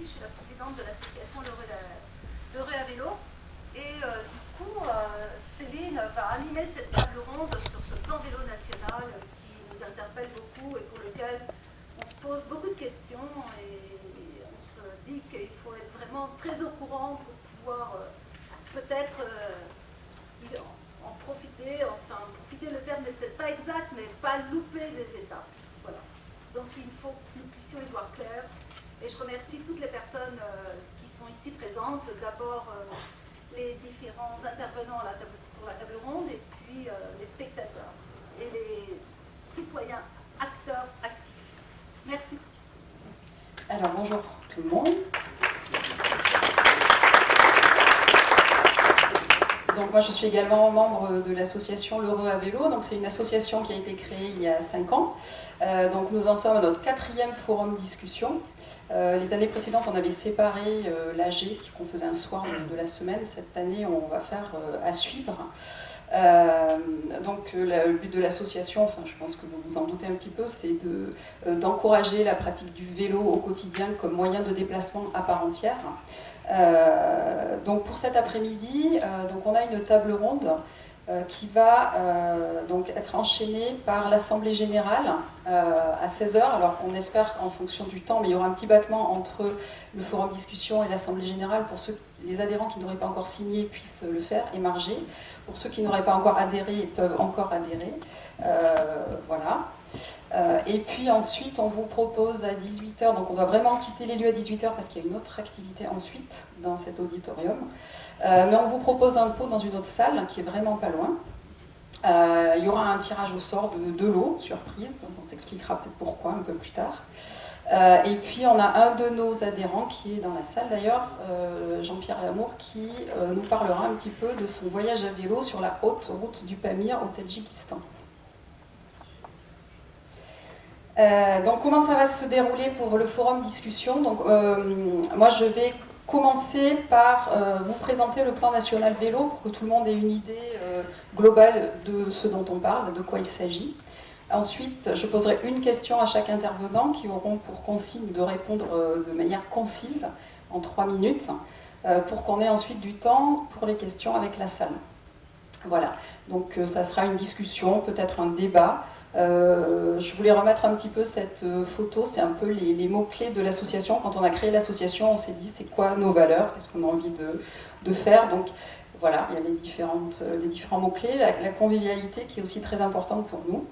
je suis la présidente de l'association L'Heureux à vélo. Et du coup, Céline va animer cette table ronde sur ce plan vélo national qui nous interpelle beaucoup et pour lequel on se pose beaucoup de questions et on se dit qu'il faut être vraiment très au courant pour pouvoir peut-être en profiter, enfin profiter le terme n'est peut-être pas exact, mais pas louper les étapes. Voilà. Donc il faut que nous puissions y voir clair. Et je remercie toutes les personnes qui sont ici présentes. D'abord les différents intervenants pour la table ronde et puis les spectateurs et les citoyens acteurs actifs. Merci. Alors bonjour tout le monde. Donc moi je suis également membre de l'association L'Heureux à vélo. Donc c'est une association qui a été créée il y a 5 ans. Donc nous en sommes à notre 4e forum discussion. Les années précédentes, on avait séparé l'AG, qu'on faisait un soir de la semaine. Cette année, on va faire à suivre. Donc le but de l'association, enfin, je pense que vous vous en doutez un petit peu, c'est d'encourager la pratique du vélo au quotidien comme moyen de déplacement à part entière. Donc pour cet après-midi, donc on a une table ronde qui va donc être enchaînée par l'Assemblée Générale à 16h. Alors on espère en fonction du temps, mais il y aura un petit battement entre le forum discussion et l'Assemblée Générale pour les adhérents qui n'auraient pas encore signé puissent le faire et marger. Pour ceux qui n'auraient pas encore adhéré, ils peuvent encore adhérer. Voilà. Et puis ensuite, on vous propose à 18h, donc on doit vraiment quitter les lieux à 18h parce qu'il y a une autre activité ensuite dans cet auditorium. Mais on vous propose un pot dans une autre salle qui est vraiment pas loin. Il y aura un tirage au sort de l'eau, surprise, on t'expliquera peut-être pourquoi un peu plus tard. Et puis on a un de nos adhérents qui est dans la salle d'ailleurs, Jean-Pierre Lamour, qui nous parlera un petit peu de son voyage à vélo sur la haute route du Pamir au Tadjikistan. Donc comment ça va se dérouler pour le forum discussion? Donc, moi je vais commencer par vous présenter le plan national vélo pour que tout le monde ait une idée globale de ce dont on parle, de quoi il s'agit. Ensuite, je poserai une question à chaque intervenant qui auront pour consigne de répondre de manière concise en 3 minutes pour qu'on ait ensuite du temps pour les questions avec la salle. Voilà, donc ça sera une discussion, peut-être un débat. Je voulais remettre un petit peu cette photo, c'est un peu les mots-clés de l'association. Quand on a créé l'association, on s'est dit c'est quoi nos valeurs, qu'est-ce qu'on a envie de faire. Donc voilà, il y a les différents mots-clés, la convivialité qui est aussi très importante pour nous.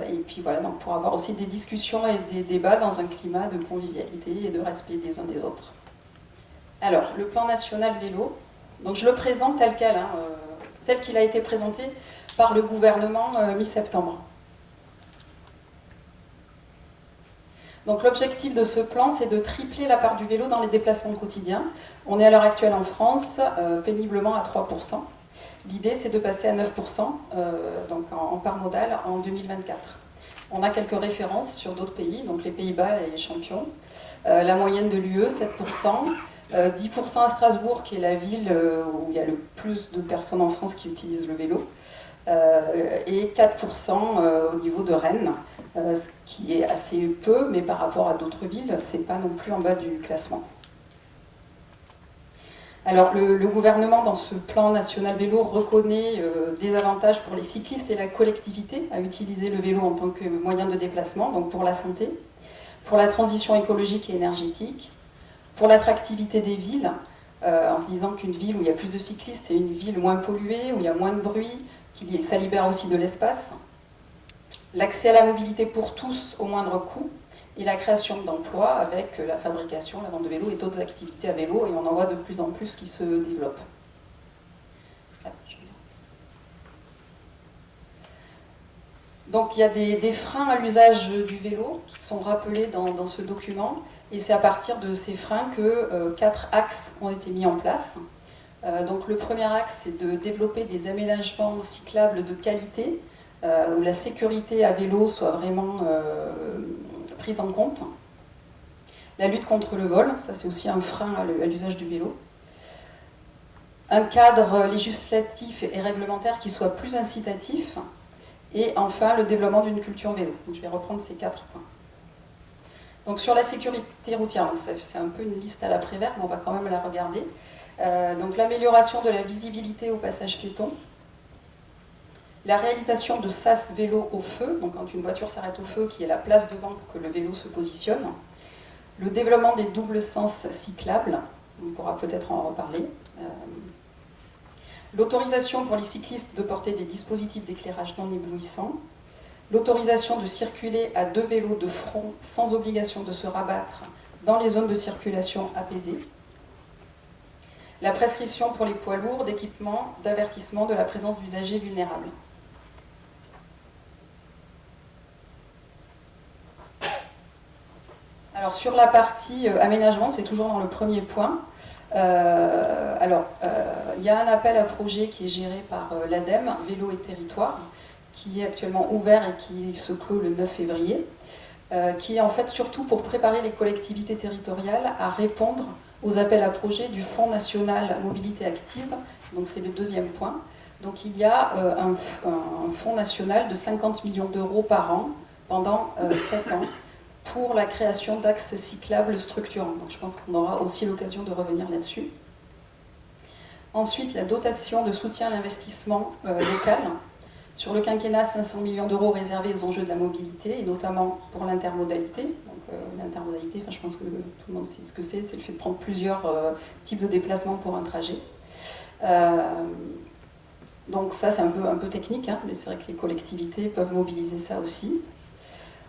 Et puis voilà, donc pour avoir aussi des discussions et des débats dans un climat de convivialité et de respect des uns des autres. Alors, le plan national vélo, donc je le présente tel quel, tel qu'il a été présenté par le gouvernement mi-septembre. Donc l'objectif de ce plan, c'est de tripler la part du vélo dans les déplacements quotidiens. On est à l'heure actuelle en France péniblement à 3%. L'idée, c'est de passer à 9% donc en part modale en 2024. On a quelques références sur d'autres pays, donc les Pays-Bas et les champions. La moyenne de l'UE, 7%. 10% à Strasbourg, qui est la ville où il y a le plus de personnes en France qui utilisent le vélo. Et 4% au niveau de Rennes, ce qui est assez peu, mais par rapport à d'autres villes, c'est pas non plus en bas du classement. Alors le gouvernement, dans ce plan national vélo, reconnaît des avantages pour les cyclistes et la collectivité à utiliser le vélo en tant que moyen de déplacement, donc pour la santé, pour la transition écologique et énergétique, pour l'attractivité des villes, en se disant qu'une ville où il y a plus de cyclistes, c'est une ville moins polluée, où il y a moins de bruit, ça libère aussi de l'espace, l'accès à la mobilité pour tous au moindre coût, et la création d'emplois avec la fabrication, la vente de vélos et d'autres activités à vélo, et on en voit de plus en plus qui se développent. Donc il y a des freins à l'usage du vélo qui sont rappelés dans ce document, et c'est à partir de ces freins que 4 axes ont été mis en place. Donc le premier axe, c'est de développer des aménagements cyclables de qualité, où la sécurité à vélo soit vraiment prise en compte. La lutte contre le vol, ça c'est aussi un frein à l'usage du vélo. Un cadre législatif et réglementaire qui soit plus incitatif. Et enfin, le développement d'une culture vélo. Donc, je vais reprendre ces 4 points. Donc sur la sécurité routière, c'est un peu une liste à la Prévert, mais on va quand même la regarder. Donc l'amélioration de la visibilité au passage piéton, la réalisation de sas vélo au feu, donc quand une voiture s'arrête au feu, qui est la place devant pour que le vélo se positionne, le développement des doubles sens cyclables, on pourra peut-être en reparler, l'autorisation pour les cyclistes de porter des dispositifs d'éclairage non éblouissants, l'autorisation de circuler à 2 vélos de front sans obligation de se rabattre dans les zones de circulation apaisées, la prescription pour les poids lourds d'équipements d'avertissement de la présence d'usagers vulnérables. Alors sur la partie aménagement, c'est toujours dans le premier point. Il y a un appel à projet qui est géré par l'ADEME, Vélo et Territoire, qui est actuellement ouvert et qui se clôt le 9 février, qui est en fait surtout pour préparer les collectivités territoriales à répondre aux appels à projets du Fonds national mobilité active, donc c'est le deuxième point. Donc il y a un fonds national de 50 millions d'euros par an pendant 7 ans pour la création d'axes cyclables structurants. Donc je pense qu'on aura aussi l'occasion de revenir là-dessus. Ensuite, la dotation de soutien à l'investissement local. Sur le quinquennat, 500 millions d'euros réservés aux enjeux de la mobilité, et notamment pour l'intermodalité. Donc l'intermodalité, je pense que tout le monde sait ce que c'est le fait de prendre plusieurs types de déplacements pour un trajet. Donc ça, c'est un peu technique, hein, mais c'est vrai que les collectivités peuvent mobiliser ça aussi.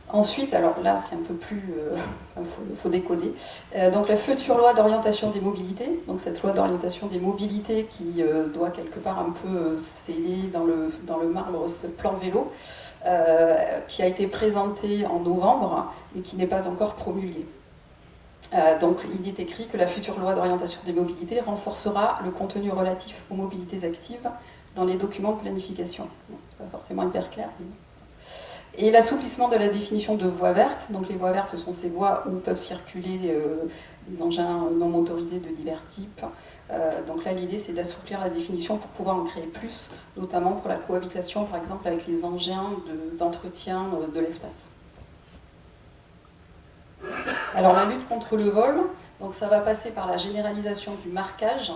Ensuite, alors là, c'est un peu plus... faut décoder. Donc la future loi d'orientation des mobilités, donc cette loi d'orientation des mobilités qui doit quelque part un peu sceller dans le marbre ce plan vélo, qui a été présenté en novembre, mais qui n'est pas encore promulgué. Donc il est écrit que la future loi d'orientation des mobilités renforcera le contenu relatif aux mobilités actives dans les documents de planification. Bon, c'est pas forcément hyper clair, mais... Et l'assouplissement de la définition de voies vertes. Donc les voies vertes, ce sont ces voies où peuvent circuler les engins non motorisés de divers types. Donc là, l'idée, c'est d'assouplir la définition pour pouvoir en créer plus, notamment pour la cohabitation, par exemple, avec les engins d'entretien de l'espace. Alors la lutte contre le vol, donc ça va passer par la généralisation du marquage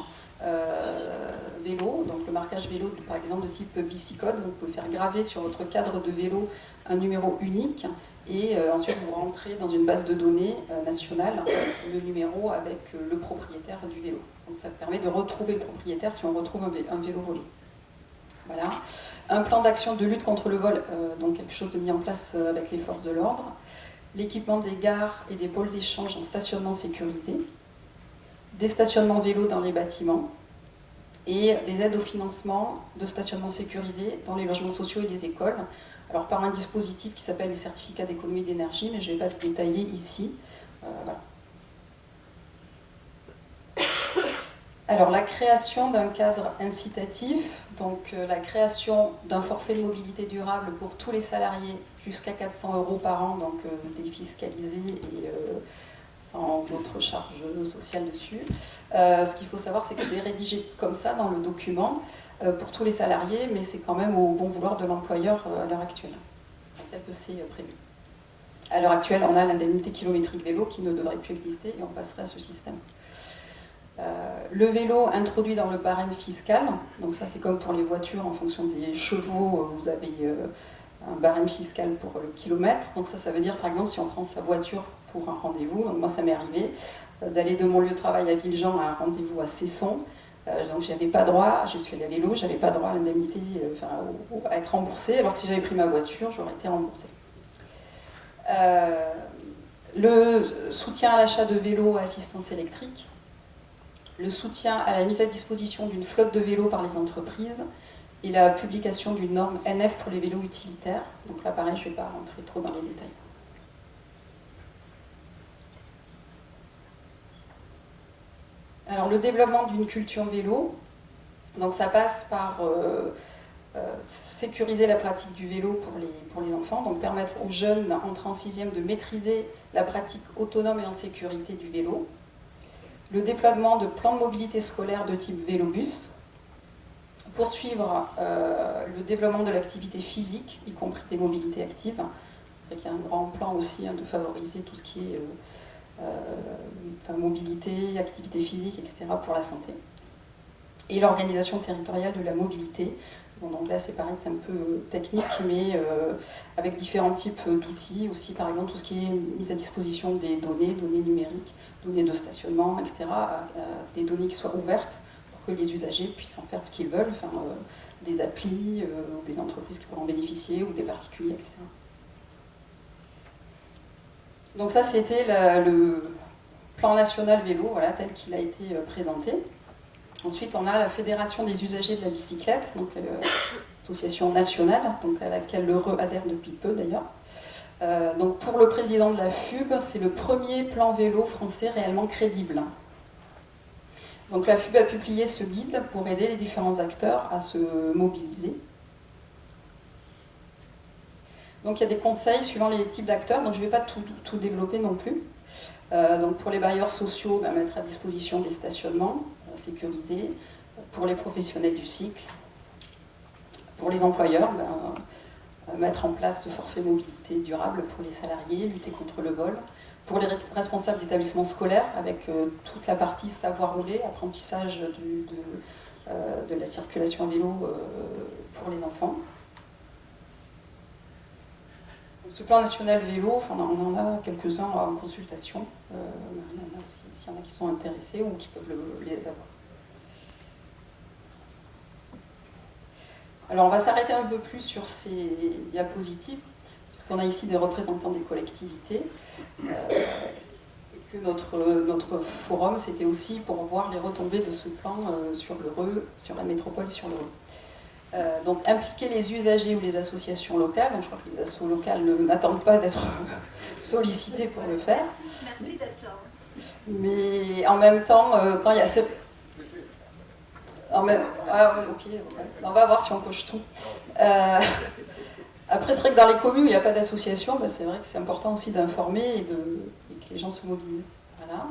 vélo. Donc le marquage vélo, par exemple, de type Bicicode. Vous pouvez faire graver sur votre cadre de vélo un numéro unique et ensuite vous rentrez dans une base de données nationale le numéro avec le propriétaire du vélo. Donc ça permet de retrouver le propriétaire si on retrouve un vélo volé. Voilà. Un plan d'action de lutte contre le vol, donc quelque chose de mis en place avec les forces de l'ordre. L'équipement des gares et des pôles d'échange en stationnement sécurisé. Des stationnements vélos dans les bâtiments. Et des aides au financement de stationnement sécurisé dans les logements sociaux et les écoles. Alors par un dispositif qui s'appelle les certificats d'économie d'énergie, mais je ne vais pas le détailler ici. Voilà. Alors la création d'un cadre incitatif, donc la création d'un forfait de mobilité durable pour tous les salariés jusqu'à 400 € par an, donc défiscalisé et sans autre charge sociale dessus. Ce qu'il faut savoir, c'est que c'est rédigé comme ça dans le document pour tous les salariés, mais c'est quand même au bon vouloir de l'employeur à l'heure actuelle. Tel que c'est prévu. À l'heure actuelle, on a l'indemnité kilométrique vélo qui ne devrait plus exister et on passerait à ce système. Le vélo introduit dans le barème fiscal, donc ça c'est comme pour les voitures, en fonction des chevaux, vous avez un barème fiscal pour le kilomètre. Donc ça veut dire par exemple si on prend sa voiture pour un rendez-vous, donc moi ça m'est arrivé d'aller de mon lieu de travail à Villejean à un rendez-vous à Cesson. Donc j'avais pas droit, je suis allée à vélo, j'avais pas droit à l'indemnité, à être remboursée, alors que si j'avais pris ma voiture, j'aurais été remboursée. Le soutien à l'achat de vélos à assistance électrique, le soutien à la mise à disposition d'une flotte de vélos par les entreprises et la publication d'une norme NF pour les vélos utilitaires. Donc là pareil, je ne vais pas rentrer trop dans les détails. Alors le développement d'une culture vélo, donc ça passe par sécuriser la pratique du vélo pour les enfants, donc permettre aux jeunes entrant en 6e de maîtriser la pratique autonome et en sécurité du vélo, le déploiement de plans de mobilité scolaire de type vélobus, poursuivre le développement de l'activité physique, y compris des mobilités actives, C'est qu'il y a un grand plan aussi de favoriser tout ce qui est mobilité, activité physique, etc. pour la santé. Et l'organisation territoriale de la mobilité. Bon, donc là, c'est pareil, c'est un peu technique, mais avec différents types d'outils. Aussi, par exemple, tout ce qui est mise à disposition des données numériques, données de stationnement, etc. Des données qui soient ouvertes pour que les usagers puissent en faire ce qu'ils veulent, enfin, des applis, ou des entreprises qui pourront en bénéficier, ou des particuliers, etc. Donc ça, c'était le plan national vélo, voilà, tel qu'il a été présenté. Ensuite, on a la Fédération des usagers de la bicyclette, donc l'association nationale, donc à laquelle l'Heureux adhère depuis peu d'ailleurs. Donc pour le président de la FUB, c'est le premier plan vélo français réellement crédible. Donc la FUB a publié ce guide pour aider les différents acteurs à se mobiliser. Donc il y a des conseils suivant les types d'acteurs, donc je ne vais pas tout développer non plus. Donc pour les bailleurs sociaux, mettre à disposition des stationnements sécurisés. Pour les professionnels du cycle, pour les employeurs, mettre en place ce forfait mobilité durable pour les salariés, lutter contre le vol. Pour les responsables d'établissements scolaires, avec toute la partie savoir rouler, apprentissage de la circulation à vélo pour les enfants. Ce plan national vélo, on en a quelques-uns en consultation, s'il y en a qui sont intéressés ou qui peuvent les avoir. Alors on va s'arrêter un peu plus sur ces diapositives, puisqu'on a ici des représentants des collectivités, et que notre forum, c'était aussi pour voir les retombées de ce plan sur l'Heureux, sur la métropole et sur l'Heureux. Donc impliquer les usagers ou les associations locales, donc je crois que les assos locales n'attendent pas d'être sollicitées pour le faire. Merci d'être là. Mais en même temps, quand il y a ce... ok, on va voir si on coche tout. Après, c'est vrai que dans les communes où il n'y a pas d'association, c'est vrai que c'est important aussi d'informer et que les gens se mobilisent. Voilà.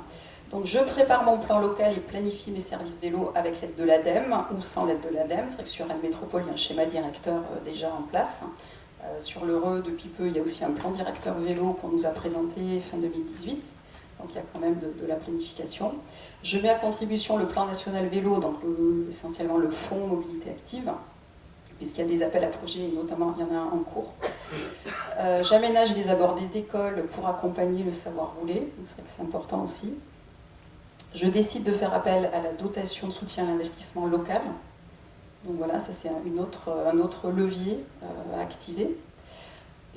Donc je prépare mon plan local et planifie mes services vélo avec l'aide de l'ADEME ou sans l'aide de l'ADEME. C'est vrai que sur Rennes Métropole, il y a un schéma directeur déjà en place. Sur l'Heureux, depuis peu, il y a aussi un plan directeur vélo qu'on nous a présenté fin 2018. Donc il y a quand même de la planification. Je mets à contribution le plan national vélo, donc essentiellement le fonds mobilité active, puisqu'il y a des appels à projets, et notamment il y en a un en cours. J'aménage les abords des écoles pour accompagner le savoir rouler, donc c'est vrai que c'est important aussi. Je décide de faire appel à la dotation de soutien à l'investissement local. Donc voilà, ça c'est un autre levier à activer.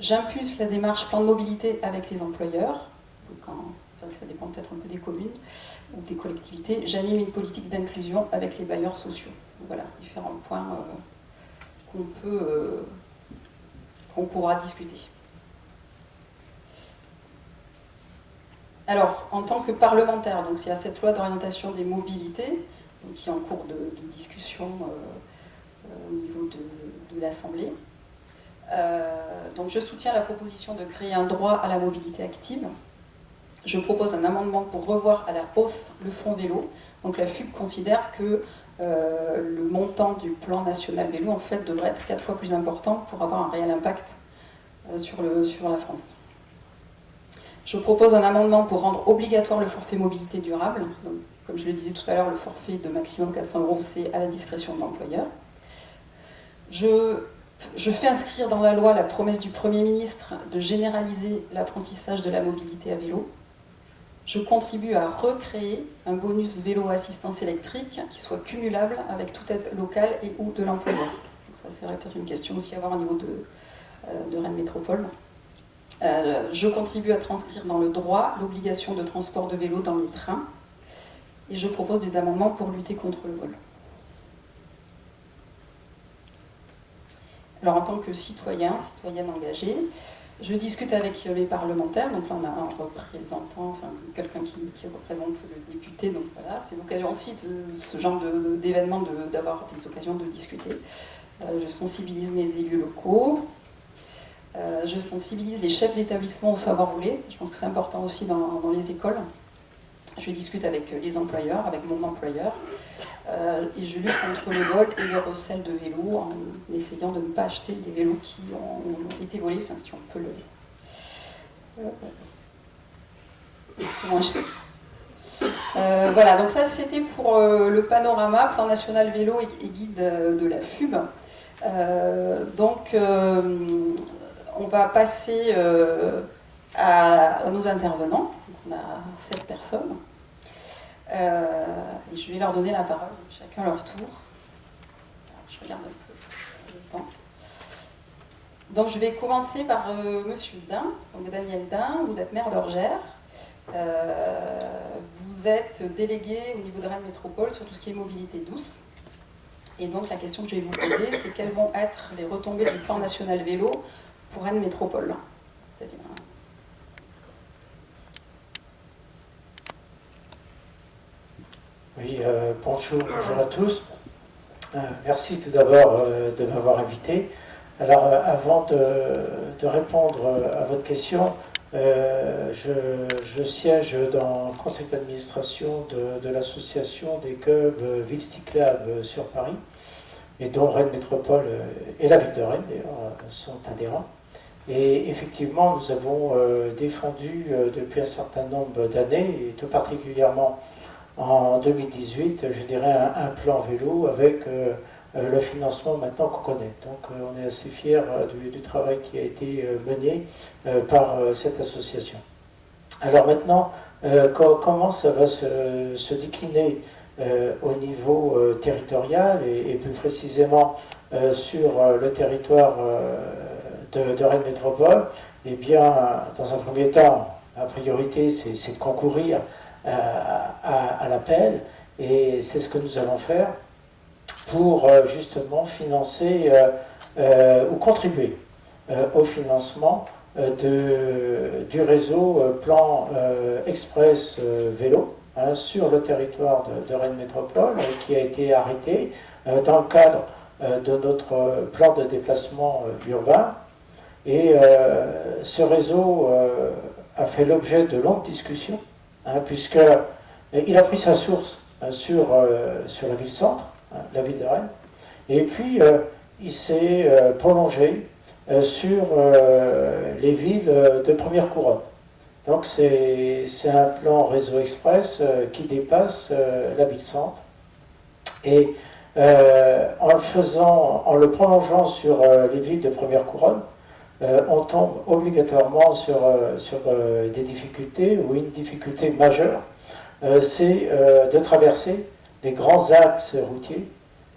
J'impulse la démarche plan de mobilité avec les employeurs. Donc ça dépend peut-être un peu des communes ou des collectivités. J'anime une politique d'inclusion avec les bailleurs sociaux. Donc voilà, différents points qu'on pourra discuter. Alors, en tant que parlementaire, donc il y a cette loi d'orientation des mobilités, donc, qui est en cours de discussion au niveau de l'Assemblée. Donc je soutiens la proposition de créer un droit à la mobilité active. Je propose un amendement pour revoir à la hausse le fonds vélo. Donc la FUB considère que le montant du plan national vélo en fait devrait être 4 fois plus important pour avoir un réel impact sur la France. Je propose un amendement pour rendre obligatoire le forfait mobilité durable. Donc, comme je le disais tout à l'heure, le forfait de maximum 400 €, c'est à la discrétion de l'employeur. Je fais inscrire dans la loi la promesse du Premier ministre de généraliser l'apprentissage de la mobilité à vélo. Je contribue à recréer un bonus vélo assistance électrique qui soit cumulable avec toute aide locale et ou de l'employeur. Ça, c'est peut-être une question aussi à voir au niveau de Rennes Métropole. Je contribue à transcrire dans le droit l'obligation de transport de vélo dans les trains. Et je propose des amendements pour lutter contre le vol. Alors en tant que citoyenne engagée, je discute avec mes parlementaires, donc là on a un représentant, enfin quelqu'un qui représente le député, donc voilà, c'est l'occasion aussi de ce genre d'événement d'avoir des occasions de discuter. Je sensibilise mes élus locaux, je sensibilise les chefs d'établissement au savoir rouler, je pense que c'est important aussi dans les écoles. Je discute avec les employeurs, avec mon employeur, et je lutte contre le vol et le recel de vélos en essayant de ne pas acheter des vélos qui ont été volés, enfin si on peut Voilà, donc ça c'était pour le panorama, plan national vélo et guide de la FUB. Donc on va passer à nos intervenants. On a 7 personnes. Et je vais leur donner la parole, chacun leur tour. Alors, je regarde un peu le temps. Donc je vais commencer par Monsieur Dain, donc Daniel Dain, vous êtes maire d'Orgères. Vous êtes délégué au niveau de Rennes Métropole sur tout ce qui est mobilité douce. Et donc la question que je vais vous poser, c'est quelles vont être les retombées du plan national vélo pour Rennes Métropole. Oui, bonjour à tous. Merci tout d'abord de m'avoir invité. Alors, avant de répondre à votre question, je siège dans le conseil d'administration de l'association des clubs Villes Cyclables sur Paris, et dont Rennes Métropole et la ville de Rennes, d'ailleurs, sont adhérents. Et effectivement, nous avons défendu depuis un certain nombre d'années, et tout particulièrement en 2018, je dirais un plan vélo avec le financement maintenant qu'on connaît. Donc on est assez fiers du travail qui a été mené par cette association. Alors maintenant, comment ça va se décliner au niveau territorial et plus précisément sur le territoire de Rennes Métropole? Eh bien, dans un premier temps, la priorité, c'est de concourir à l'appel, et c'est ce que nous allons faire pour justement financer ou contribuer au financement du réseau plan express vélo sur le territoire de Rennes Métropole, qui a été arrêté dans le cadre de notre plan de déplacement urbain. Et ce réseau a fait l'objet de longues discussions, puisqu'il a pris sa source sur la ville-centre, la ville de Rennes, et puis il s'est prolongé sur les villes de première couronne. Donc c'est un plan réseau express qui dépasse la ville-centre, et en le prolongeant sur les villes de première couronne, on tombe obligatoirement sur des difficultés, ou une difficulté majeure, c'est de traverser les grands axes routiers,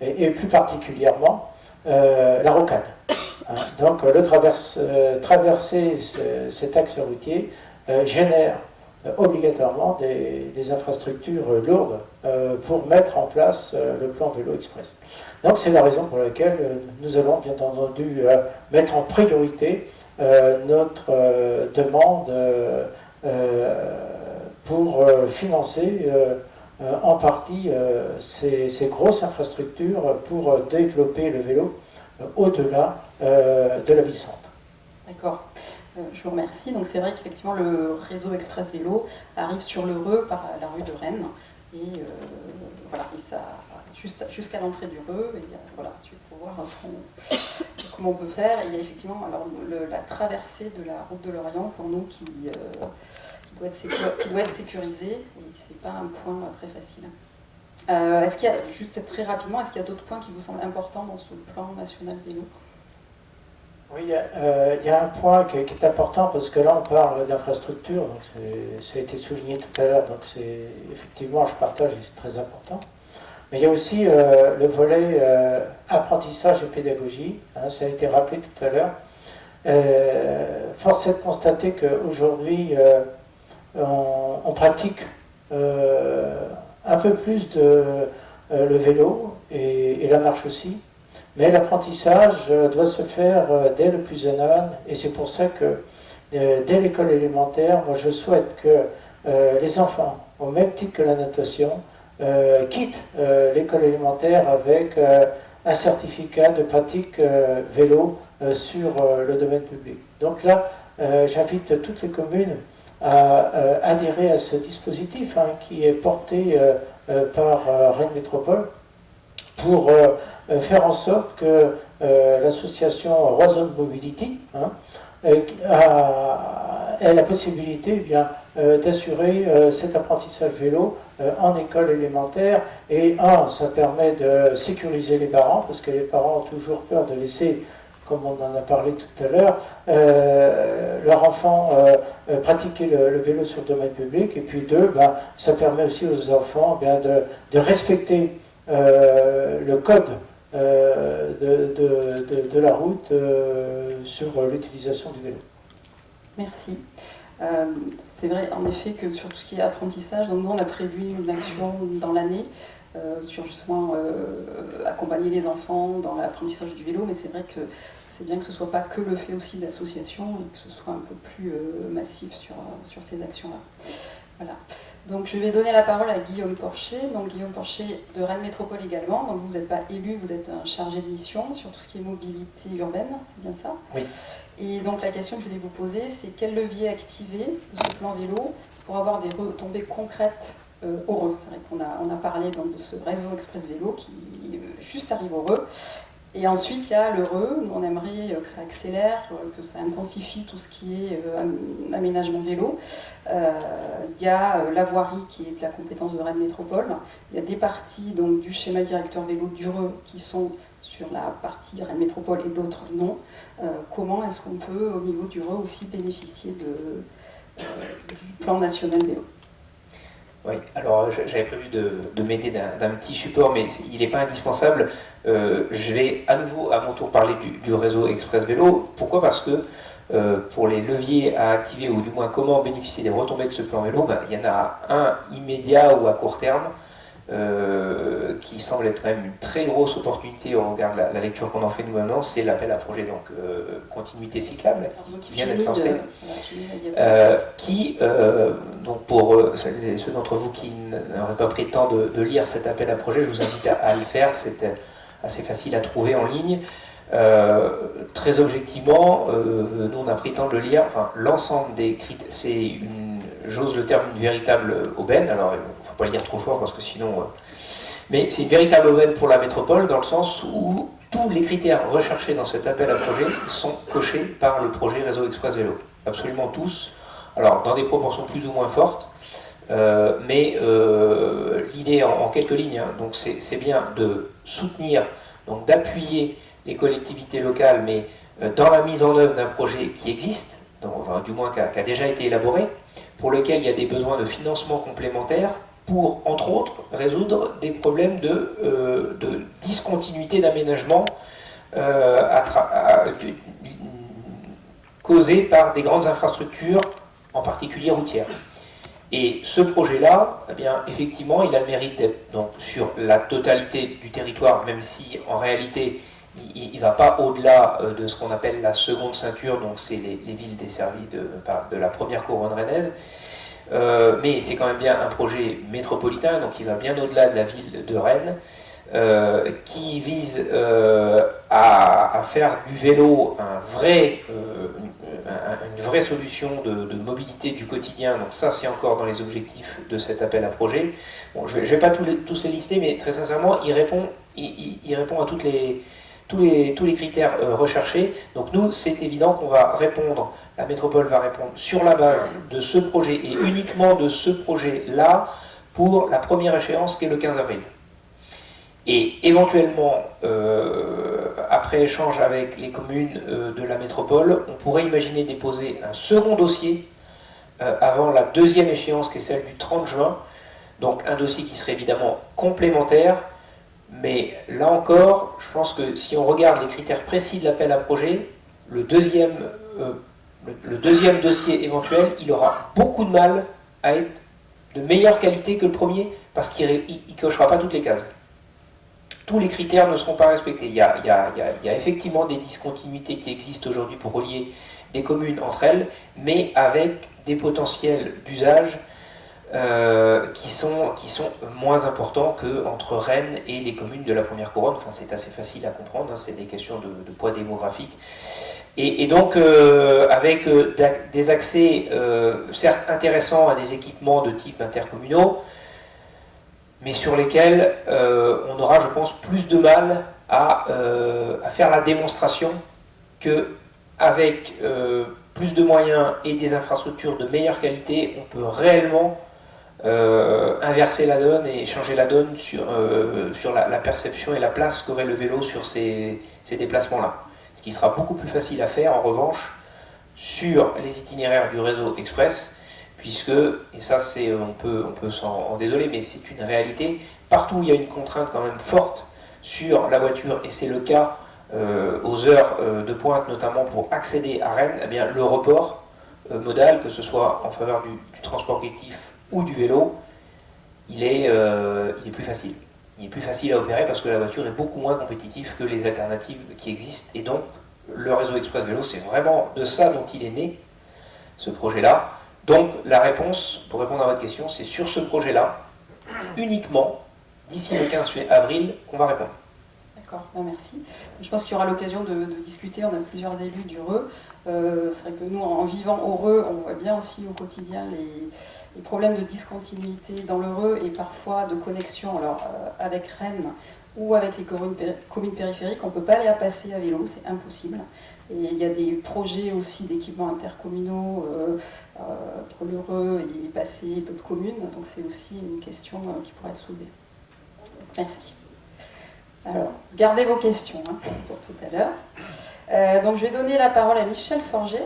et plus particulièrement la rocade. Donc traverser cet axe routier génère obligatoirement des infrastructures lourdes pour mettre en place le plan vélo express. Donc c'est la raison pour laquelle nous allons bien entendu mettre en priorité notre demande pour financer en partie ces grosses infrastructures pour développer le vélo au-delà de la ville-centre. D'accord. Je vous remercie. Donc c'est vrai qu'effectivement le réseau express vélo arrive sur l'Heureux par la rue de Rennes, et voilà, et ça jusqu'à l'entrée du Reux, et voilà, ensuite il faut voir comment on peut faire. Et il y a effectivement alors, la traversée de la route de l'Orient pour nous qui doit être sécurisée, et c'est pas un point très facile. Est-ce qu'il y a, juste très rapidement, est-ce qu'il y a d'autres points qui vous semblent importants dans ce plan national vélo? Oui, il y a un point qui est important, parce que là on parle d'infrastructure, donc ça a été souligné tout à l'heure, donc c'est effectivement, je partage, et c'est très important. Mais il y a aussi le volet apprentissage et pédagogie, ça a été rappelé tout à l'heure. Force est de constater qu'aujourd'hui on pratique un peu plus le vélo et la marche aussi. Mais l'apprentissage doit se faire dès le plus jeune âge, et c'est pour ça que dès l'école élémentaire, moi je souhaite que les enfants, au même titre que la natation, quittent l'école élémentaire avec un certificat de pratique vélo sur le domaine public. Donc là, j'invite toutes les communes à adhérer à ce dispositif qui est porté par Rennes Métropole, pour faire en sorte que l'association Roison Mobility ait la possibilité eh bien, d'assurer cet apprentissage vélo en école élémentaire. Et ça permet de sécuriser les parents, parce que les parents ont toujours peur de laisser, comme on en a parlé tout à l'heure, leur enfant pratiquer le vélo sur le domaine public. Et puis deux, ça permet aussi aux enfants de respecter le code de la route sur l'utilisation du vélo. Merci. C'est vrai en effet que sur tout ce qui est apprentissage, donc nous on a prévu une action dans l'année sur justement accompagner les enfants dans l'apprentissage du vélo, mais c'est vrai que c'est bien que ce ne soit pas que le fait aussi de l'association et que ce soit un peu plus massif sur ces actions-là. Voilà. Donc je vais donner la parole à Guillaume Porcher. Donc Guillaume Porcher de Rennes Métropole également. Donc vous n'êtes pas élu, vous êtes un chargé de mission sur tout ce qui est mobilité urbaine, c'est bien ça? Oui. Et donc la question que je voulais vous poser, c'est quel levier activer de ce plan vélo pour avoir des retombées concrètes heureux. C'est vrai qu'on a parlé donc, de ce réseau Express Vélo qui juste arrive heureux. Et ensuite, il y a l'heureux. Nous, on aimerait que ça accélère, que ça intensifie tout ce qui est aménagement vélo. Il y a la voirie qui est de la compétence de Rennes Métropole. Il y a des parties donc, du schéma directeur vélo d'Ureux qui sont sur la partie Rennes Métropole et d'autres non. Comment est-ce qu'on peut, au niveau d'Ureux, aussi bénéficier du plan national vélo? Oui, alors j'avais prévu de m'aider d'un petit support, mais il n'est pas indispensable. Je vais à nouveau à mon tour parler du réseau Express Vélo. Pourquoi? Parce que pour les leviers à activer, ou du moins comment bénéficier des retombées de ce plan vélo, il y en a un immédiat ou à court terme qui semble être quand même une très grosse opportunité au regard de la lecture qu'on en fait nous maintenant, c'est l'appel à projet donc continuité cyclable qui vient d'être lancé, donc pour ceux d'entre vous qui n'auraient pas pris le temps de lire cet appel à projet, je vous invite à le faire, c'est assez facile à trouver en ligne. Très objectivement, nous on a pris le temps de le lire, enfin, l'ensemble des critères, c'est j'ose le terme, une véritable aubaine, alors il ne faut pas le dire trop fort parce que sinon... mais c'est une véritable aubaine pour la métropole dans le sens où tous les critères recherchés dans cet appel à projet sont cochés par le projet Réseau Express Vélo. Absolument tous, alors dans des proportions plus ou moins fortes, mais l'idée en quelques lignes, hein, donc c'est bien de soutenir, donc d'appuyer les collectivités locales, mais dans la mise en œuvre d'un projet qui existe, donc, enfin, du moins qui a déjà été élaboré, pour lequel il y a des besoins de financement complémentaires pour, entre autres, résoudre des problèmes de discontinuité d'aménagement causés par des grandes infrastructures, en particulier routières. Et ce projet-là, eh bien, effectivement, il a le mérite d'être donc, sur la totalité du territoire, même si en réalité, il ne va pas au-delà de ce qu'on appelle la seconde ceinture, donc c'est les villes desservies de la première couronne rennaise. Mais c'est quand même bien un projet métropolitain, donc il va bien au-delà de la ville de Rennes, qui vise à faire du vélo une vraie solution de mobilité du quotidien. Donc ça, c'est encore dans les objectifs de cet appel à projet. Bon, je ne vais pas tous les lister, mais très sincèrement, il répond à tous les critères recherchés. Donc nous, c'est évident qu'on va répondre, la métropole va répondre sur la base de ce projet et uniquement de ce projet-là pour la première échéance qui est le 15 avril. Et éventuellement, après échange avec les communes de la métropole, on pourrait imaginer déposer un second dossier avant la deuxième échéance qui est celle du 30 juin. Donc un dossier qui serait évidemment complémentaire. Mais là encore, je pense que si on regarde les critères précis de l'appel à projet, le deuxième dossier éventuel, il aura beaucoup de mal à être de meilleure qualité que le premier parce qu'il ne cochera pas toutes les cases. Tous les critères ne seront pas respectés. Il y a effectivement des discontinuités qui existent aujourd'hui pour relier des communes entre elles, mais avec des potentiels d'usage qui sont moins importants qu'entre Rennes et les communes de la première couronne. Enfin, c'est assez facile à comprendre, hein, c'est des questions de poids démographique. Et donc, avec des accès certes intéressants à des équipements de type intercommunaux, mais sur lesquels on aura, je pense, plus de mal à faire la démonstration qu'avec plus de moyens et des infrastructures de meilleure qualité, on peut réellement inverser la donne et changer la donne sur la perception et la place qu'aurait le vélo sur ces déplacements-là. Ce qui sera beaucoup plus facile à faire, en revanche, sur les itinéraires du réseau express, puisque, et ça on peut s'en désoler, mais c'est une réalité, partout où il y a une contrainte quand même forte sur la voiture, et c'est le cas aux heures de pointe, notamment pour accéder à Rennes, eh bien, le report modal, que ce soit en faveur du transport collectif ou du vélo, il est plus facile. Il est plus facile à opérer parce que la voiture est beaucoup moins compétitive que les alternatives qui existent. Et donc, le réseau express vélo, c'est vraiment de ça dont il est né, ce projet-là. Donc, la réponse, pour répondre à votre question, c'est sur ce projet-là, uniquement, d'ici le 15 avril, qu'on va répondre. D'accord, merci. Je pense qu'il y aura l'occasion de discuter. On a plusieurs élus du RE. C'est vrai que nous, en vivant au RE, on voit bien aussi au quotidien les problèmes de discontinuité dans le RE et parfois de connexion avec Rennes ou avec les communes périphériques. On ne peut pas les passer à vélo, c'est impossible. Et il y a des projets aussi d'équipements intercommunaux entre le RE et passer d'autres communes. Donc c'est aussi une question qui pourrait être soulevée. Merci. Alors, gardez vos questions pour tout à l'heure. Donc je vais donner la parole à Michel Forget,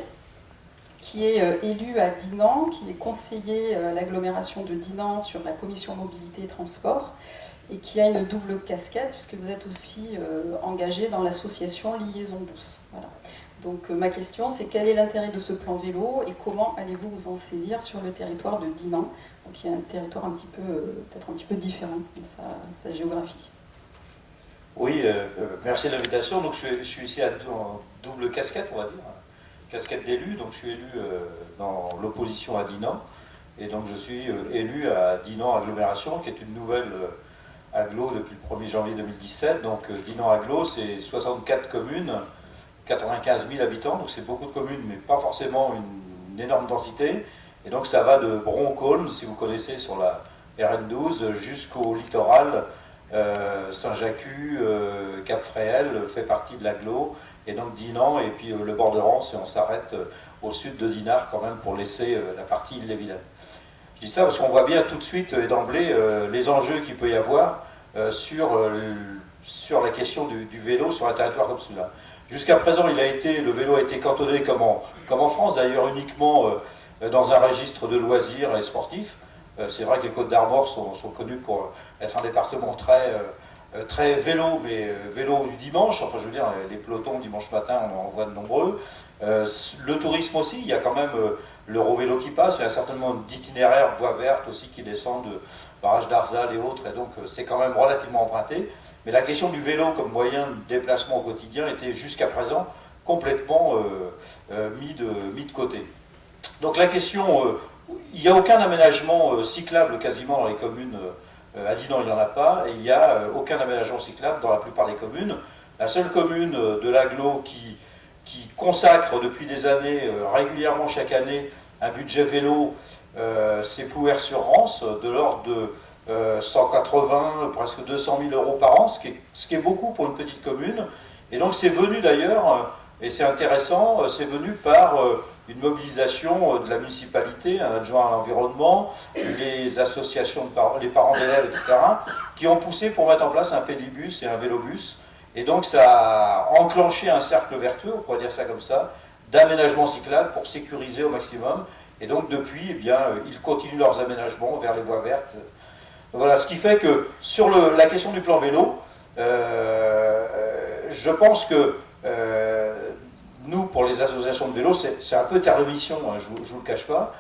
qui est élu à Dinan, qui est conseiller à l'agglomération de Dinan sur la commission mobilité et transport, et qui a une double casquette, puisque vous êtes aussi engagé dans l'association Liaison Douce. Voilà. Donc ma question, c'est quel est l'intérêt de ce plan vélo et comment allez-vous vous en saisir sur le territoire de Dinan, qui est un territoire peut-être un petit peu différent dans sa géographie. Oui, merci de l'invitation. Donc je suis ici en double casquette, on va dire, casquette d'élu. Donc je suis élu dans l'opposition à Dinan, et donc je suis élu à Dinan Agglomération, qui est une nouvelle agglo depuis le 1er janvier 2017. Donc Dinan Agglo, c'est 64 communes, 95 000 habitants, donc c'est beaucoup de communes, mais pas forcément une énorme densité. Et donc ça va de Broncolme, si vous connaissez, sur la RN12, jusqu'au littoral. Saint-Jacques, Cap-Fréhel fait partie de l'agglo, et donc Dinan, et puis le bord de Rance, et on s'arrête au sud de Dinard quand même pour laisser la partie Île-et-Vilaine. Je dis ça parce qu'on voit bien tout de suite et d'emblée les enjeux qu'il peut y avoir sur la question du vélo sur un territoire comme celui-là. Jusqu'à présent, le vélo a été cantonné comme en France, d'ailleurs uniquement dans un registre de loisirs et sportifs. C'est vrai que les Côtes-d'Armor sont connues pour être un département très vélo, mais vélo du dimanche. Enfin, je veux dire, les pelotons dimanche matin, on en voit de nombreux. Le tourisme aussi, il y a quand même l'Eurovélo qui passe. Il y a certainement d'itinéraires voies vertes aussi qui descendent de barrage d'Arzal et autres, et donc c'est quand même relativement emprunté. Mais la question du vélo comme moyen de déplacement au quotidien était jusqu'à présent complètement mis de côté. Donc la question, il n'y a aucun aménagement cyclable quasiment dans les communes. À Dinan, il n'y en a pas, et il n'y a aucun aménagement cyclable dans la plupart des communes. La seule commune de l'agglo qui consacre depuis des années, régulièrement chaque année, un budget vélo, c'est Plouer-sur-Rance, de l'ordre de 180, presque 200 000 euros par an, ce qui est beaucoup pour une petite commune. Et donc c'est venu d'ailleurs, et c'est intéressant, c'est venu par une mobilisation de la municipalité, un adjoint à l'environnement, les associations, les parents d'élèves, etc., qui ont poussé pour mettre en place un pédibus et un vélobus. Et donc ça a enclenché un cercle vertueux, on pourrait dire ça comme ça, d'aménagement cyclable pour sécuriser au maximum. Et donc depuis, eh bien, ils continuent leurs aménagements vers les voies vertes. Voilà, ce qui fait que sur la question du plan vélo, je pense que nous, pour les associations de vélo, c'est un peu terre de mission, hein, je ne vous le cache pas.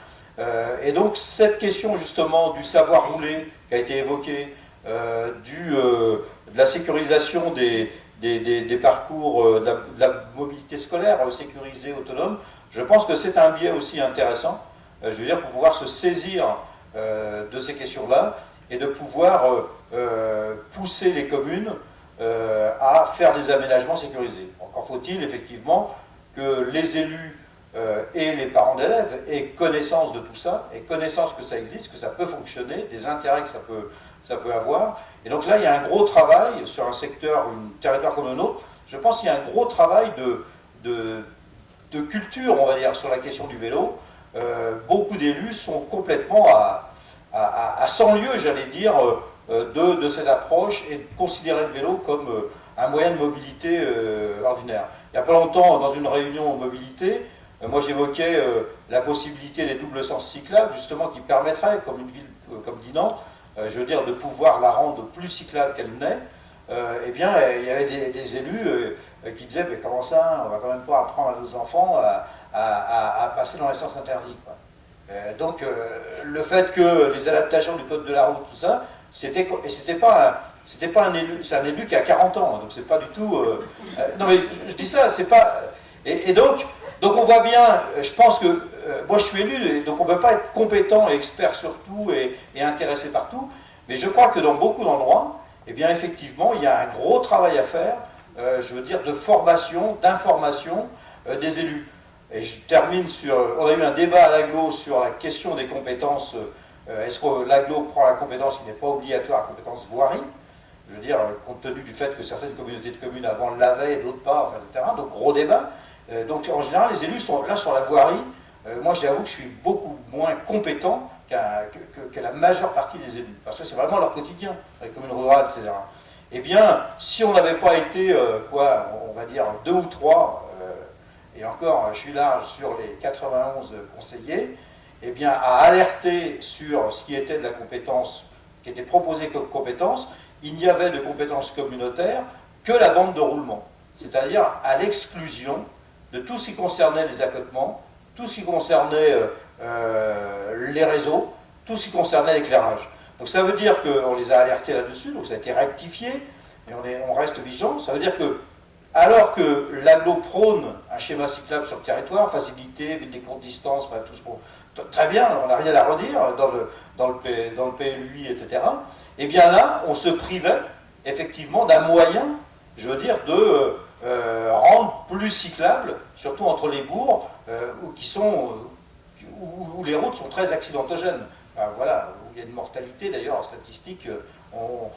Et donc cette question justement du savoir rouler qui a été évoquée, de la sécurisation des parcours, de la mobilité scolaire sécurisée, autonome, je pense que c'est un biais aussi intéressant, je veux dire, pour pouvoir se saisir de ces questions-là et de pouvoir pousser les communes à faire des aménagements sécurisés. Encore faut-il effectivement que les élus et les parents d'élèves aient connaissance de tout ça, aient connaissance que ça existe, que ça peut fonctionner, des intérêts que ça peut avoir. Et donc là, il y a un gros travail sur un secteur, un territoire comme le nôtre. Je pense qu'il y a un gros travail de culture, on va dire, sur la question du vélo, beaucoup d'élus sont complètement à 100 lieues, j'allais dire, de cette approche et de considérer le vélo comme un moyen de mobilité ordinaire. Il n'y a pas longtemps, dans une réunion mobilité, moi j'évoquais la possibilité des doubles sens cyclables, justement, qui permettrait, comme une ville comme Dinan, je veux dire, de pouvoir la rendre plus cyclable qu'elle n'est. Eh bien, il y avait des élus qui disaient, mais comment ça, on va quand même pas apprendre à nos enfants à passer dans les sens interdits, quoi. Donc, le fait que les adaptations du code de la route, tout ça, c'était pas un élu, c'est un élu qui a 40 ans, donc c'est pas du tout. Non mais je dis ça, c'est pas. Et donc on voit bien, je pense que moi je suis élu, et donc on ne peut pas être compétent et expert sur tout et intéressé par tout, mais je crois que dans beaucoup d'endroits, eh bien effectivement, il y a un gros travail à faire, je veux dire, de formation, d'information des élus. Et je termine sur. On a eu un débat à l'AGLO sur la question des compétences. Est-ce que l'AGLO prend la compétence qui n'est pas obligatoire, la compétence voirie? Je veux dire, compte tenu du fait que certaines communautés de communes avant l'avaient et d'autres pas, enfin, etc. Donc gros débat. Donc en général, les élus sont là sur la voirie. Moi, j'avoue que je suis beaucoup moins compétent que la majeure partie des élus, parce que c'est vraiment leur quotidien, les communes rurales, etc. Eh bien, si on n'avait pas été, on va dire 2 ou 3, et encore, je suis là sur les 91 conseillers, eh bien, à alerter sur ce qui était de la compétence, qui était proposé comme compétence, il n'y avait de compétence communautaire que la bande de roulement, c'est-à-dire à l'exclusion de tout ce qui concernait les accotements, tout ce qui concernait les réseaux, tout ce qui concernait l'éclairage. Donc ça veut dire qu'on les a alertés là-dessus, donc ça a été rectifié, et on reste vigilant. Ça veut dire que, alors que l'AGLO prône un schéma cyclable sur le territoire, facilité, des courtes distances, enfin, tout ce qu'on... Très bien, on n'a rien à redire dans le PLUI, etc. Et bien là, on se privait effectivement d'un moyen, je veux dire, de rendre plus cyclable, surtout entre les bourgs, où les routes sont très accidentogènes. Enfin, voilà, où il y a une mortalité d'ailleurs en statistique, on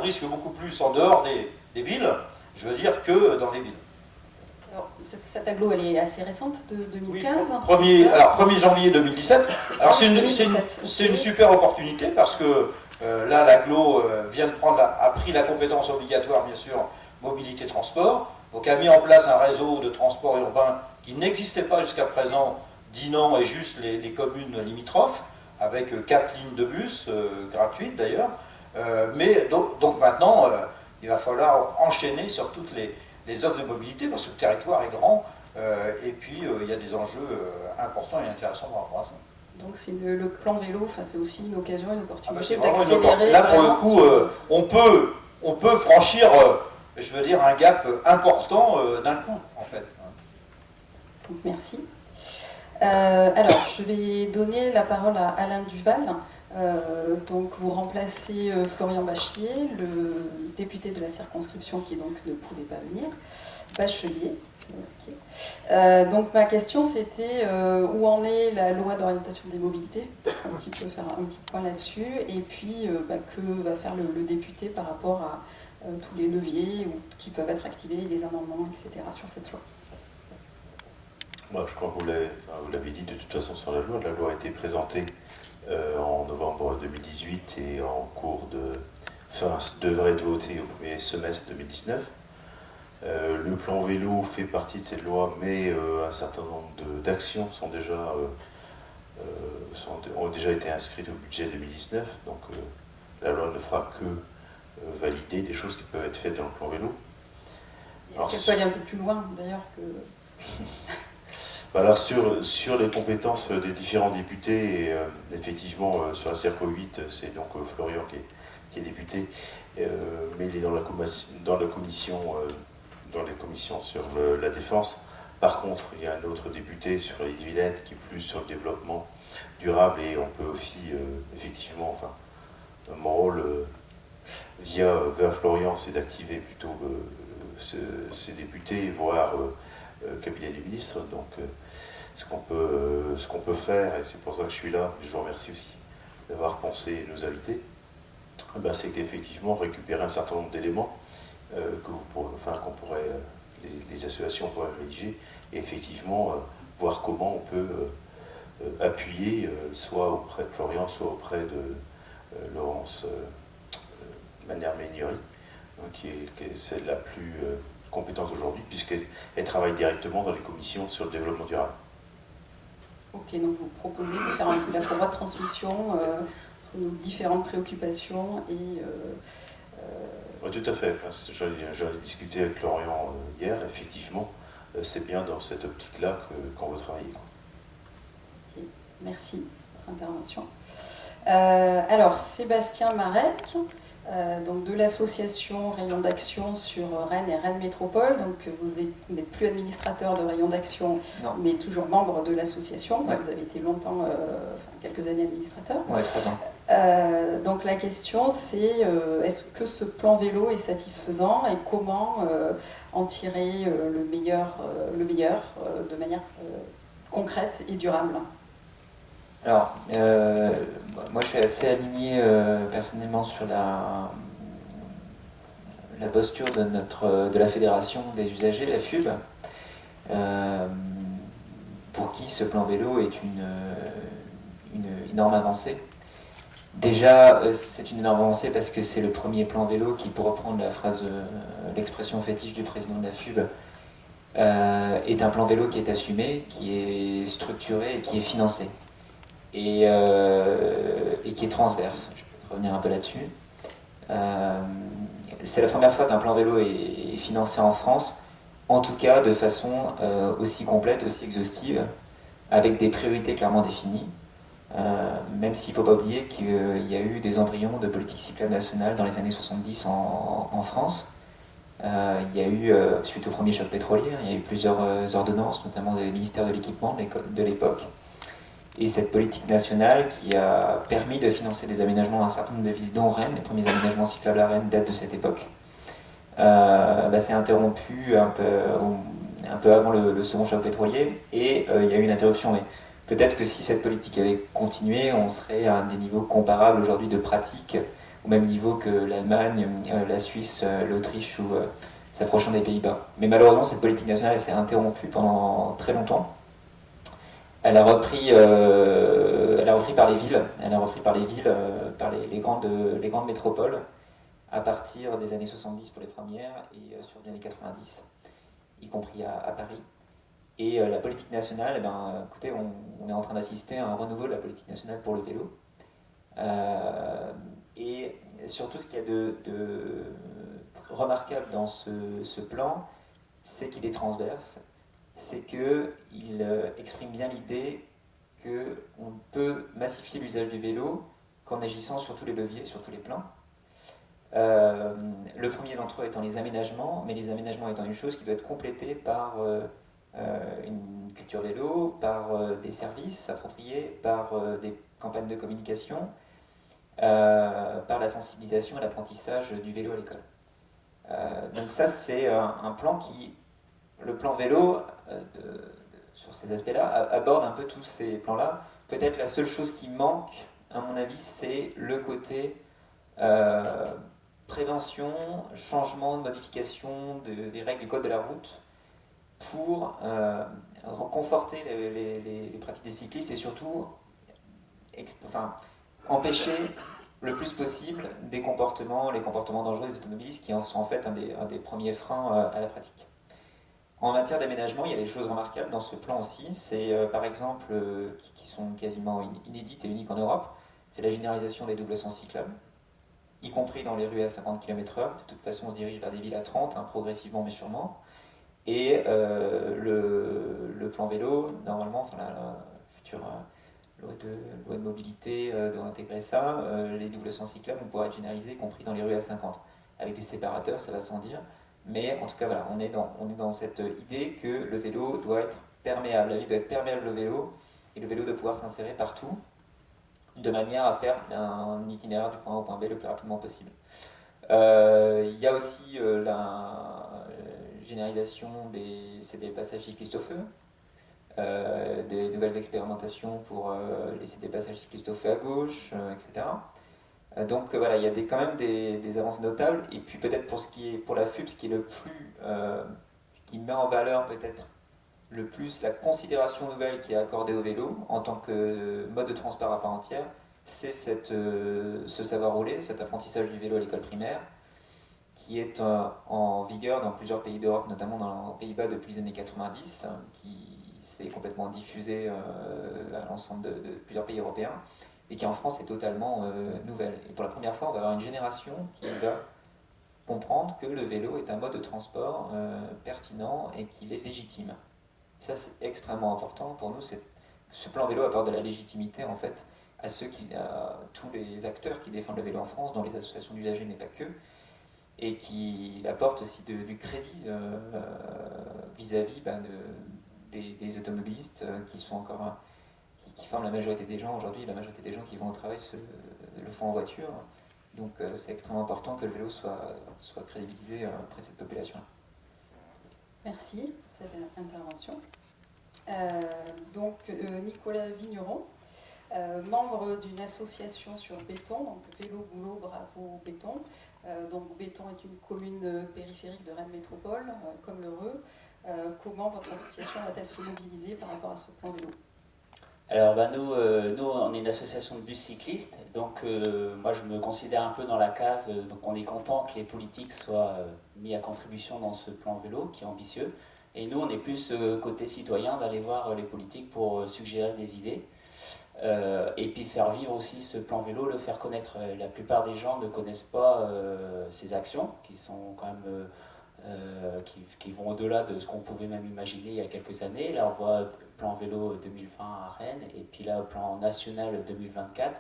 risque beaucoup plus en dehors des villes, je veux dire, que dans les villes. Alors, cette agglo, elle est assez récente, de 2015. Oui, 1er janvier 2017. Alors c'est une super opportunité parce que là, l'agglo a pris la compétence obligatoire, bien sûr, mobilité transport, donc a mis en place un réseau de transport urbain qui n'existait pas jusqu'à présent, Dinan et juste les communes limitrophes, avec 4 lignes de bus, gratuites d'ailleurs. Mais donc maintenant, il va falloir enchaîner sur toutes les offres de mobilité, parce que le territoire est grand, et puis il y a des enjeux importants et intéressants par rapport à ça. Donc c'est le plan vélo, c'est aussi une occasion, une opportunité Ah bah d'accélérer. Là pour le coup, on peut franchir, je veux dire, un gap important d'un coup, en fait. Donc, merci. Alors, je vais donner la parole à Alain Duval. Donc vous remplacez Florian Bachelier, le député de la circonscription qui donc ne pouvait pas venir, Bachelier. Okay. Donc ma question c'était où en est la loi d'orientation des mobilités, un petit peu faire un petit point là-dessus, et puis que va faire le député par rapport à tous les leviers qui peuvent être activés, les amendements, etc. sur cette loi. Moi, je crois que vous l'avez dit de toute façon sur la loi a été présentée en novembre 2018 et en cours devrait être votée au premier semestre 2019. Le plan vélo fait partie de cette loi, mais un certain nombre d'actions ont déjà été inscrites au budget 2019, donc la loi ne fera que valider des choses qui peuvent être faites dans le plan vélo. Est-ce qu'elle peut aller un peu plus loin d'ailleurs que... Alors sur les compétences des différents députés, et effectivement sur la CERCO 8, c'est donc Florian qui est député, mais il est dans les commissions sur la défense. Par contre, il y a un autre député sur l'île-Vilaine qui est plus sur le développement durable, et on peut aussi effectivement, mon rôle vers Florian, c'est d'activer plutôt ces députés, voire cabinet des ministres. Donc ce qu'on peut faire, et c'est pour ça que je suis là, je vous remercie aussi d'avoir pensé et nous inviter, c'est qu'effectivement récupérer un certain nombre d'éléments qu'on pourrait les associations pourraient rédiger, et effectivement voir comment on peut appuyer soit auprès de Florian, soit auprès de Laurence Manner-Méniori, qui est celle la plus compétente aujourd'hui, puisqu'elle travaille directement dans les commissions sur le développement durable. Ok, donc vous proposez de faire un peu la courroie de transmission entre nos différentes préoccupations et... Oui, tout à fait. Enfin, j'en ai discuté avec Florian hier, effectivement, c'est bien dans cette optique-là qu'on veut travailler. Ok, merci pour votre intervention. Alors, Sébastien Marek, donc de l'association Rayon d'Action sur Rennes et Rennes Métropole. Donc, vous n'êtes plus administrateur de Rayon d'Action, mais toujours membre de l'association. Ouais. Vous avez été longtemps, quelques années administrateur. Ouais, 3 ans. Donc la question c'est est-ce que ce plan vélo est satisfaisant et comment en tirer le meilleur de manière concrète et durable? Alors, moi je suis assez aligné personnellement sur la posture de la Fédération des usagers, la FUB, pour qui ce plan vélo est une énorme avancée. Déjà, c'est une énorme avancée parce que c'est le premier plan vélo qui, pour reprendre l'expression fétiche du président de la FUB, est un plan vélo qui est assumé, qui est structuré et qui est financé. Et qui est transverse. Je peux revenir un peu là-dessus. C'est la première fois qu'un plan vélo est financé en France, en tout cas de façon aussi complète, aussi exhaustive, avec des priorités clairement définies. Même s'il ne faut pas oublier qu'il y a eu des embryons de politique cyclable nationale dans les années 70 en France. Il y a eu, suite au premier choc pétrolier, il y a eu plusieurs ordonnances, notamment des ministères de l'équipement de l'époque. Et cette politique nationale qui a permis de financer des aménagements dans un certain nombre de villes, dont Rennes, les premiers aménagements cyclables à Rennes datent de cette époque, s'est interrompu un peu avant le second choc pétrolier, et il y a eu une interruption. Mais peut-être que si cette politique avait continué, on serait à des niveaux comparables aujourd'hui de pratique, au même niveau que l'Allemagne, la Suisse, l'Autriche ou s'approchant des Pays-Bas. Mais malheureusement, cette politique nationale s'est interrompue pendant très longtemps. Elle a repris par les villes, par les grandes métropoles, à partir des années 70 pour les premières et sur les années 90, y compris à Paris. Et la politique nationale, écoutez, on est en train d'assister à un renouveau de la politique nationale pour le vélo. Et surtout, ce qu'il y a de remarquable dans ce plan, c'est qu'il est transverse, c'est qu'il exprime bien l'idée qu'on peut massifier l'usage du vélo qu'en agissant sur tous les leviers, sur tous les plans. Le premier d'entre eux étant les aménagements, mais les aménagements étant une chose qui doit être complétée par une culture vélo, par des services appropriés, par des campagnes de communication, par la sensibilisation et l'apprentissage du vélo à l'école. Donc ça, c'est un plan qui, le plan vélo, sur ces aspects-là, aborde un peu tous ces plans-là. Peut-être la seule chose qui manque, à mon avis, c'est le côté prévention, changement, de modification des règles du code de la route pour conforter les pratiques des cyclistes et surtout empêcher le plus possible les comportements dangereux des automobilistes qui sont en fait un des premiers freins à la pratique. En matière d'aménagement, il y a des choses remarquables dans ce plan aussi. C'est par exemple, qui sont quasiment inédites et uniques en Europe, c'est la généralisation des doubles sens cyclables, y compris dans les rues à 50 km/h. De toute façon, on se dirige vers des villes à 30, progressivement mais sûrement. Et le plan vélo, normalement, la future loi de mobilité doit intégrer ça. Les doubles sens cyclables vont pouvoir être généralisés, y compris dans les rues à 50. Avec des séparateurs, ça va sans dire. Mais en tout cas, voilà, on est dans cette idée que le vélo doit être perméable. La vie doit être perméable au vélo, et le vélo doit pouvoir s'insérer partout, de manière à faire un itinéraire du point A au point B le plus rapidement possible. Il y a aussi la généralisation des passages cyclistes au feu, des nouvelles expérimentations pour laisser des passages cyclistes au feu à gauche, etc. Donc voilà, il y a quand même des avancées notables. Et puis peut-être pour la FUB, ce qui qui met en valeur peut-être le plus la considération nouvelle qui est accordée au vélo en tant que mode de transport à part entière, c'est ce savoir rouler, cet apprentissage du vélo à l'école primaire, qui est en vigueur dans plusieurs pays d'Europe, notamment dans les Pays-Bas depuis les années 90, qui s'est complètement diffusé à l'ensemble de plusieurs pays européens, et qui en France est totalement nouvelle. Et pour la première fois, on va avoir une génération qui va comprendre que le vélo est un mode de transport pertinent et qu'il est légitime. Ça, c'est extrêmement important pour nous. Ce plan vélo apporte de la légitimité en fait à tous les acteurs qui défendent le vélo en France, dont les associations d'usagers mais pas que, et qui apporte aussi du crédit vis-à-vis des automobilistes qui sont encore qui forment la majorité des gens aujourd'hui. La majorité des gens qui vont au travail le font en voiture. Donc c'est extrêmement important que le vélo soit crédibilisé auprès de cette population. Merci pour cette intervention. Nicolas Vigneron, membre d'une association sur Béton, donc Vélo, Boulot, Bravo, Béton. Donc Béton est une commune périphérique de Rennes Métropole, comme l'Heureux. Comment votre association va-t-elle se mobiliser par rapport à ce plan vélo? Alors nous, on est une association de bus cyclistes, donc moi je me considère un peu dans la case, donc on est content que les politiques soient mis à contribution dans ce plan vélo qui est ambitieux, et nous on est plus côté citoyen d'aller voir les politiques pour suggérer des idées, et puis faire vivre aussi ce plan vélo, le faire connaître. La plupart des gens ne connaissent pas ces actions qui sont quand même... qui vont au-delà de ce qu'on pouvait même imaginer il y a quelques années. Là, on voit plan vélo 2020 à Rennes, et puis là, plan national 2024.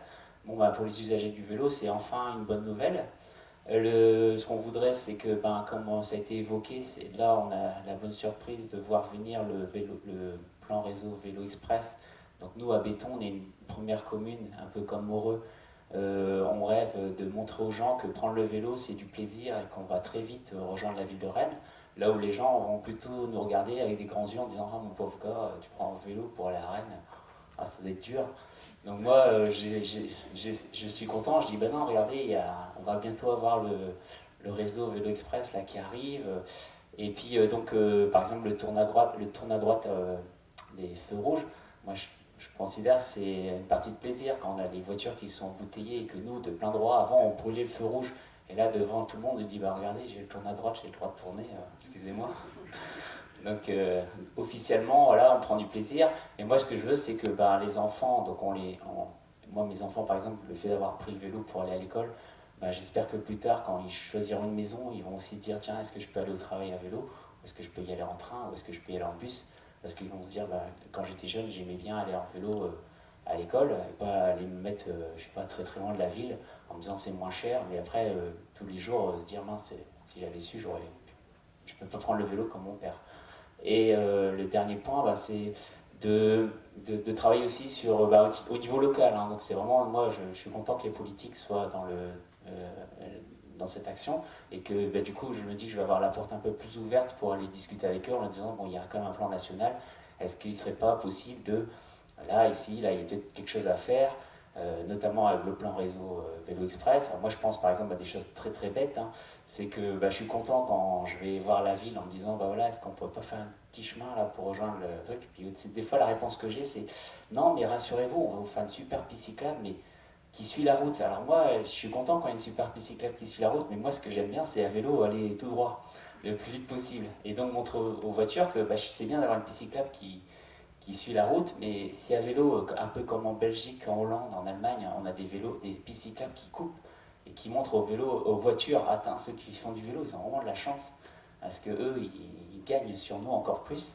Bon, pour les usagers du vélo, c'est enfin une bonne nouvelle. Ce qu'on voudrait, c'est que, comme ça a été évoqué, là, on a la bonne surprise de voir venir le plan réseau Vélo Express. Donc nous, à Béton, on est une première commune, un peu comme Moreux. On rêve de montrer aux gens que prendre le vélo c'est du plaisir et qu'on va très vite rejoindre la ville de Rennes, là où les gens vont plutôt nous regarder avec des grands yeux en disant « Ah mon pauvre gars, tu prends un vélo pour aller à Rennes, ça doit être dur ». Donc moi je suis content, je dis « Ben non, regardez, on va bientôt avoir le réseau Vélo Express là, qui arrive ». Et puis par exemple le tourne à droite des feux rouges, moi je considère que c'est une partie de plaisir quand on a des voitures qui sont embouteillées et que nous, de plein droit, avant on brûlait le feu rouge, et là devant tout le monde on dit regardez, j'ai le tourne à droite, j'ai le droit de tourner, excusez-moi. Donc officiellement, voilà, on prend du plaisir, et moi ce que je veux c'est que les enfants, donc moi mes enfants par exemple, le fait d'avoir pris le vélo pour aller à l'école, j'espère que plus tard quand ils choisiront une maison, ils vont aussi dire tiens, est-ce que je peux aller au travail à vélo, ou est-ce que je peux y aller en train, ou est-ce que je peux y aller en bus. Parce qu'ils vont se dire, quand j'étais jeune, j'aimais bien aller en vélo à l'école, et pas aller me mettre, je sais pas, très très loin de la ville, en me disant c'est moins cher, mais après, tous les jours, se dire, mince, si j'avais su, je peux pas prendre le vélo comme mon père. Et le dernier point, c'est de travailler aussi sur, au niveau local. Hein. Donc c'est vraiment, moi, je suis content que les politiques soient dans cette action, et que du coup je me dis que je vais avoir la porte un peu plus ouverte pour aller discuter avec eux en leur disant bon, il y a quand même un plan national, est-ce qu'il ne serait pas possible de, là il y a peut-être quelque chose à faire, notamment avec le plan réseau Vélo Express. Alors moi je pense par exemple à des choses très très bêtes, hein. C'est que je suis content quand je vais voir la ville en me disant voilà, est-ce qu'on ne pourrait pas faire un petit chemin là pour rejoindre le truc. Puis des fois la réponse que j'ai c'est non, mais rassurez-vous, on va vous faire une super piste cyclable, mais qui suit la route. Alors moi, je suis content quand il y a une super piste cyclable qui suit la route, mais moi ce que j'aime bien, c'est à vélo aller tout droit, le plus vite possible. Et donc montrer aux voitures que c'est bien d'avoir une piste cyclable qui suit la route, mais si à vélo, un peu comme en Belgique, en Hollande, en Allemagne, on a des pistes cyclables qui coupent et qui montrent aux voitures, ceux qui font du vélo, ils ont vraiment de la chance, parce que eux, ils gagnent sur nous encore plus.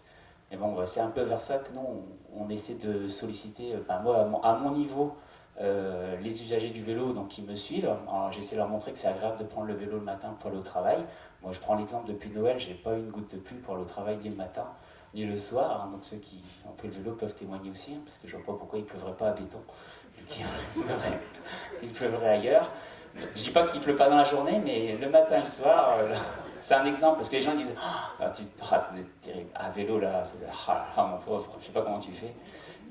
Et bon, c'est un peu vers ça que nous, on essaie de solliciter, moi, à mon niveau, les usagers du vélo donc, qui me suivent. J'essaie de leur montrer que c'est agréable de prendre le vélo le matin pour aller au travail. Moi je prends l'exemple depuis Noël, j'ai pas eu une goutte de pluie pour aller au travail ni le matin ni le soir, hein. Donc ceux qui ont pris le vélo peuvent témoigner aussi, hein, parce que je vois pas pourquoi il pleuvrait pas à Béton, il pleuvrait ailleurs. Je dis pas qu'il pleut pas dans la journée, mais le matin et le soir, c'est un exemple, parce que les gens disent c'est terrible, à vélo là, mon pauvre, je sais pas comment tu fais.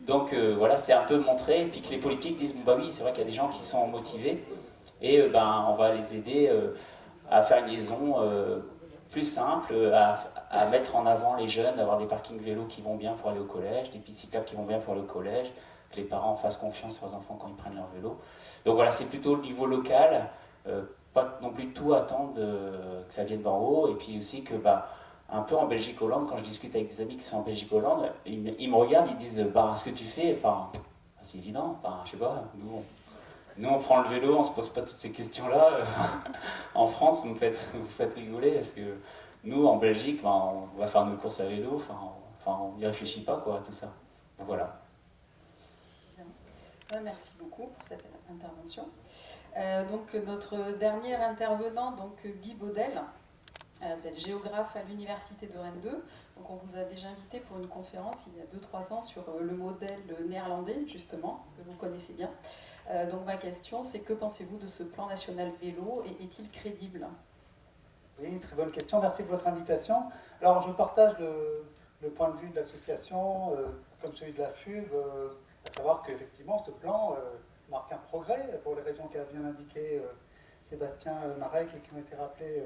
Donc voilà, c'est un peu montrer, et puis que les politiques disent oui, c'est vrai qu'il y a des gens qui sont motivés, et on va les aider à faire une liaison plus simple, à mettre en avant les jeunes, d'avoir des parkings vélos qui vont bien pour aller au collège, des pistes cyclables qui vont bien pour aller au collège, que les parents fassent confiance aux enfants quand ils prennent leur vélo. Donc voilà, c'est plutôt le niveau local, pas non plus tout attendre que ça vienne d'en haut, et puis aussi que, un peu en Belgique-Hollande, quand je discute avec des amis qui sont en Belgique-Hollande, ils me regardent, ils disent, ce que tu fais, c'est évident, je sais pas, nous on prend le vélo, on se pose pas toutes ces questions-là. En France, vous faites rigoler, parce que nous, en Belgique, on va faire nos courses à vélo, on n'y réfléchit pas, quoi, tout ça. Donc voilà. Merci beaucoup pour cette intervention. Donc notre dernier intervenant, donc Guy Baudel, vous êtes géographe à l'Université de Rennes 2. Donc on vous a déjà invité pour une conférence il y a 2-3 ans sur le modèle néerlandais, justement, que vous connaissez bien. Donc ma question, c'est que pensez-vous de ce plan national vélo et est-il crédible? Oui, très bonne question. Merci de votre invitation. Alors je partage le point de vue de l'association, comme celui de la FUB, à savoir qu'effectivement ce plan marque un progrès pour les raisons qu'a bien indiqué Sébastien Marek et qui ont été rappelées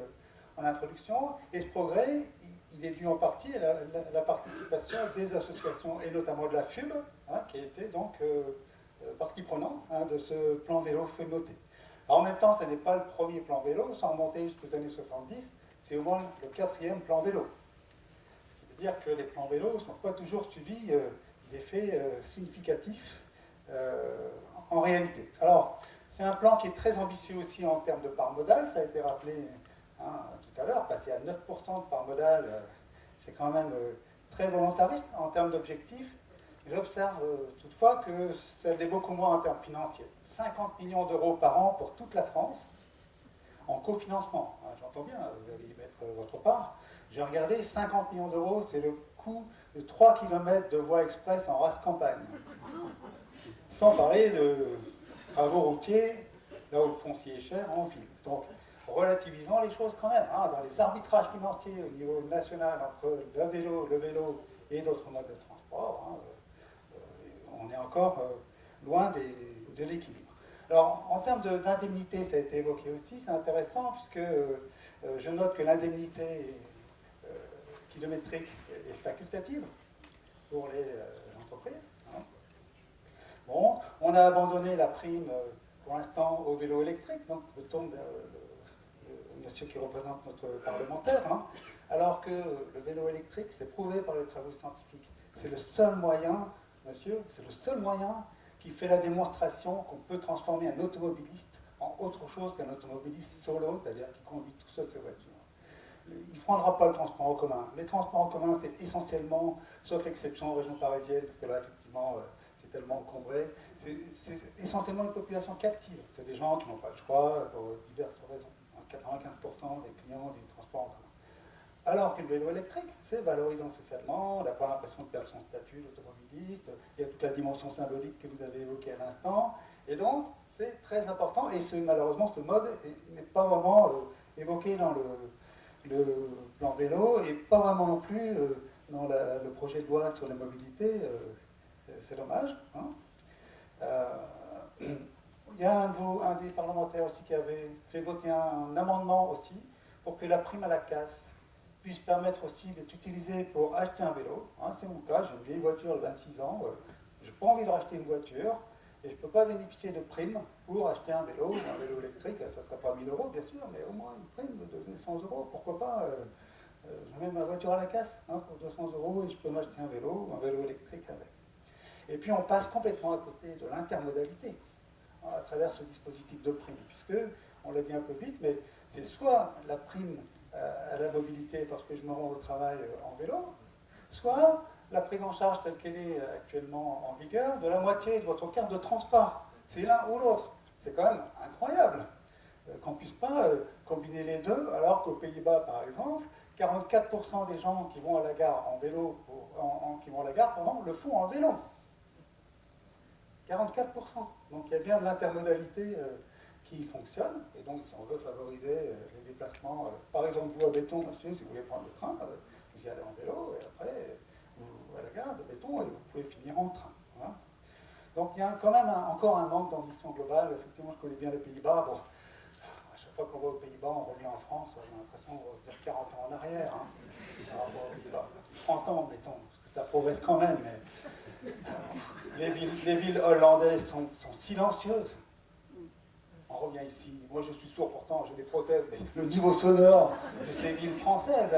en introduction. Et ce progrès, il est dû en partie à la participation des associations et notamment de la FUB, qui a été donc partie prenante de ce plan vélo FUB noté. Alors, en même temps, ce n'est pas le premier plan vélo, sans remonter jusqu'aux années 70, c'est au moins le 4e plan vélo. Ce qui veut dire que les plans vélo ne sont pas toujours suivis d'effets significatifs en réalité. Alors, c'est un plan qui est très ambitieux aussi en termes de part modale, ça a été rappelé tout à l'heure, passer à 9% de part modale, c'est quand même très volontariste en termes d'objectifs. J'observe toutefois que ça l'est beaucoup moins en termes financiers. 50 millions d'euros par an pour toute la France en cofinancement. J'entends bien, vous allez y mettre votre part. J'ai regardé, 50 millions d'euros, c'est le coût de 3 km de voies express en race campagne. Sans parler de travaux routiers, là où le foncier est cher, en ville. Donc, relativisons les choses quand même. Dans les arbitrages financiers au niveau national entre le vélo et d'autres modes de transport, on est encore loin de l'équilibre. Alors, en termes d'indemnité, ça a été évoqué aussi, c'est intéressant puisque je note que l'indemnité kilométrique est facultative pour les entreprises. Bon, on a abandonné la prime pour l'instant au vélo électrique, donc je tourne vers le monsieur qui représente notre parlementaire, alors que le vélo électrique, c'est prouvé par les travaux scientifiques. C'est le seul moyen, monsieur, c'est le seul moyen qui fait la démonstration qu'on peut transformer un automobiliste en autre chose qu'un automobiliste solo, c'est-à-dire qui conduit tout seul ses voitures. Il ne prendra pas le transport en commun. Les transports en commun, c'est essentiellement, sauf exception, région parisienne, parce que là, effectivement, c'est tellement encombré, c'est essentiellement une population captive. C'est des gens qui n'ont pas le choix pour diverses raisons. 95% des clients du transport en commun. Alors que le vélo électrique, c'est valorisant socialement, on n'a pas l'impression de perdre son statut d'automobiliste, il y a toute la dimension symbolique que vous avez évoquée à l'instant, et donc c'est très important, et malheureusement ce mode n'est pas vraiment évoqué dans le plan vélo, et pas vraiment non plus dans le projet de loi sur la mobilité, c'est dommage. Il y a un des parlementaires aussi qui avait fait voter un amendement aussi pour que la prime à la casse puisse permettre aussi d'être utilisée pour acheter un vélo. C'est mon cas, j'ai une vieille voiture de 26 ans, je n'ai pas envie de racheter une voiture et je ne peux pas bénéficier de prime pour acheter un vélo électrique, ça ne sera pas 1000 euros bien sûr, mais au moins une prime de 200 euros, pourquoi pas je mets ma voiture à la casse pour 200 euros et je peux m'acheter un vélo électrique avec. Et puis on passe complètement à côté de l'intermodalité à travers ce dispositif de prime, puisque, on l'a dit un peu vite, mais c'est soit la prime à la mobilité parce que je me rends au travail en vélo, soit la prise en charge telle qu'elle est actuellement en vigueur de la moitié de votre carte de transport. C'est l'un ou l'autre. C'est quand même incroyable qu'on ne puisse pas combiner les deux, alors qu'aux Pays-Bas, par exemple, 44% des gens qui vont à la gare en vélo, qui vont à la gare, le font en vélo. 44%. Donc il y a bien de l'intermodalité qui fonctionne. Et donc si on veut favoriser les déplacements, par exemple vous à Béton, monsieur, si vous voulez prendre le train, vous y allez en vélo, et après vous à la gare de Béton et vous pouvez finir en train. Voilà. Donc il y a quand même encore un manque d'ambition globale. Effectivement, je connais bien les Pays-Bas. Bon, à chaque fois qu'on va aux Pays-Bas, on revient en France, on a l'impression de revenir 40 ans en arrière. Alors, bon, je sais pas, 30 ans, mettons, ça progresse quand même, mais les villes hollandaises sont silencieuses. On revient ici. Moi, je suis sourd, pourtant, j'ai des prothèses, mais le niveau sonore de ces villes françaises,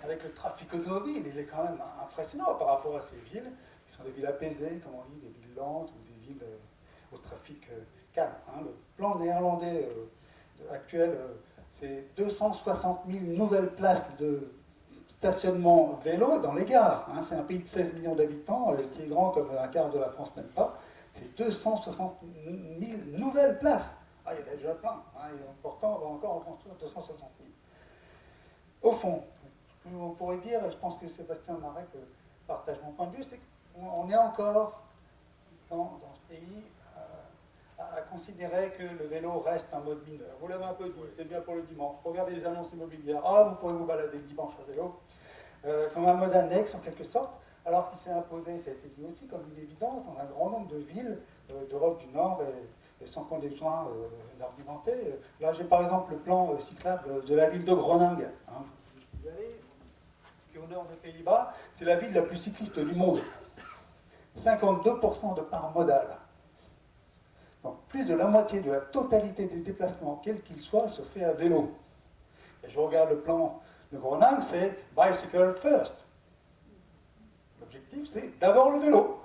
avec le trafic automobile, il est quand même impressionnant par rapport à ces villes, qui sont des villes apaisées, comme on dit, des villes lentes, ou des villes au trafic calme. Hein. Le plan néerlandais actuel, c'est 260 000 nouvelles places de stationnement vélo dans les gares. Hein. C'est un pays de 16 millions d'habitants, qui est grand comme un quart de la France, même pas. C'est 260 000 nouvelles places. Ah, il y en a déjà plein. Hein, et pourtant, on va encore en construire 260 000. Au fond, on pourrait dire, je pense que Sébastien Marek partage mon point de vue, c'est qu'on est encore dans ce pays à considérer que le vélo reste un mode mineur. Vous l'avez un peu dit, c'est bien pour le dimanche. Regardez les annonces immobilières. Ah, vous pourrez vous balader le dimanche à vélo. Comme un mode annexe, en quelque sorte, alors qu'il s'est imposé, ça a été dit aussi, comme une évidence, dans un grand nombre de villes d'Europe du Nord, et sans qu'on ait besoin d'argumenter. Là, j'ai par exemple le plan cyclable de la ville de Groningue. Hein. Vous allez, qui est au nord des Pays-Bas, c'est la ville la plus cycliste du monde. 52% de part modale. Donc, plus de la moitié de la totalité des déplacements, quels qu'ils soient, se fait à vélo. Et je regarde le plan de Groningue, c'est bicycle first. L'objectif, c'est d'abord le vélo.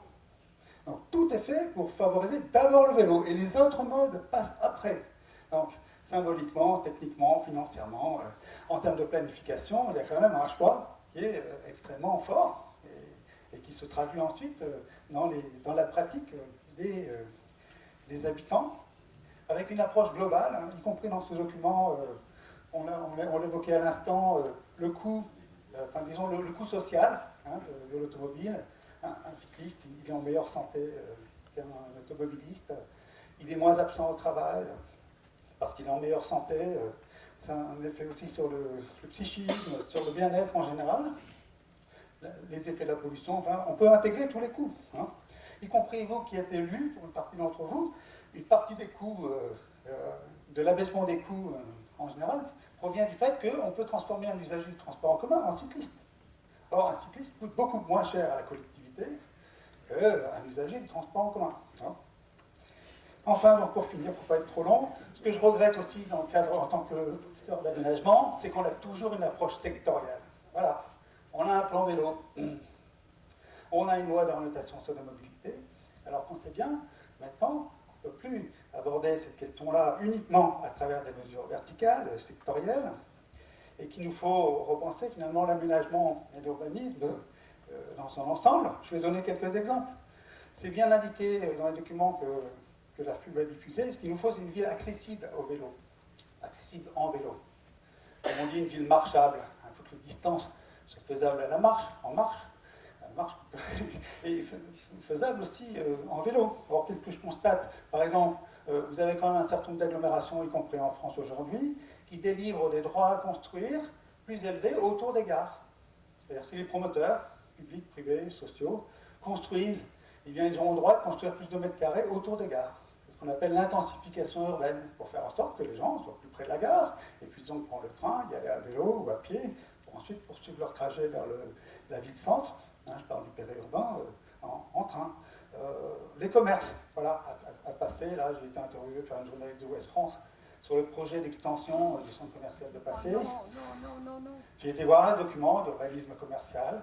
Donc, tout est fait pour favoriser d'abord le vélo, et les autres modes passent après. Donc, symboliquement, techniquement, financièrement, en termes de planification, il y a quand même un choix qui est extrêmement fort, et qui se traduit ensuite dans la pratique des habitants, avec une approche globale, hein, y compris dans ce document, on l'évoquait à l'instant, le coût, disons le coût social hein, de l'automobile. Un cycliste, il est en meilleure santé qu'un automobiliste, il est moins absent au travail parce qu'il est en meilleure santé, ça a un effet aussi sur le psychisme, sur le bien-être en général, les effets de la pollution, enfin, on peut intégrer tous les coûts, hein, y compris vous qui êtes élus, pour une partie d'entre vous, une partie des coûts, de l'abaissement des coûts en général, provient du fait qu'on peut transformer un usager du transport en commun en cycliste. Or, un cycliste coûte beaucoup moins cher à la collectivité qu'un usager du transport en commun. Hein. Enfin, donc pour finir, pour ne pas être trop long, ce que je regrette aussi dans le cadre en tant que professeur d'aménagement, c'est qu'on a toujours une approche sectorielle. Voilà, on a un plan vélo, on a une loi d'orientation sur la mobilité, alors qu'on sait bien maintenant qu'on ne peut plus aborder cette question-là uniquement à travers des mesures verticales, sectorielles, et qu'il nous faut repenser finalement l'aménagement et l'urbanisme dans son ensemble. Je vais donner quelques exemples. C'est bien indiqué dans les documents que la FUB a diffusés. Ce qu'il nous faut, c'est une ville accessible au vélo, accessible en vélo. Comme on dit, une ville marchable. Il faut que les distances soient faisables à la marche, en marche, et faisable aussi en vélo. Or, qu'est-ce que je constate? Par exemple, vous avez quand même un certain nombre d'agglomérations, y compris en France aujourd'hui, qui délivrent des droits à construire plus élevés autour des gares. C'est-à-dire que si les promoteurs, publics, privés, sociaux, construisent, eh bien, ils auront le droit de construire plus de mètres carrés autour des gares. C'est ce qu'on appelle l'intensification urbaine, pour faire en sorte que les gens soient plus près de la gare, et puis ils ont prendre le train, y aller à vélo ou à pied, pour ensuite poursuivre leur trajet vers la ville-centre, hein, je parle du périurbain, en train. Les commerces, voilà, à passer, là j'ai été interviewé par un journaliste de Ouest France, sur le projet d'extension du centre commercial de Passé. Non. J'ai été voir un document d'urbanisme commercial.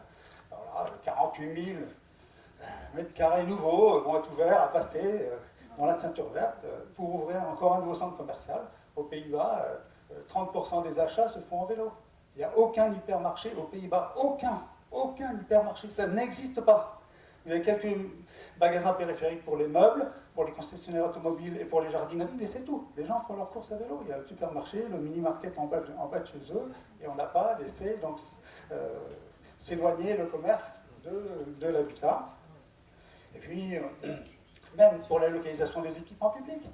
Alors là, 48 000 mètres carrés nouveaux vont être ouverts à Passé dans la ceinture verte pour ouvrir encore un nouveau centre commercial. Aux Pays-Bas, 30% des achats se font en vélo. Il n'y a aucun hypermarché aux Pays-Bas. Aucun hypermarché. Ça n'existe pas. Il y a quelques magasins périphériques pour les meubles, pour les concessionnaires automobiles et pour les jardineries, mais c'est tout. Les gens font leurs courses à vélo. Il y a le supermarché, le mini-market en bas de chez eux, et on n'a pas laissé donc s'éloigner le commerce de l'habitat. Et puis, même pour la localisation des équipements publics,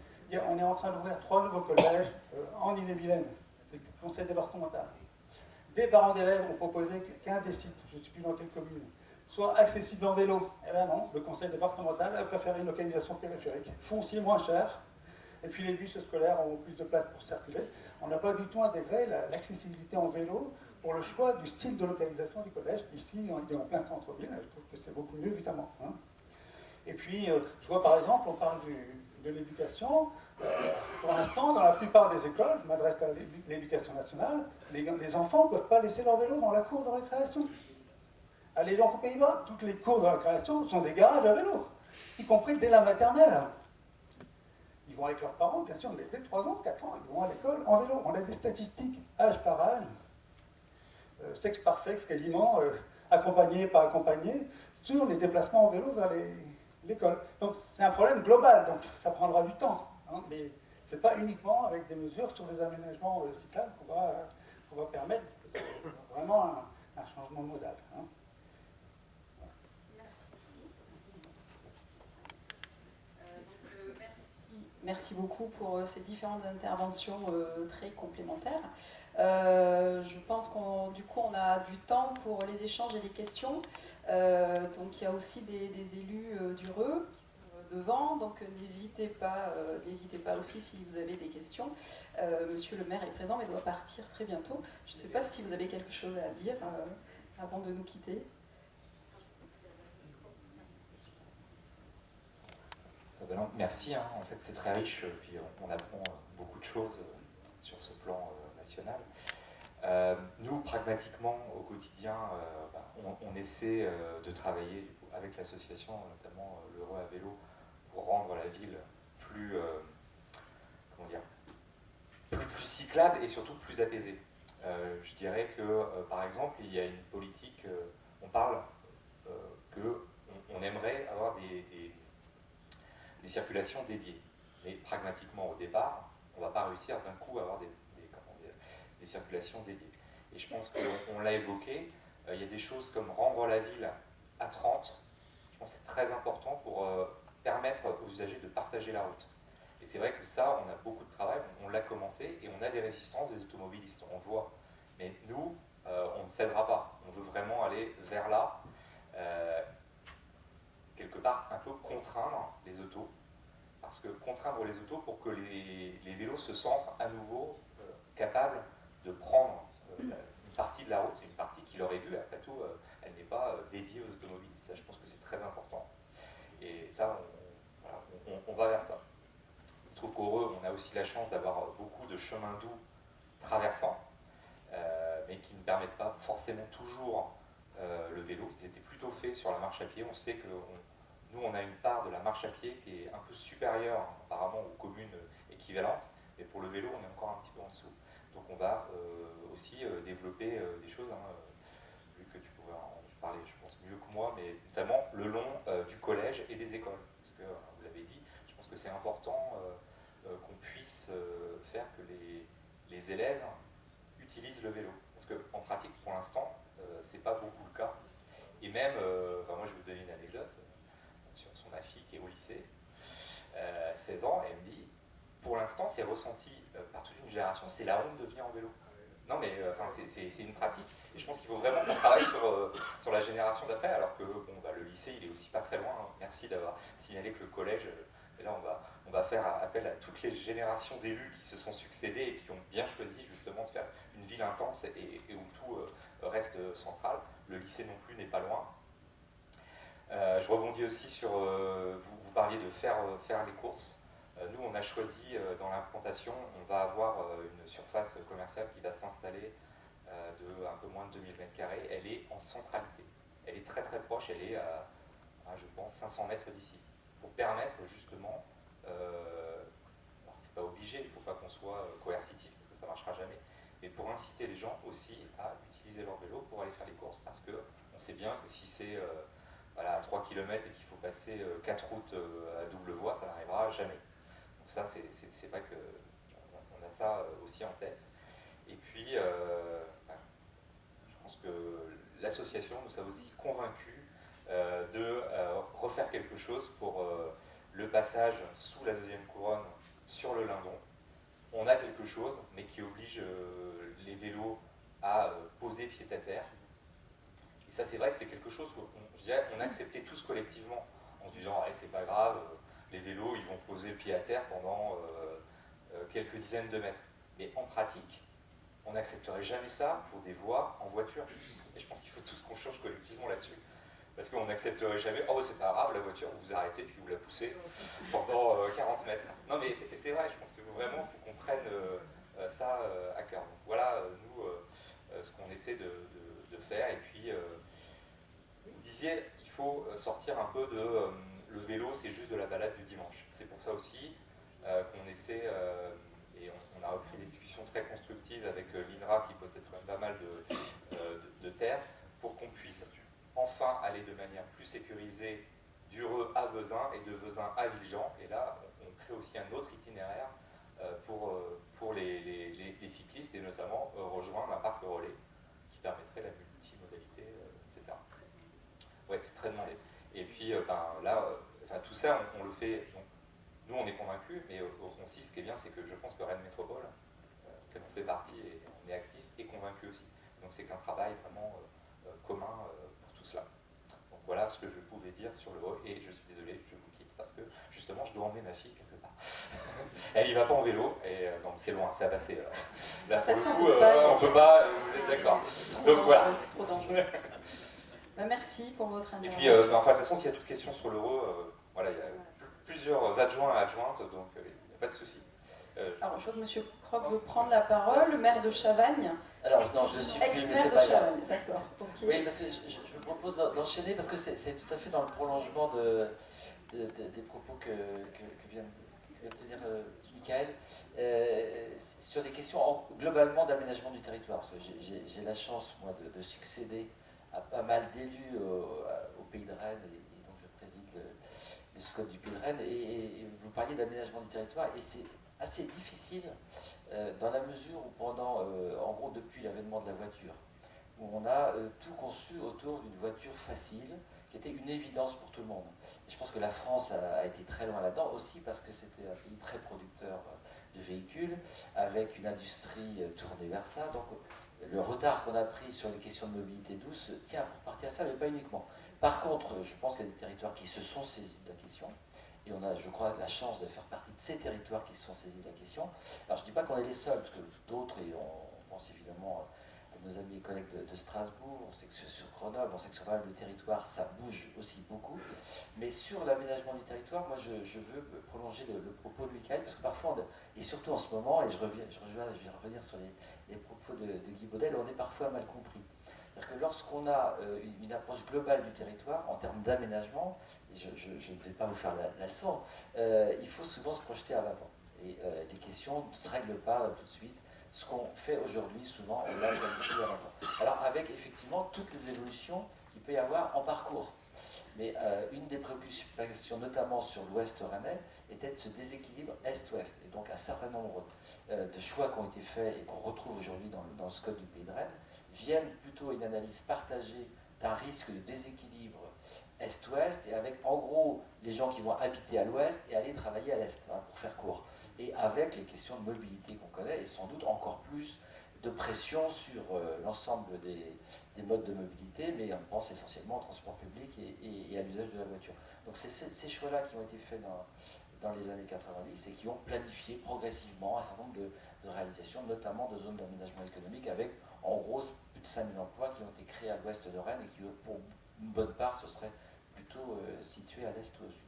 on est en train d'ouvrir 3 nouveaux collèges en Ille-et-Vilaine, le conseil départemental. Des parents d'élèves ont proposé qu'un des sites, je ne sais plus dans quelle commune, soit accessible en vélo. Eh bien non, le conseil départemental a préféré une localisation périphérique. Foncier moins cher, et puis les bus scolaires ont plus de place pour circuler. On n'a pas du tout intégré l'accessibilité en vélo pour le choix du style de localisation du collège. Ici, il est en plein centre-ville, je trouve que c'est beaucoup mieux, évidemment. Hein. Et puis, je vois par exemple, on parle de l'éducation. Pour l'instant, dans la plupart des écoles, je m'adresse à l'éducation nationale, les enfants ne peuvent pas laisser leur vélo dans la cour de récréation. Allez donc aux Pays-Bas, toutes les cours de récréation sont des garages à vélo, y compris dès la maternelle. Ils vont avec leurs parents, bien sûr, mais dès 3 ans, 4 ans, ils vont à l'école en vélo. On a des statistiques, âge par âge, sexe par sexe quasiment, accompagné, pas accompagné, sur les déplacements en vélo vers l'école. Donc c'est un problème global, donc ça prendra du temps. Hein, mais ce n'est pas uniquement avec des mesures sur les aménagements cyclables qu'on va permettre vraiment un changement modal. Hein. Merci beaucoup pour ces différentes interventions très complémentaires. Je pense du coup on a du temps pour les échanges et les questions. Donc il y a aussi des élus du RE qui sont devant, donc n'hésitez pas aussi si vous avez des questions. Monsieur le maire est présent mais doit partir très bientôt. Je ne sais pas si vous avez quelque chose à dire avant de nous quitter. Non, merci, hein. En fait c'est très riche, puis on apprend beaucoup de choses sur ce plan national. Nous, pragmatiquement, au quotidien, on essaie de travailler du coup, avec l'association, notamment l'Heureux à vélo, pour rendre la ville plus, comment dire, plus cyclable et surtout plus apaisée. Je dirais que, par exemple, il y a une politique, on parle qu'on aimerait avoir des circulations dédiées. Mais pragmatiquement, au départ, on ne va pas réussir d'un coup à avoir des circulations dédiées. Et je pense qu'on l'a évoqué, il y a des choses comme rendre la ville à 30, je pense que c'est très important pour permettre aux usagers de partager la route. Et c'est vrai que ça, on a beaucoup de travail, on l'a commencé, et on a des résistances des automobilistes, on le voit. Mais nous, on ne cédera pas, on veut vraiment aller vers là, quelque part un peu contraindre les autos, parce que contraindre les autos pour que les vélos se sentent à nouveau capables de prendre une partie de la route, une partie qui leur est due, après tout, elle n'est pas dédiée aux automobilistes. Ça, je pense que c'est très important. Et ça, on va vers ça. Il se trouve qu'Heureux, on a aussi la chance d'avoir beaucoup de chemins doux traversants, mais qui ne permettent pas forcément toujours le vélo. Ils étaient plutôt faits sur la marche à pied. On sait que nous, on a une part de la marche à pied qui est un peu supérieure apparemment aux communes équivalentes, mais pour le vélo, on est encore un petit peu en dessous. Donc on va aussi développer des choses, hein, vu que tu pourrais en parler, je pense, mieux que moi, mais notamment le long du collège et des écoles. Parce que, vous l'avez dit, je pense que c'est important qu'on puisse faire que les élèves utilisent le vélo. Parce qu'en pratique, pour l'instant, c'est pas beaucoup le cas. Et même, moi je vais vous donner une anecdote sur ma fille qui est au lycée, 16 ans, et elle me dit, pour l'instant, c'est ressenti par toute une génération, c'est la honte de venir en vélo. Non, mais c'est une pratique, et je pense qu'il faut vraiment qu'on travaille sur la génération d'après, alors que le lycée, il est aussi pas très loin. Hein. Merci d'avoir signalé que le collège, et là, on va faire appel à toutes les générations d'élus qui se sont succédés et qui ont bien choisi justement de faire une ville intense et où tout reste central. Le lycée non plus n'est pas loin. Je rebondis aussi sur, vous parliez de faire les courses. Nous, on a choisi dans l'implantation, on va avoir une surface commerciale qui va s'installer de un peu moins de 2000 m². Elle est en centralité. Elle est très très proche, elle est à je pense, 500 mètres d'ici. Pour permettre justement, c'est pas obligé, il ne faut pas qu'on soit coercitif parce que ça ne marchera jamais, mais pour inciter les gens aussi à utiliser leur vélo pour aller faire les courses. Parce qu'on sait bien que si c'est à 3 km et qu'il faut passer 4 routes à double voie, ça n'arrivera jamais. Donc ça, c'est vrai qu'on a ça aussi en tête. Et puis, je pense que l'association nous a aussi convaincus de refaire quelque chose pour le passage sous la deuxième couronne sur le Lindon. On a quelque chose, mais qui oblige les vélos à poser pied à terre. Et ça, c'est vrai que c'est quelque chose qu'on a accepté tous collectivement, en se disant c'est pas grave, les vélos ils vont poser pied à terre pendant quelques dizaines de mètres. Mais en pratique, on n'accepterait jamais ça pour des voies en voiture. Et je pense qu'il faut tous qu'on change collectivement là-dessus. Parce qu'on n'accepterait jamais, oh c'est pas grave, la voiture, vous vous arrêtez puis vous la poussez pendant 40 mètres. Non mais c'est vrai, je pense que vraiment, il faut qu'on prenne ça à cœur. Donc voilà, nous, ce qu'on essaie de faire. Et puis, vous disiez, il faut sortir un peu de le vélo, c'est juste de la balade du dimanche. C'est pour ça aussi qu'on essaie, et on a repris des discussions très constructives avec l'INRA qui possède quand même pas mal de terres, pour qu'on puisse enfin aller de manière plus sécurisée d'Ureux à Vezins et de Vezins à Villejean. Et là, on crée aussi un autre itinéraire pour les cyclistes et notamment rejoindre un parc le relais qui permettrait la multimodalité, etc. Ouais, c'est très demandé. Et puis là, tout ça, on le fait. Donc, nous, on est convaincus, mais aussi, ce qui est bien, c'est que je pense que Rennes Métropole, dont on fait partie et on est actif, est convaincu aussi. Donc c'est qu'un travail vraiment commun pour tout cela. Donc voilà ce que je pouvais dire sur le haut, et je suis désolé, je vous quitte parce que justement je dois emmener ma fille quelque part. Elle y va pas en vélo, et donc c'est loin, c'est à passer. Là pour le coup, on peut pas, vous êtes d'accord. Donc voilà. C'est trop dangereux. Merci pour votre intervention. intervention. Et puis, de toute façon, s'il y a toute question sur l'euro, voilà, il y a plusieurs adjoints et adjointes, donc il n'y a pas de souci. Alors, je vois que M. Croc veut prendre la parole, le maire de Chavagne. Alors, non, je suis ex-maire de Chavagne, d'accord. Okay. Oui, parce que je me propose d'enchaîner, parce que c'est tout à fait dans le prolongement des propos que vient de tenir Michael, sur des questions globalement d'aménagement du territoire. Parce que j'ai la chance, moi, de succéder à pas mal d'élus au Pays de Rennes, et donc je préside le SCOT du Pays de Rennes, et vous parliez d'aménagement du territoire, et c'est assez difficile dans la mesure où pendant, en gros depuis l'avènement de la voiture, où on a tout conçu autour d'une voiture facile, qui était une évidence pour tout le monde. Et je pense que la France a été très loin là-dedans, aussi parce que c'était un pays très producteur de véhicules, avec une industrie tournée vers ça. Donc le retard qu'on a pris sur les questions de mobilité douce tient pour partie à ça, mais pas uniquement. Par contre, je pense qu'il y a des territoires qui se sont saisis de la question, et on a, je crois, la chance de faire partie de ces territoires qui se sont saisis de la question. Alors je ne dis pas qu'on est les seuls, parce que d'autres, et on pense évidemment à nos amis et collègues de Strasbourg, on sait que sur Grenoble, on sait que sur pas mal de territoires, ça bouge aussi beaucoup. Mais sur l'aménagement du territoire, moi je veux prolonger le propos de Michael, parce que parfois, et surtout en ce moment, et je vais revenir sur les propos de Guy Baudel, on est parfois mal compris. C'est-à-dire que lorsqu'on a une approche globale du territoire, en termes d'aménagement, et je ne vais pas vous faire la leçon, il faut souvent se projeter à 20 ans. Et les questions ne se règlent pas tout de suite. Ce qu'on fait aujourd'hui, souvent, on l'a planifié à 20 ans. Alors avec effectivement toutes les évolutions qu'il peut y avoir en parcours. Mais une des préoccupations, notamment sur l'ouest rennais, était de ce déséquilibre est-ouest. Et donc un certain nombre de choix qui ont été faits et qu'on retrouve aujourd'hui dans le SCOT du Pays de Rennes, viennent plutôt à une analyse partagée d'un risque de déséquilibre est-ouest, et avec en gros les gens qui vont habiter à l'ouest et aller travailler à l'est, hein, pour faire court. Et avec les questions de mobilité qu'on connaît, et sans doute encore plus de pression sur l'ensemble des modes de mobilité, mais on pense essentiellement au transport public et à l'usage de la voiture. Donc c'est ces choix-là qui ont été faits dans les années 90 et qui ont planifié progressivement un certain nombre de réalisations, notamment de zones d'aménagement économique, avec en gros plus de 5000 emplois qui ont été créés à l'ouest de Rennes et qui, pour une bonne part, se seraient plutôt situés à l'est ou au sud.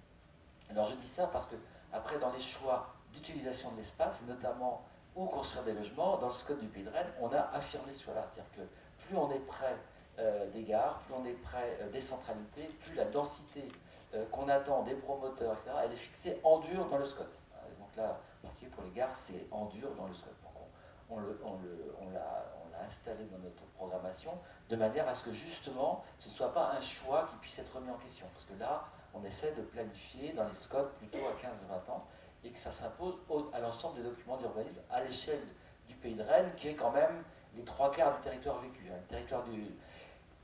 Alors je dis ça parce que, après, dans les choix d'utilisation de l'espace, notamment où construire des logements, dans le SCOT du Pays de Rennes, on a affirmé ce choix-là. C'est-à-dire que plus on est près des gares, plus on est près des centralités, plus la densité qu'on attend des promoteurs, etc., elle est fixée en dur dans le SCOT. Donc là, en particulier pour les gares, c'est en dur dans le SCOT. Donc on l'a installé dans notre programmation de manière à ce que justement ce ne soit pas un choix qui puisse être remis en question. Parce que là, on essaie de planifier dans les SCOT plutôt à 15-20 ans et que ça s'impose à l'ensemble des documents d'urbanisme à l'échelle du Pays de Rennes, qui est quand même les 3/4 du territoire vécu. Le territoire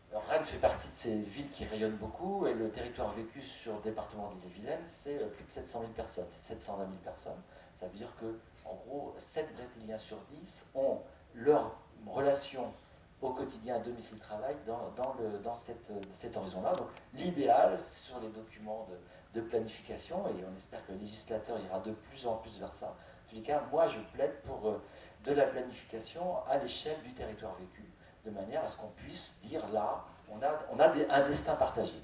Alors, Rennes fait partie de ces villes qui rayonnent beaucoup, et le territoire vécu sur le département de l'Ille-et-Vilaine, c'est plus de 700 000 personnes, c'est 720 000 personnes. Ça veut dire que, en gros, 7 Brétiliens sur 10 ont leur relation au quotidien, domicile-travail, dans cet horizon-là. Donc l'idéal, sur les documents de planification, et on espère que le législateur ira de plus en plus vers ça. En tous les cas, moi je plaide pour de la planification à l'échelle du territoire vécu, de manière à ce qu'on puisse dire là, on a un destin partagé.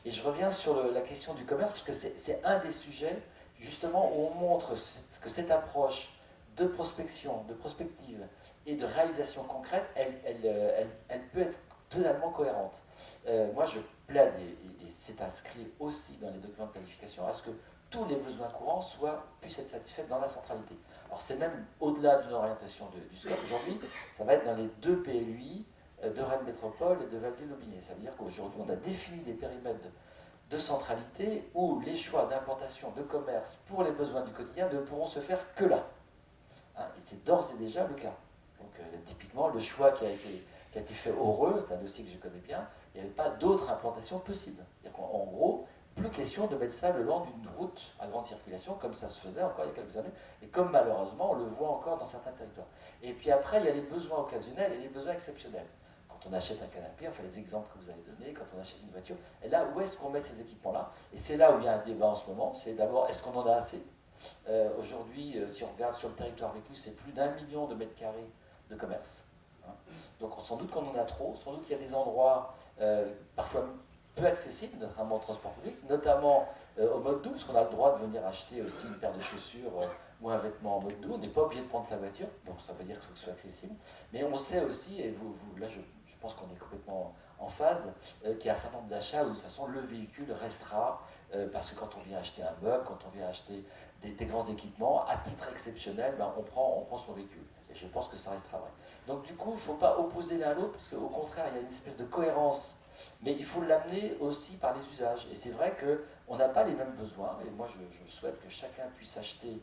Et je reviens sur la question du commerce, parce que c'est un des sujets, justement, où on montre que cette approche de prospection, de prospective et de réalisation concrète, elle peut être totalement cohérente. Moi, je plaide, et c'est inscrit aussi dans les documents de planification, à ce que tous les besoins courants puissent être satisfaits dans la centralité. Alors, c'est même au-delà d'une orientation du scope. Aujourd'hui, ça va être dans les 2 PLUI de Rennes Métropole et de Val-d'Ille-Aubigné. Ça veut dire qu'aujourd'hui, on a défini des périmètres de centralité où les choix d'implantation de commerce pour les besoins du quotidien ne pourront se faire que là. Hein, et c'est d'ores et déjà le cas. Donc, typiquement, le choix qui a été fait au Reux, c'est un dossier que je connais bien, il n'y avait pas d'autre implantation possible. En gros, plus question de mettre ça le long d'une route à grande circulation, comme ça se faisait encore il y a quelques années, et comme malheureusement on le voit encore dans certains territoires. Et puis après, il y a les besoins occasionnels et les besoins exceptionnels. Quand on achète un canapé, enfin les exemples que vous avez donnés, quand on achète une voiture, et là, où est-ce qu'on met ces équipements-là? Et c'est là où il y a un débat en ce moment, c'est d'abord, est-ce qu'on en a assez? Aujourd'hui, si on regarde sur le territoire vécu, c'est plus d'1 million de mètres carrés de commerce. Hein. Donc sans doute qu'on en a trop, sans doute qu'il y a des endroits parfois peu accessibles, notamment au transport public, notamment au mode doux, parce qu'on a le droit de venir acheter aussi une paire de chaussures ou un vêtement en mode doux. On n'est pas obligé de prendre sa voiture, donc ça veut dire qu'il faut que ce soit accessible. Mais on sait aussi, et là je pense qu'on est complètement en phase, qu'il y a un certain nombre d'achats où de toute façon le véhicule restera, parce que quand on vient acheter un meuble, quand on vient acheter des grands équipements, à titre exceptionnel, ben, on prend son véhicule. Et je pense que ça restera vrai. Donc du coup, il ne faut pas opposer l'un à l'autre, parce qu'au contraire, il y a une espèce de cohérence. Mais il faut l'amener aussi par les usages. Et c'est vrai qu'on n'a pas les mêmes besoins. Et moi, je souhaite que chacun puisse acheter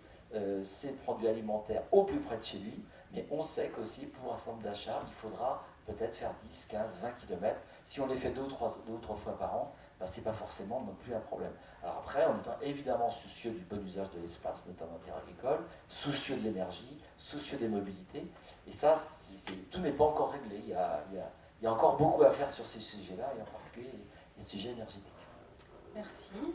ses produits alimentaires au plus près de chez lui. Mais on sait qu'aussi, pour un centre d'achat, il faudra peut-être faire 10, 15, 20 km. Si on les fait 2 ou 3 fois par an, ben, ce n'est pas forcément non plus un problème. Alors après, en étant évidemment soucieux du bon usage de l'espace, notamment en terre agricole, soucieux de l'énergie, soucieux des mobilités. Et ça, tout n'est pas encore réglé. Il y a encore beaucoup à faire sur ces sujets-là, et en particulier les sujets énergétiques. Merci pour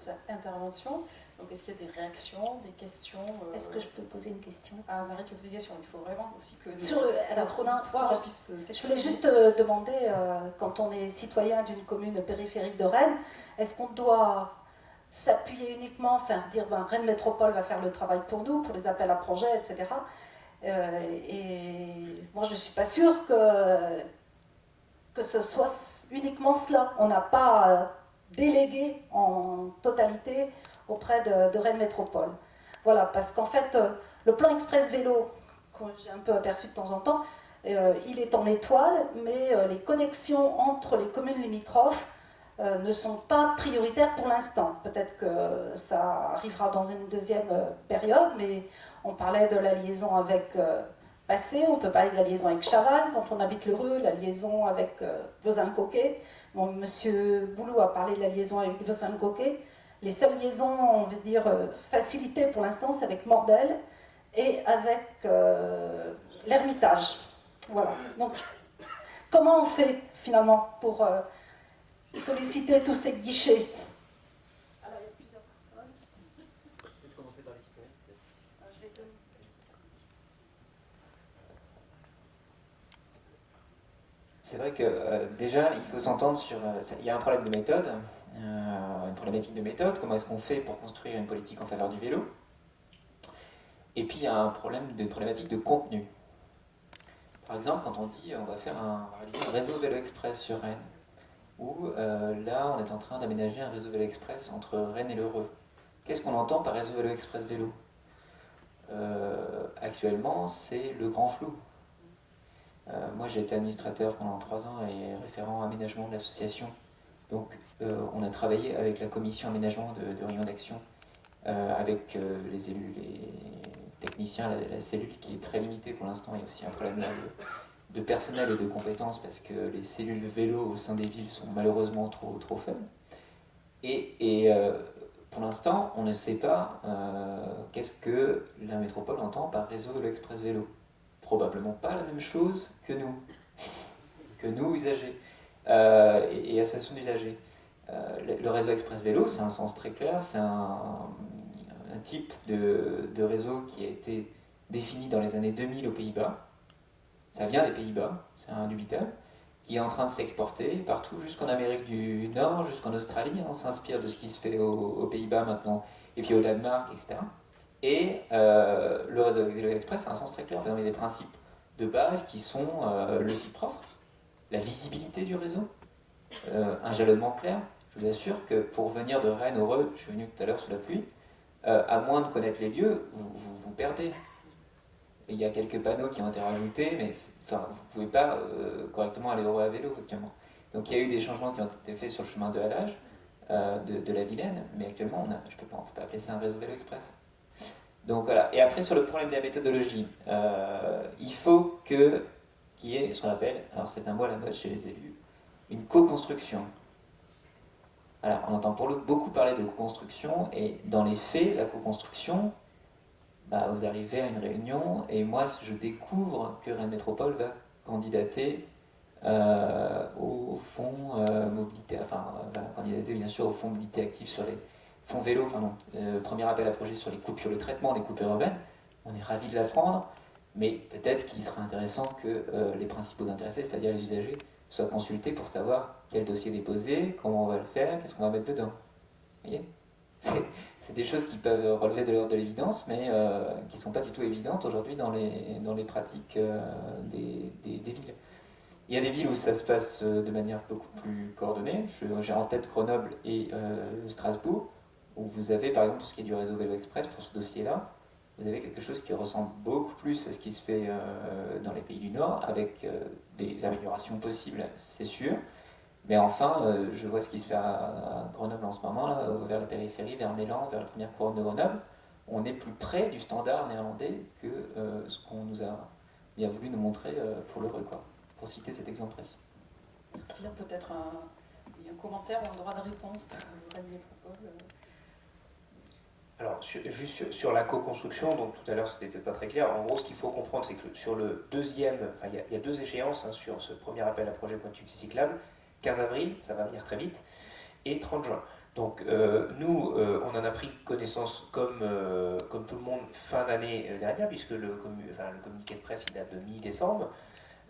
cette intervention. Donc, est-ce qu'il y a des réactions, des questions Est-ce que je peux poser une question? Ah, Marie, tu poses des questions. Il faut vraiment aussi que notre auditoire puisse s'exprimer. Je voulais juste demander, quand on est citoyen d'une commune périphérique de Rennes, est-ce qu'on doit s'appuyer uniquement, enfin dire Rennes Métropole va faire le travail pour nous, pour les appels à projets, etc. Et moi, je ne suis pas sûre que ce soit uniquement cela. On n'a pas délégué en totalité auprès de Rennes Métropole. Voilà, parce qu'en fait, le plan Express Vélo, que j'ai un peu aperçu de temps en temps, il est en étoile, mais les connexions entre les communes limitrophes ne sont pas prioritaires pour l'instant. Peut-être que ça arrivera dans une deuxième période, mais on parlait de la liaison avec Passé, on peut parler de la liaison avec Chavannes, quand on habite l'Heureux, la liaison avec Vezin-Coquet. Bon, Monsieur Boulou a parlé de la liaison avec Vezin-Coquet. Les seules liaisons, on veut dire, facilitées pour l'instant, c'est avec Mordel et avec l'Ermitage. Voilà. Donc, comment on fait finalement pour solliciter tous ces guichets? Alors, il y a plusieurs personnes. Je vais commencer par les citoyens, peut-être. Je vais donner. C'est vrai que déjà, il faut s'entendre sur... il y a un problème de méthode, une problématique de méthode, comment est-ce qu'on fait pour construire une politique en faveur du vélo. Et puis il y a un problématique de contenu. Par exemple, quand on dit on va réaliser un réseau vélo express sur Rennes, où là on est en train d'aménager un réseau vélo express entre Rennes et l'Heureux. Qu'est-ce qu'on entend par réseau vélo express vélo? Actuellement, c'est le grand flou. Moi, j'ai été administrateur pendant 3 ans et référent aménagement de l'association. Donc, on a travaillé avec la commission aménagement de Réunion d'Action, avec les élus, les techniciens, la cellule qui est très limitée pour l'instant. Il y a aussi un problème de personnel et de compétences parce que les cellules vélo au sein des villes sont malheureusement trop faibles. Et pour l'instant, on ne sait pas qu'est-ce que la métropole entend par réseau vélo express vélo. Probablement pas la même chose que nous usagers et associations d'usagers. Le réseau express vélo, c'est un sens très clair, c'est un type de réseau qui a été défini dans les années 2000 aux Pays-Bas. Ça vient des Pays-Bas, c'est indubitable, qui est en train de s'exporter partout, jusqu'en Amérique du Nord, jusqu'en Australie. On s'inspire de ce qui se fait aux Pays-Bas maintenant, et puis au Danemark, etc. Et le réseau Vélo Express a un sens très clair. Vous avez des principes de base qui sont le site propre, la lisibilité du réseau, un jalonnement clair. Je vous assure que pour venir de Rennes au Reux, je suis venu tout à l'heure sous la pluie, à moins de connaître les lieux, vous perdez. Et il y a quelques panneaux qui ont été rajoutés, mais enfin, vous ne pouvez pas correctement aller au Reux à vélo, actuellement. Donc il y a eu des changements qui ont été faits sur le chemin de halage de la Vilaine, mais actuellement, on peut pas appeler ça un réseau Vélo Express. Donc voilà. Et après, sur le problème de la méthodologie, il faut qu'il y ait ce qu'on appelle, alors c'est un mot à la mode chez les élus, une co-construction. Alors, on entend beaucoup parler de co-construction, et dans les faits, la co-construction, bah, vous arrivez à une réunion, et moi, je découvre que Rennes Métropole va candidater au fonds mobilité, enfin, va candidater bien sûr au fonds mobilité active sur les fonds vélo, pardon, premier appel à projet sur les coupures, le traitement des coupures urbaines. On est ravis de la prendre, mais peut-être qu'il serait intéressant que les principaux intéressés, c'est-à-dire les usagers, soient consultés pour savoir quel dossier déposer, comment on va le faire, qu'est-ce qu'on va mettre dedans. Vous voyez ? C'est des choses qui peuvent relever de l'ordre de l'évidence, mais qui ne sont pas du tout évidentes aujourd'hui dans les pratiques des villes. Il y a des villes où ça se passe de manière beaucoup plus coordonnée. J'ai en tête Grenoble et Strasbourg, où vous avez par exemple tout ce qui est du réseau Vélo Express pour ce dossier-là. Vous avez quelque chose qui ressemble beaucoup plus à ce qui se fait dans les pays du Nord, avec des améliorations possibles, c'est sûr. Mais enfin, je vois ce qui se fait à Grenoble en ce moment, là, vers la périphérie, vers Mélan, vers la première couronne de Grenoble. On est plus près du standard néerlandais que ce qu'on nous a bien voulu nous montrer pour l'Eureux, quoi, pour citer cet exemple précis. Merci. Peut-être un commentaire ou un droit de réponse de Rennes Métropole. Alors, juste sur la co-construction, donc tout à l'heure c'était peut-être pas très clair, en gros ce qu'il faut comprendre c'est que sur le deuxième, enfin il y a deux échéances hein, sur ce premier appel à projet pointu cyclable, 15 avril, ça va venir très vite, et 30 juin. Donc nous, on en a pris connaissance comme tout le monde fin d'année dernière, puisque le communiqué de presse il date de mi-décembre.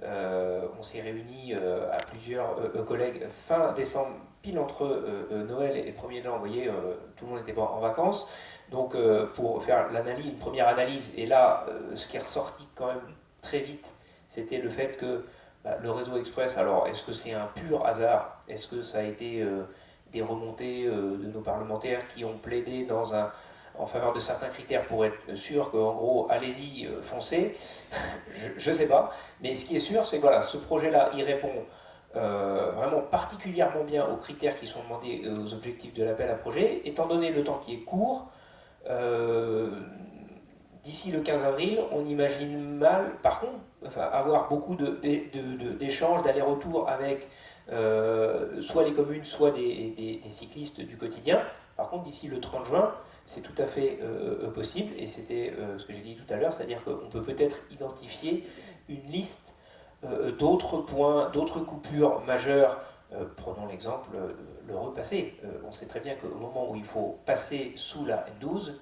On s'est réunis à plusieurs collègues fin décembre, pile entre Noël et le 1er de l'an, vous voyez, tout le monde était en vacances. Donc pour faire une première analyse, et là, ce qui est ressorti quand même très vite, c'était le fait que le réseau express, alors est-ce que c'est un pur hasard? Est-ce que ça a été des remontées de nos parlementaires qui ont plaidé en faveur de certains critères pour être sûr qu'en gros, allez-y, foncez? Je ne sais pas. Mais ce qui est sûr, c'est que voilà, ce projet-là, il répond vraiment particulièrement bien aux critères qui sont demandés aux objectifs de l'appel à projet, étant donné le temps qui est court. D'ici le 15 avril, on imagine mal, par contre, avoir beaucoup d'échanges, d'allers-retours avec soit les communes, soit des cyclistes du quotidien. Par contre, d'ici le 30 juin, c'est tout à fait possible, et c'était ce que j'ai dit tout à l'heure, c'est-à-dire qu'on peut peut-être identifier une liste d'autres points, d'autres coupures majeures. Prenons l'exemple, le repasser. On sait très bien qu'au moment où il faut passer sous la N12,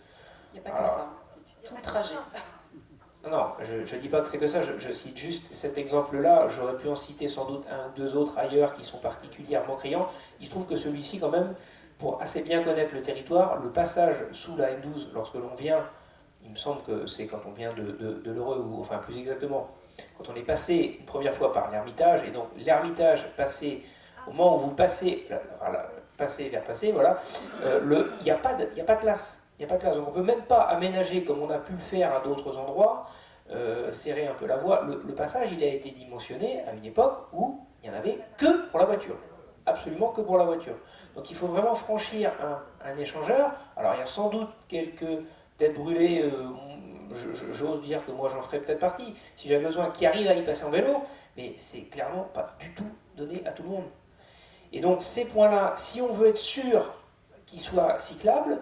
il n'y a pas que ça, c'est tout le trajet. Non, je ne dis pas que c'est que ça, je cite juste cet exemple-là, j'aurais pu en citer sans doute un ou deux autres ailleurs qui sont particulièrement criants. Il se trouve que celui-ci, quand même, pour assez bien connaître le territoire, le passage sous la N12, lorsque l'on vient, il me semble que c'est quand on vient de l'Eureux, ou enfin plus exactement, quand on est passé une première fois par l'Ermitage, et donc l'Ermitage passé, au moment où vous passez, voilà, il n'y a pas de place. Il n'y a pas de place, donc on ne peut même pas aménager comme on a pu le faire à d'autres endroits, serrer un peu la voie. Le passage, il a été dimensionné à une époque où il n'y en avait que pour la voiture, absolument que pour la voiture. Donc il faut vraiment franchir un échangeur. Alors il y a sans doute quelques têtes brûlées, j'ose dire que moi j'en ferais peut-être partie, si j'avais besoin, qui arrivent à y passer en vélo, mais c'est clairement pas du tout donné à tout le monde. Et donc ces points-là, si on veut être sûr qu'ils soient cyclables,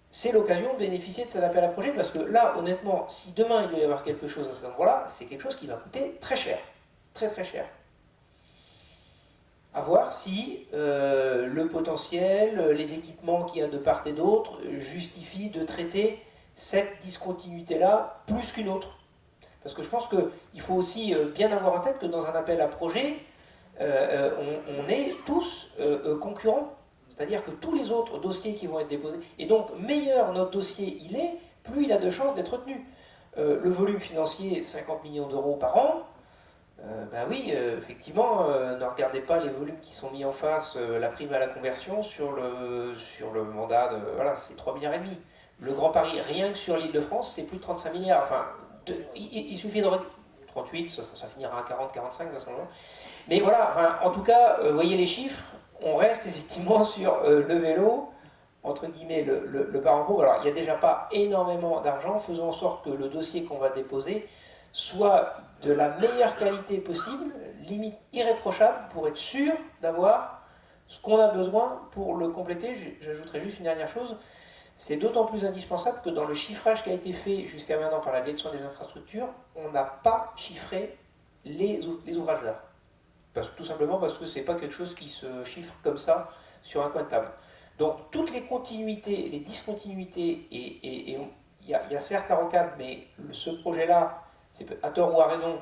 c'est l'occasion de bénéficier de cet appel à projet, parce que là, honnêtement, si demain il doit y avoir quelque chose à cet endroit-là, c'est quelque chose qui va coûter très cher. Très très cher. À voir si le potentiel, les équipements qu'il y a de part et d'autre justifient de traiter cette discontinuité-là plus qu'une autre. Parce que je pense qu'il faut aussi bien avoir en tête que dans un appel à projet, on est tous concurrents. C'est-à-dire que tous les autres dossiers qui vont être déposés, et donc meilleur notre dossier il est, plus il a de chances d'être retenu. Le volume financier, 50 millions d'euros par an, ben oui, effectivement, ne regardez pas les volumes qui sont mis en face, la prime à la conversion sur le mandat, voilà, c'est 3,5 milliards. Le Grand Paris, rien que sur l'Île-de-France, c'est plus de 35 milliards. Enfin, il suffit de... 38, ça finira à 40, 45 à ce moment-là. Mais voilà, enfin, en tout cas, voyez les chiffres, on reste effectivement sur le vélo, entre guillemets, le parent pauvre. Alors, il n'y a déjà pas énormément d'argent, faisons en sorte que le dossier qu'on va déposer soit de la meilleure qualité possible, limite irréprochable, pour être sûr d'avoir ce qu'on a besoin pour le compléter. J'ajouterai juste une dernière chose, c'est d'autant plus indispensable que dans le chiffrage qui a été fait jusqu'à maintenant par la direction des infrastructures, on n'a pas chiffré les ouvrages d'art. Tout simplement parce que ce n'est pas quelque chose qui se chiffre comme ça sur un coin de table. Donc toutes les continuités, les discontinuités, et il y a certes la rocade, mais ce projet-là, c'est à tort ou à raison,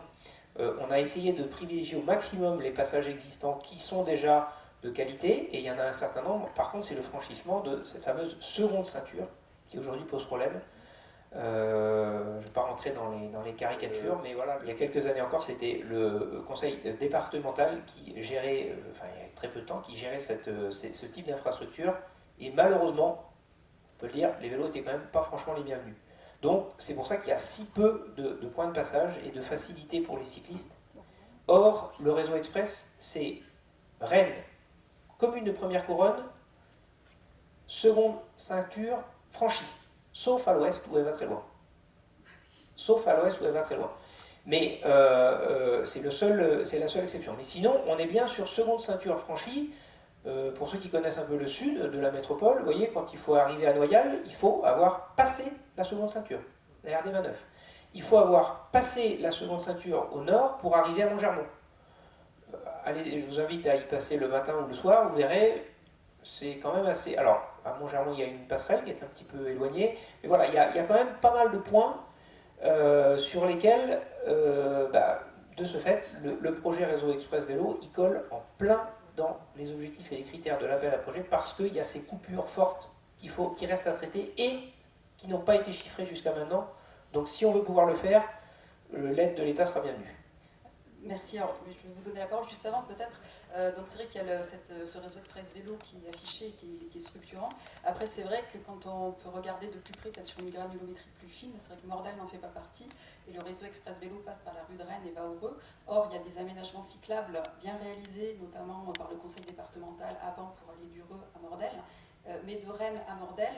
on a essayé de privilégier au maximum les passages existants qui sont déjà de qualité, et il y en a un certain nombre. Par contre, c'est le franchissement de cette fameuse seconde ceinture qui aujourd'hui pose problème. Je ne vais pas rentrer dans les caricatures, mais voilà, il y a quelques années encore, c'était le conseil départemental qui gérait, enfin il y a très peu de temps, qui gérait ce type d'infrastructure, et malheureusement, on peut le dire, les vélos étaient quand même pas franchement les bienvenus. Donc c'est pour ça qu'il y a si peu de points de passage et de facilité pour les cyclistes. Or, le réseau express, c'est Rennes, commune de première couronne, seconde ceinture franchie. Sauf à l'ouest où elle va très loin. Sauf à l'ouest où elle va très loin. Mais c'est la seule exception. Mais sinon, on est bien sur seconde ceinture franchie. Pour ceux qui connaissent un peu le sud de la métropole, vous voyez, quand il faut arriver à Noyal, il faut avoir passé la seconde ceinture, la RD 29. Il faut avoir passé la seconde ceinture au nord pour arriver à Montgermont. Allez, je vous invite à y passer le matin ou le soir, vous verrez, c'est quand même assez... Alors, à Montgermont, il y a une passerelle qui est un petit peu éloignée, mais voilà, il y a quand même pas mal de points sur lesquels, de ce fait, le projet Réseau Express Vélo, il colle en plein dans les objectifs et les critères de l'appel à projet, parce qu'il y a ces coupures fortes qui restent à traiter et qui n'ont pas été chiffrées jusqu'à maintenant. Donc si on veut pouvoir le faire, l'aide de l'État sera bienvenue. Merci. Alors, je vais vous donner la parole juste avant, peut-être. Donc, c'est vrai qu'il y a ce réseau express vélo qui est affiché, qui est structurant. Après, c'est vrai que quand on peut regarder de plus près, peut-être sur une granulométrie plus fine, c'est vrai que Mordel n'en fait pas partie. Et le réseau express vélo passe par la rue de Rennes et va heureux. Or, il y a des aménagements cyclables bien réalisés, notamment par le conseil départemental avant pour aller d'Heureux à Mordel. Mais de Rennes à Mordel,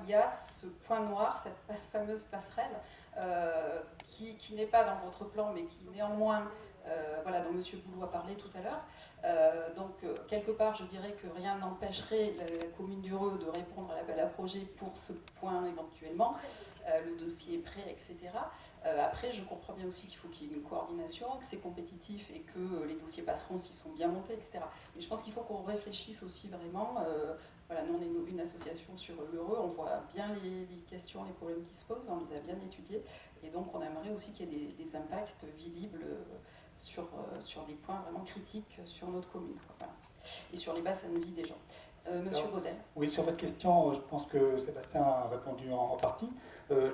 il y a ce point noir, cette fameuse passerelle, qui n'est pas dans votre plan, mais qui néanmoins, voilà, dont M. Boulou a parlé tout à l'heure. Donc, quelque part, je dirais que rien n'empêcherait la commune d'Heureux de répondre à l'appel à projet pour ce point éventuellement. Le dossier est prêt, etc. Après, je comprends bien aussi qu'il faut qu'il y ait une coordination, que c'est compétitif et que les dossiers passeront s'ils sont bien montés, etc. Mais je pense qu'il faut qu'on réfléchisse aussi vraiment. Voilà, nous, on est une association sur l'heureux, on voit bien les questions, les problèmes qui se posent, on les a bien étudiés. Et donc, on aimerait aussi qu'il y ait des impacts visibles sur des points vraiment critiques sur notre commune. Voilà. Et sur les bassins de vie des gens. Monsieur Baudel. Oui, sur votre question, je pense que Sébastien a répondu en partie.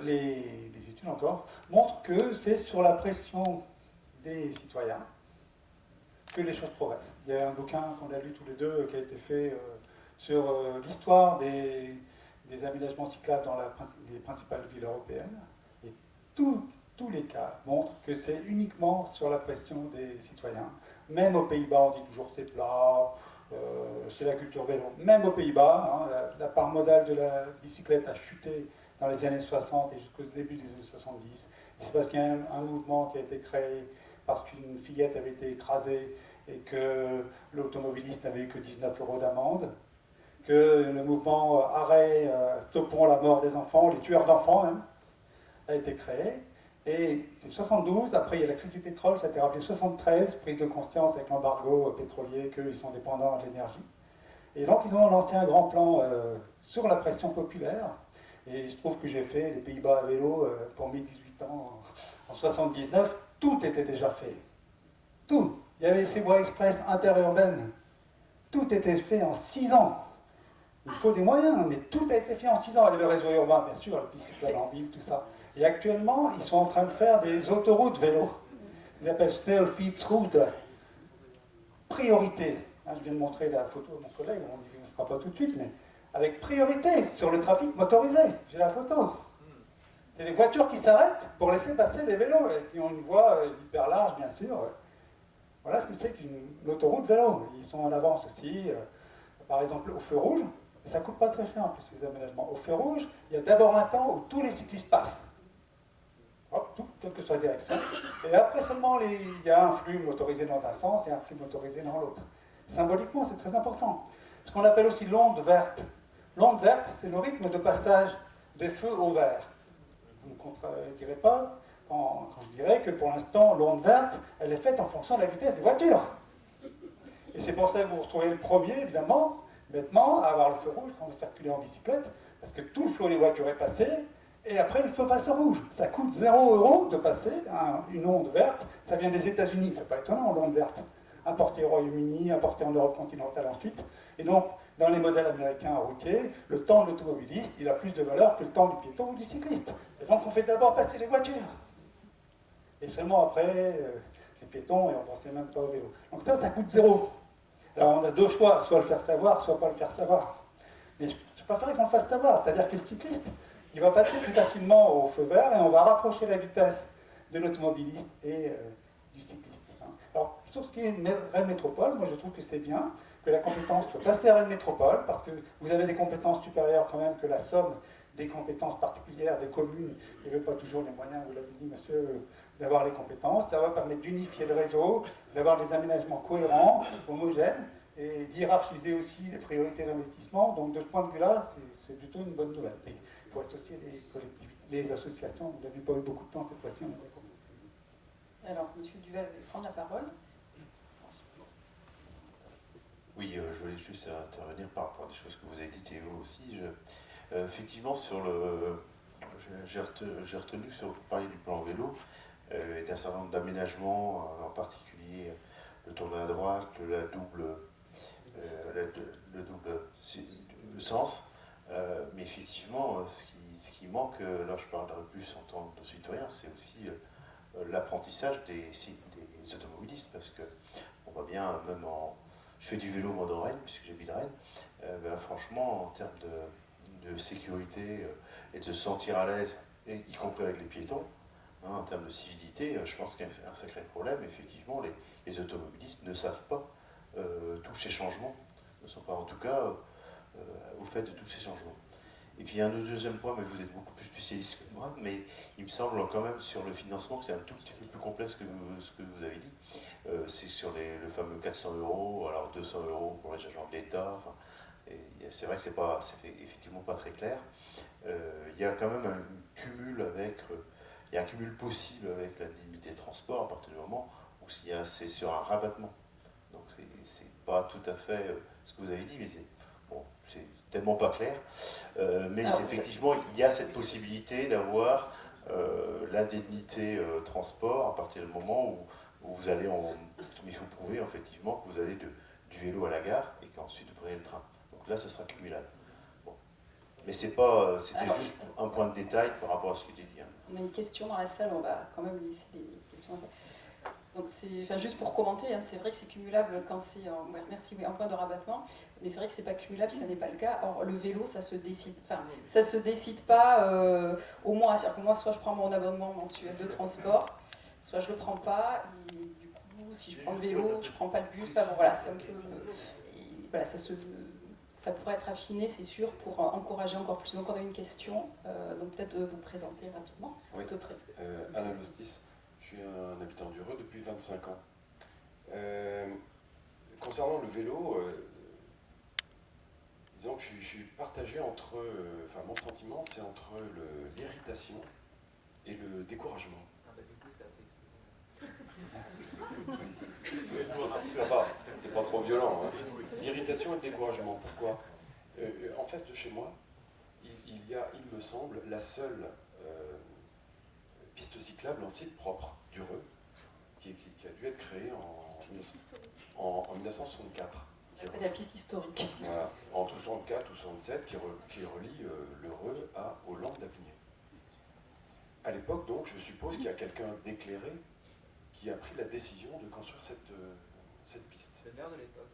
Les études encore montrent que c'est sur la pression des citoyens que les choses progressent. Il y a un bouquin qu'on a lu tous les deux qui a été fait sur l'histoire des aménagements cyclables dans les principales villes européennes. Et tous les cas montrent que c'est uniquement sur la pression des citoyens. Même aux Pays-Bas, on dit toujours c'est plat, c'est la culture vélo. Même aux Pays-Bas, la part modale de la bicyclette a chuté dans les années 60 et jusqu'au début des années 70. C'est parce qu'il y a un mouvement qui a été créé parce qu'une fillette avait été écrasée et que l'automobiliste n'avait eu que 19 € d'amende, que le mouvement arrêt, stoppons la mort des enfants, les tueurs d'enfants même, a été créé. Et c'est 72, après il y a la crise du pétrole, ça a été rappelé 73, prise de conscience avec l'embargo pétrolier qu'ils sont dépendants de l'énergie. Et donc ils ont lancé un grand plan sur la pression populaire Et il se trouve que j'ai fait les Pays-Bas à vélo pour mes 18 ans en 79. Tout était déjà fait. Tout. Il y avait ces voies express interurbaines. Tout était fait en 6 ans. Il faut des moyens, mais tout a été fait en 6 ans. Et le réseau urbain, bien sûr, le pistes cyclables en ville, tout ça. Et actuellement, ils sont en train de faire des autoroutes vélo. Ils appellent Snellfieldsroute. Priorité. Hein, je viens de montrer la photo à mon collègue, on ne le fera pas tout de suite, mais avec priorité sur le trafic motorisé. J'ai la photo. C'est les voitures qui s'arrêtent pour laisser passer les vélos, et qui ont une voie hyper large, bien sûr. Voilà ce que c'est qu'une autoroute vélo. Ils sont en avance aussi. Par exemple, au feu rouge, ça ne coûte pas très cher en plus, ces aménagements. Au feu rouge, il y a d'abord un temps où tous les cyclistes passent. Hop, tout, quelle que soit la direction. Et après seulement, il y a un flux motorisé dans un sens et un flux motorisé dans l'autre. Symboliquement, c'est très important. Ce qu'on appelle aussi l'onde verte. L'onde verte, c'est le rythme de passage des feux au vert. Vous ne contredirez pas quand je dirais que pour l'instant, l'onde verte, elle est faite en fonction de la vitesse des voitures. Et c'est pour ça que vous vous retrouvez le premier, évidemment, bêtement, à avoir le feu rouge quand vous circulez en bicyclette, parce que tout le flot des voitures est passé, et après le feu passe au rouge. Ça coûte 0 € de passer une onde verte. Ça vient des États-Unis, c'est pas étonnant, l'onde verte. Importée au Royaume-Uni, importée en Europe continentale ensuite. Et donc, dans les modèles américains routiers, le temps de l'automobiliste, il a plus de valeur que le temps du piéton ou du cycliste. Et donc, on fait d'abord passer les voitures. Et seulement après, les piétons, et on ne pensait même pas au vélo. Donc ça coûte 0. Alors, on a deux choix, soit le faire savoir, soit pas le faire savoir. Mais je préférerais qu'on le fasse savoir, c'est-à-dire que le cycliste, il va passer plus facilement au feu vert et on va rapprocher la vitesse de l'automobiliste et du cycliste. Alors, sur ce qui est Rennes Métropole, moi je trouve que c'est bien que la compétence soit passée à Rennes Métropole, parce que vous avez des compétences supérieures quand même que la somme des compétences particulières des communes. Il n'y avait pas toujours les moyens, vous l'avez dit monsieur, d'avoir les compétences. Ça va permettre d'unifier le réseau, d'avoir des aménagements cohérents, homogènes, et d'hiérarchiser aussi les priorités d'investissement. Donc de ce point de vue-là, c'est plutôt une bonne nouvelle. Et il faut associer les collectivités, les associations. Vous n'avez pas eu beaucoup de temps cette fois-ci, on a compris. Alors, M. Duval va prendre la parole. Oui, je voulais juste intervenir par rapport à des choses que vous avez dites et vous aussi. Effectivement, j'ai retenu sur vous parliez du plan vélo et d'un certain nombre d'aménagements, en particulier le tournant à droite, le double sens. Mais effectivement, ce qui manque, là je parlerai plus en tant que citoyen, c'est aussi l'apprentissage des automobilistes, parce que on voit bien, même je fais du vélo moi dans Rennes, puisque j'habite à Rennes, franchement, en termes de sécurité et de se sentir à l'aise, y compris avec les piétons, hein, en termes de civilité, je pense qu'il y a un sacré problème. Effectivement, les automobilistes ne savent pas tous ces changements, ne sont pas en tout cas au fait de tous ces changements. Et puis il y a un deuxième point, mais vous êtes beaucoup plus spécialiste que moi, mais il me semble quand même sur le financement que c'est un tout petit peu plus complexe que ce que vous avez dit. C'est sur le fameux 400 €, alors 200 € pour les agents de l'État. Enfin, c'est vrai que c'est effectivement pas très clair. Il y a quand même un cumul il y a un cumul possible avec la limite des transports à partir du moment où c'est sur un rabattement. Donc c'est pas tout à fait ce que vous avez dit, mais c'est tellement pas clair. Mais effectivement, il y a cette possibilité d'avoir l'indemnité transport à partir du moment où vous allez il faut prouver effectivement que vous allez du vélo à la gare et qu'ensuite vous prenez le train. Donc là, ce sera cumulable. Bon. Mais c'était juste un point de détail par rapport à ce qui était dit. On a une question dans la salle, on va quand même laisser des questions. Donc juste pour commenter, c'est vrai que c'est cumulable quand c'est en point de rabattement, mais c'est vrai que c'est pas cumulable si ça n'est pas le cas. Or le vélo, ça se décide pas au mois. C'est-à-dire que moi, soit je prends mon abonnement mensuel de transport, soit je le prends pas. Et du coup, si je prends le vélo, je prends pas le bus. Enfin, bon, voilà, c'est un peu. Voilà, ça pourrait être affiné, c'est sûr, pour encourager encore plus. Donc on a une question, donc peut-être vous présenter rapidement. Oui, Alain Lostis. Je suis un habitant d'Heureux depuis 25 ans. Concernant le vélo, disons que je suis partagé entre, mon sentiment c'est entre l'irritation et le découragement. Ah bah du coup ça fait exploser. C'est pas trop violent. Hein. L'irritation et le découragement, pourquoi en face de chez moi, il il y a, il me semble, la seule piste cyclable en site propre du Reux, qui a dû être créée en 1964. La piste historique. Voilà, entre 64 ou 67, qui relie le Reux aux Landes d'Avignon. À l'époque, donc, je suppose qu'il y a quelqu'un d'éclairé qui a pris la décision de construire cette piste. Le maire de l'époque.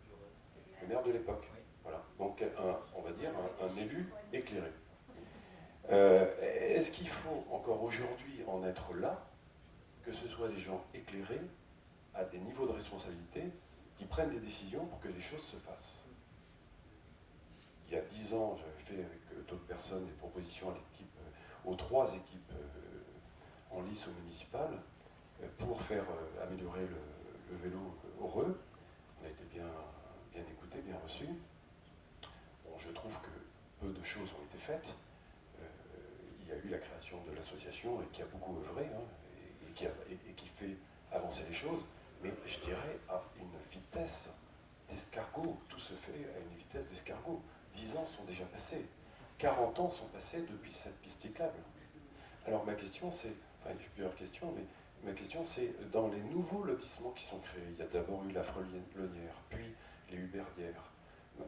Le maire de l'époque, oui. Voilà. Donc, on va dire un élu éclairé. Est-ce qu'il faut encore aujourd'hui en être là, que ce soit des gens éclairés à des niveaux de responsabilité qui prennent des décisions pour que les choses se fassent? Il y a 10 ans, j'avais fait avec d'autres personnes des propositions à l'équipe, aux 3 équipes en lice au municipal pour faire améliorer le vélo heureux. On a été bien écoutés, bien reçus. Bon, je trouve que peu de choses ont été faites. Il y a eu la création de l'association qui a beaucoup œuvré et qui fait avancer les choses, mais je dirais à une vitesse d'escargot. Tout se fait à une vitesse d'escargot. 10 ans sont déjà passés. 40 ans sont passés depuis cette piste cyclable. Alors ma question c'est, enfin j'ai plusieurs questions, mais ma question c'est, dans les nouveaux lotissements qui sont créés, il y a d'abord eu la Frelonnière, puis les Huberdières,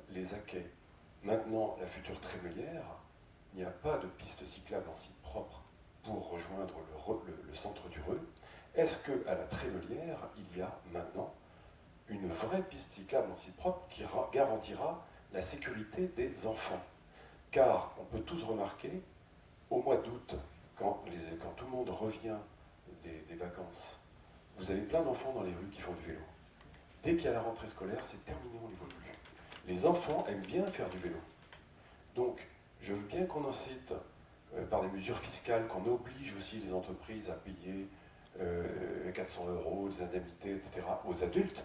les Aquais, maintenant la future Trémelière, il n'y a pas de piste cyclable en site propre pour rejoindre le centre du Reux. Est-ce qu'à la Trémelière, il y a maintenant une vraie piste cyclable en site propre qui garantira la sécurité des enfants? Car on peut tous remarquer, au mois d'août, quand tout le monde revient des vacances, vous avez plein d'enfants dans les rues qui font du vélo. Dès qu'il y a la rentrée scolaire, c'est terminé, on ne les voit plus. Les enfants aiment bien faire du vélo. Donc, je veux bien qu'on incite par des mesures fiscales, qu'on oblige aussi les entreprises à payer 400 €, des indemnités, etc., aux adultes,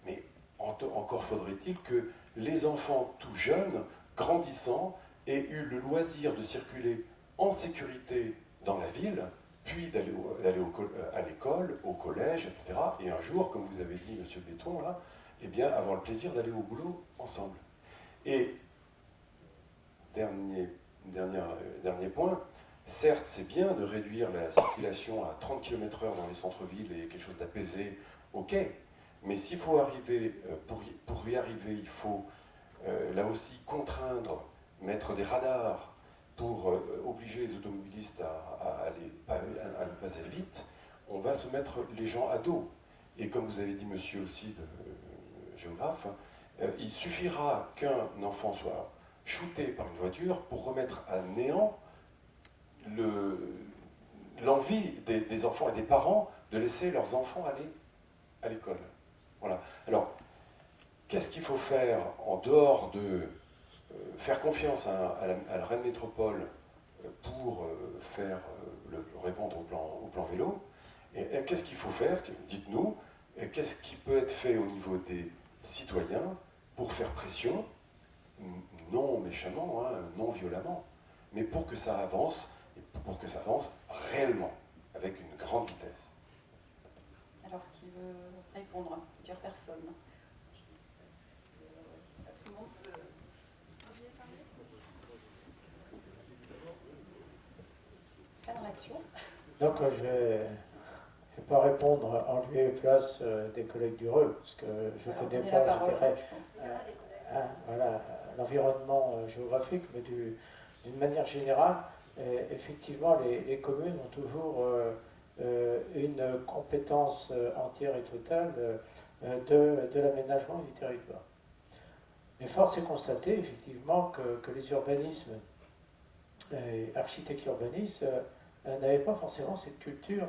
mais encore faudrait-il que les enfants tout jeunes, grandissant, aient eu le loisir de circuler en sécurité dans la ville, puis d'aller à l'école, au collège, etc., et un jour, comme vous avez dit, monsieur Béton, là, eh bien, avoir le plaisir d'aller au boulot ensemble. Et dernier point, certes, c'est bien de réduire la circulation à 30 km/h dans les centres-villes et quelque chose d'apaisé, ok, mais s'il faut arriver, pour y arriver, il faut là aussi contraindre, mettre des radars pour obliger les automobilistes à ne pas aller vite, on va se mettre les gens à dos. Et comme vous avez dit, monsieur aussi, géographe, il suffira qu'un enfant soit shooté par une voiture pour remettre à néant l'envie des enfants et des parents de laisser leurs enfants aller à l'école. Voilà. Alors, qu'est-ce qu'il faut faire en dehors de faire confiance à la Rennes Métropole pour répondre au plan vélo? Et qu'est-ce qu'il faut faire? Dites-nous, qu'est-ce qui peut être fait au niveau des citoyens pour faire pression, non méchamment, hein, non violemment, mais pour que ça avance, et pour que ça avance réellement, avec une grande vitesse. Alors, qui veut répondre? Plusieurs personnes. Tout le monde se... Pas de réaction. Donc, je vais pas répondre en lieu et place des collègues du Reux, parce que je ne connais pas, je dirais, voilà, l'environnement géographique, mais d'une manière générale, effectivement, les communes ont toujours une compétence entière et totale de l'aménagement du territoire. Mais force est constater, effectivement, que les urbanismes, architectes urbanistes, n'avaient pas forcément cette culture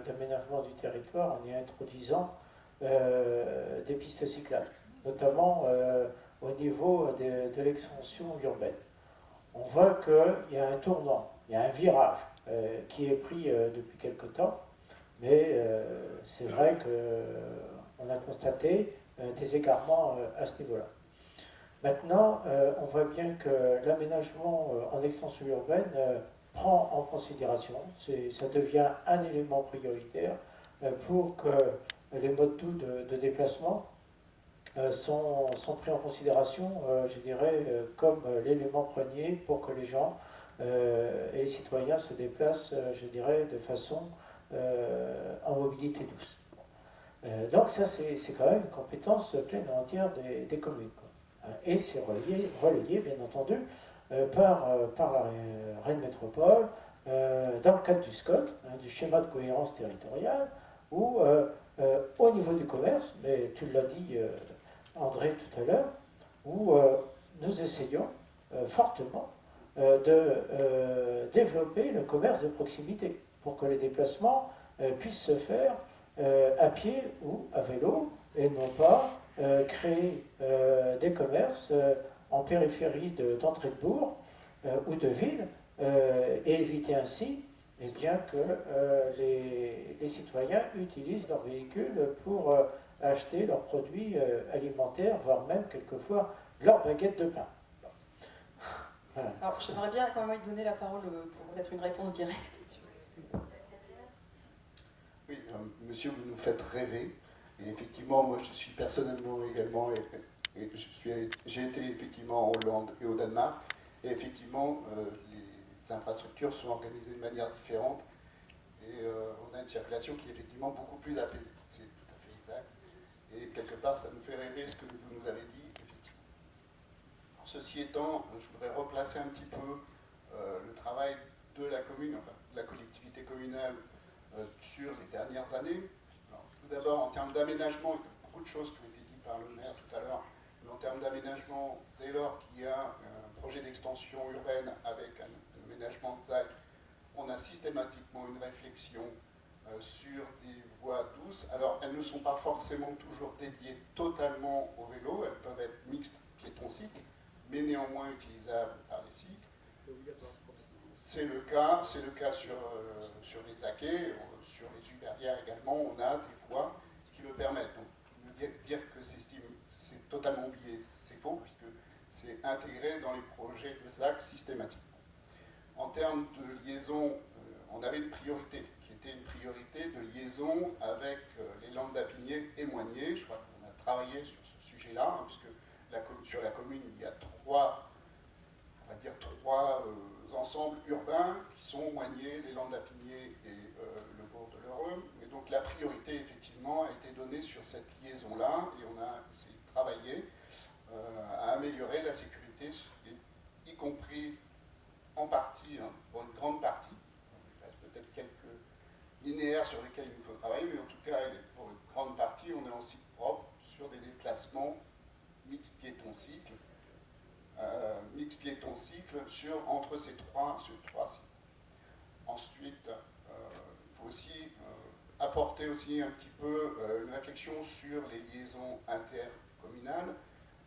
d'aménagement du territoire en y introduisant des pistes cyclables, notamment au niveau de l'extension urbaine. On voit qu'il y a un tournant, il y a un virage qui est pris depuis quelque temps, mais c'est vrai qu'on a constaté des égarements à ce niveau-là. Maintenant, on voit bien que l'aménagement en extension urbaine prend en considération, ça devient un élément prioritaire pour que les modes doux de déplacement sont pris en considération, je dirais, comme l'élément premier pour que les gens et les citoyens se déplacent, je dirais, de façon en mobilité douce. Donc ça, c'est quand même une compétence pleine et entière des communes, quoi. Et c'est relayé, bien entendu, par la Rennes Métropole, dans le cadre du SCOT, du schéma de cohérence territoriale, où au niveau du commerce, mais tu l'as dit André tout à l'heure, où nous essayons fortement de développer le commerce de proximité pour que les déplacements puissent se faire à pied ou à vélo et non pas créer des commerces en périphérie d'entrée de bourg ou de ville et éviter ainsi bien que les citoyens utilisent leur véhicule pour acheter leurs produits alimentaires, voire même quelquefois leur baguette de pain. Voilà. Alors, j'aimerais bien quand même donner la parole pour peut-être une réponse directe. Oui, monsieur, vous nous faites rêver. Et effectivement, moi, je suis personnellement également, et j'ai été effectivement en Hollande et au Danemark, et effectivement, les infrastructures sont organisées de manière différente, et on a une circulation qui est effectivement beaucoup plus apaisée. C'est tout à fait exact. Et quelque part, ça nous fait rêver ce que vous nous avez dit, effectivement. Ceci étant, je voudrais replacer un petit peu le travail de la commune, enfin de la collectivité communale sur les dernières années. Alors, tout d'abord, en termes d'aménagement, il y a beaucoup de choses qui ont été dites par le maire tout à l'heure, mais en termes d'aménagement, dès lors qu'il y a un projet d'extension urbaine avec un aménagement de ZAC, on a systématiquement une réflexion sur des voies douces. Alors, elles ne sont pas forcément toujours dédiées totalement au vélo, elles peuvent être mixtes piétons-cycles, mais néanmoins utilisables par les cycles. C'est le cas sur les acquets, sur les ubérières également, on a des voies qui le permettent. Donc, dire que c'est totalement oublié, c'est faux, puisque c'est intégré dans les projets de ZAC systématiquement. En termes de liaison, on avait une priorité, qui était une priorité de liaison avec les Landes d'Apigné et Moigné. Je crois qu'on a travaillé sur ce sujet-là, hein, puisque sur la commune, il y a trois ensembles urbains qui sont Moigné, les Landes d'Apigné et le bourg de l'Heureux. Et donc la priorité, effectivement, a été donnée sur cette liaison-là, et on a essayé de travailler à améliorer la sécurité, y compris en partie, hein, pour une grande partie. Il reste peut-être quelques linéaires sur lesquels il nous faut travailler, mais en tout cas, pour une grande partie, on est en site propre sur des déplacements mixte piéton-cycle, entre ces trois sites. Ensuite, il faut aussi apporter aussi un petit peu une réflexion sur les liaisons intercommunales.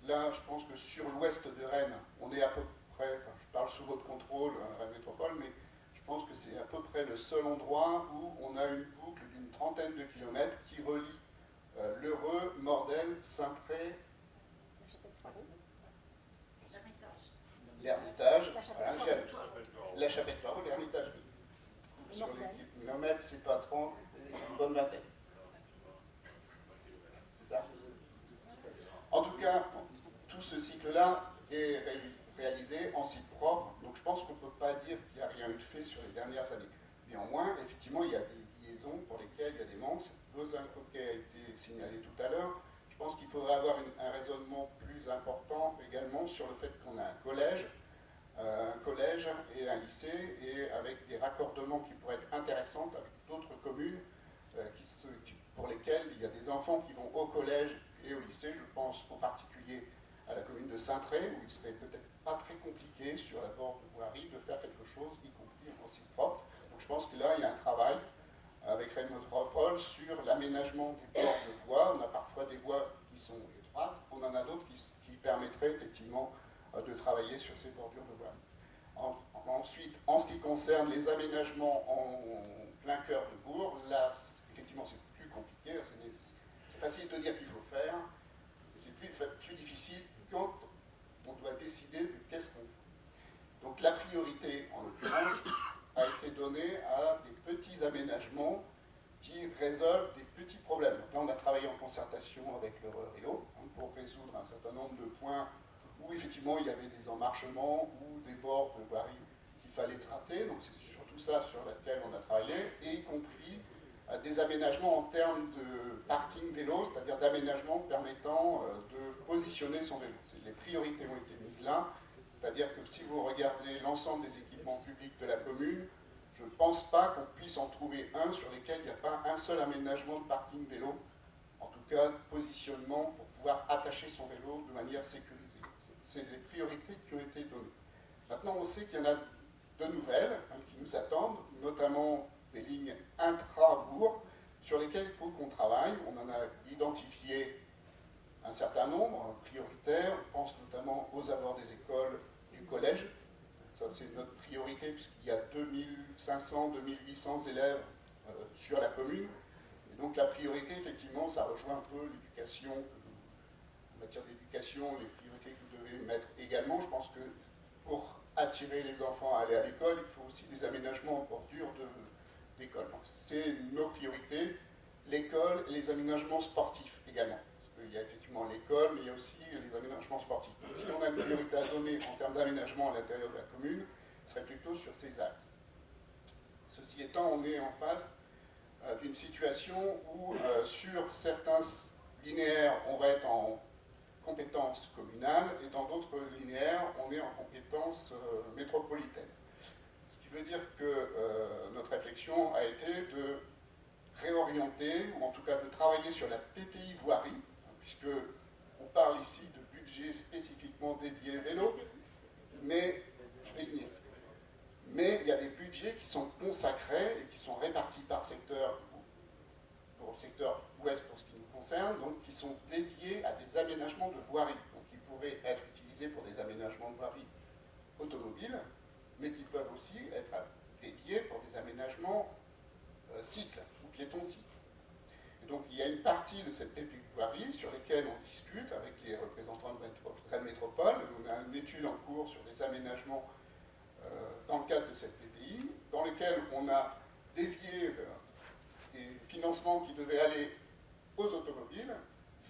Là, je pense que sur l'ouest de Rennes, on est à peu près, enfin, je parle sous votre contrôle, Rennes Métropole, mais je pense que c'est à peu près le seul endroit où on a une boucle d'une trentaine de kilomètres qui relie l'Heureux, Mordel, Saint-Pré, l'Ermitage, la Chapelle-Toireau, l'Ermitage. Sur les kilomètres, c'est pas 30, c'est une bonne vingtaine. C'est ça? En tout cas, tout ce cycle-là est réalisé en site propre, donc je pense qu'on ne peut pas dire qu'il n'y a rien eu de fait sur les dernières années. Néanmoins, effectivement, il y a des liaisons pour lesquelles il y a des manques. Besançon qui a été signalé tout à l'heure. Je pense qu'il faudrait avoir un raisonnement plus important également sur le fait qu'on a un collège et un lycée, et avec des raccordements qui pourraient être intéressants avec d'autres communes pour lesquelles il y a des enfants qui vont au collège et au lycée. Je pense en particulier à la commune de Saint-Tré, où il serait peut-être pas très compliqué sur la bord de voirie de faire quelque chose, y compris en site propre. Donc je pense que là, il y a un travail avec Rennes Métropole sur l'aménagement des bords de voies. On a parfois des voies qui sont étroites, on en a d'autres qui permettraient effectivement de travailler sur ces bordures de voies. Ensuite, en ce qui concerne les aménagements en plein cœur de bourg, là, effectivement, c'est plus compliqué. C'est facile de dire qu'il faut faire, mais c'est plus difficile quand on doit décider de qu'est-ce qu'on fait. Donc la priorité, en l'occurrence, a été donnée à des petits aménagements qui résolvent des petits problèmes. Là, on a travaillé en concertation avec le Rélo pour résoudre un certain nombre de points où effectivement il y avait des emmarchements ou des bords de voirie qui fallait traiter, donc c'est surtout ça sur laquelle on a travaillé, et y compris des aménagements en termes de parking vélo, c'est-à-dire d'aménagements permettant de positionner son vélo. Les priorités ont été mises là, c'est-à-dire que si vous regardez l'ensemble des équipements publics de la commune, je ne pense pas qu'on puisse en trouver un sur lesquels il n'y a pas un seul aménagement de parking vélo, en tout cas positionnement pour pouvoir attacher son vélo de manière sécurisée. C'est les priorités qui ont été données. Maintenant, on sait qu'il y en a de nouvelles qui nous attendent, notamment des lignes intra-bourg sur lesquelles il faut qu'on travaille. On en a identifié un certain nombre prioritaires. On pense notamment aux abords des écoles, du collège. Ça, c'est notre priorité puisqu'il y a 2500-2800 élèves sur la commune. Et donc la priorité, effectivement, ça rejoint un peu l'éducation. En matière d'éducation, les priorités que vous devez mettre également. Je pense que pour attirer les enfants à aller à l'école, il faut aussi des aménagements en bordure d'école. C'est nos priorités, l'école et les aménagements sportifs également. Parce qu'il y a effectivement l'école, mais il y a aussi les aménagements sportifs. Donc, si on a une priorité à donner en termes d'aménagement à l'intérieur de la commune, ce serait plutôt sur ces axes. Ceci étant, on est en face d'une situation où sur certains linéaires, on va être en compétences communales et dans d'autres linéaires, on est en compétences métropolitaines. Ce qui veut dire que notre réflexion a été de réorienter, ou en tout cas de travailler sur la PPI voirie, puisque on parle ici de budget spécifiquement dédié vélo, mais je vais y venir. Mais il y a des budgets qui sont consacrés et qui sont répartis par secteur, pour le secteur ouest pour ce qui nous concerne, donc qui sont dédiés à des aménagements de voirie, donc qui pourraient être utilisés pour des aménagements de voirie automobiles, mais qui peuvent aussi être dédiés pour des aménagements cycles ou piétons-cycles. Et donc il y a une partie de cette PPI voirie sur lesquelles on discute avec les représentants de Rennes Métropole. On a une étude en cours sur des aménagements dans le cadre de cette PPI, dans lesquels on a dévié des financements qui devaient aller aux automobiles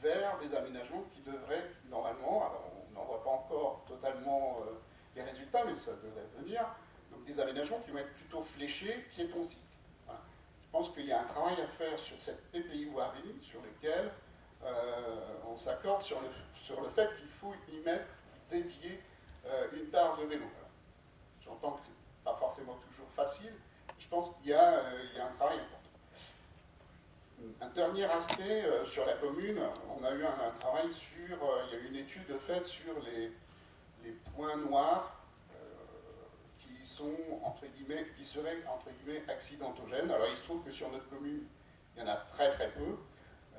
vers des aménagements qui devraient normalement, alors on n'en voit pas encore totalement les résultats, mais ça devrait venir, donc des aménagements qui vont être plutôt fléchés piétons-cycles. Voilà. Je pense qu'il y a un travail à faire sur cette PPI voirie, sur lequel on s'accorde sur le fait qu'il faut y mettre, dédier une part de vélo. Alors, j'entends que ce n'est pas forcément toujours facile, je pense qu'il y a un travail important. Un dernier aspect sur la commune, on a eu un travail sur, il y a eu une étude faite sur les points noirs qui sont, entre guillemets, qui seraient, entre guillemets, accidentogènes. Alors il se trouve que sur notre commune, il y en a très très peu.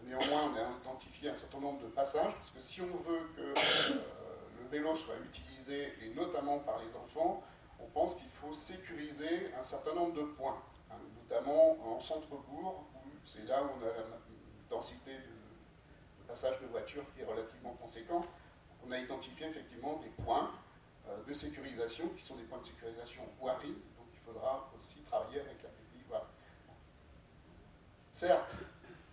Néanmoins, on a identifié un certain nombre de passages, parce que si on veut que le vélo soit utilisé, et notamment par les enfants, on pense qu'il faut sécuriser un certain nombre de points, hein, notamment en centre-bourg, c'est là où on a une densité de passage de voitures qui est relativement conséquente. On a identifié effectivement des points de sécurisation qui sont des points de sécurisation voirie, donc il faudra aussi travailler avec la PPI voirie. Certes,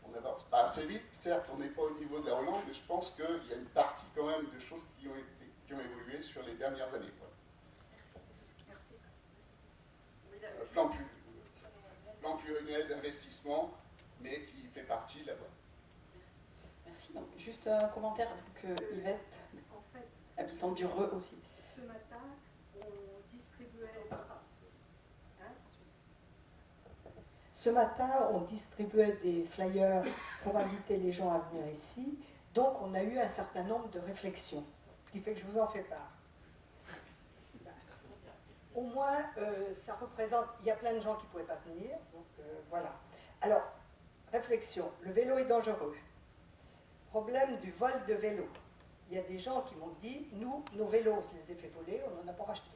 on n'avance pas assez vite, certes on n'est pas au niveau de la Hollande, mais je pense qu'il y a une partie quand même de choses qui ont évolué sur les dernières années. Merci. Plan pluriannuel d'investissement, mais qui fait partie de la voie. Merci. Donc, juste un commentaire, donc Yvette, en fait, habitante du Reux aussi. Ce matin, on distribuait... Ce matin, on distribuait des flyers pour inviter les gens à venir ici. Donc, on a eu un certain nombre de réflexions, ce qui fait que je vous en fais part. Au moins, ça représente... Il y a plein de gens qui ne pouvaient pas venir, donc voilà. Alors, réflexion. Le vélo est dangereux. Problème du vol de vélo. Il y a des gens qui m'ont dit, nous, nos vélos, on les a fait voler, on n'en a pas racheté.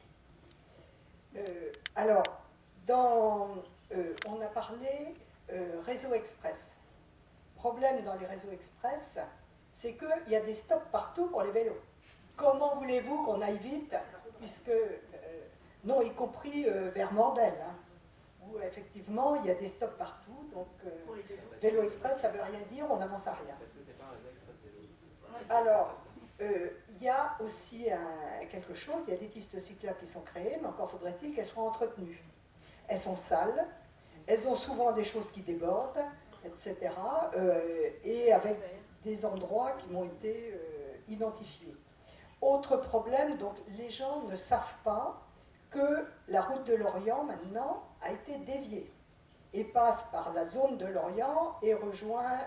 Alors, on a parlé réseau express. Problème dans les réseaux express, c'est qu'il y a des stops partout pour les vélos. Comment voulez-vous qu'on aille vite, puisque, non, y compris vers Mandel, hein, où effectivement il y a des stops partout, donc vélo express, ça ne veut rien dire, on n'avance à rien. Alors, il il y a aussi quelque chose, il y a des pistes cyclables qui sont créées, mais encore faudrait-il qu'elles soient entretenues. Elles sont sales, elles ont souvent des choses qui débordent, etc. Et avec des endroits qui m'ont été identifiés. Autre problème, donc les gens ne savent pas que la route de l'Orient maintenant a été déviée et passe par la zone de l'Orient et rejoint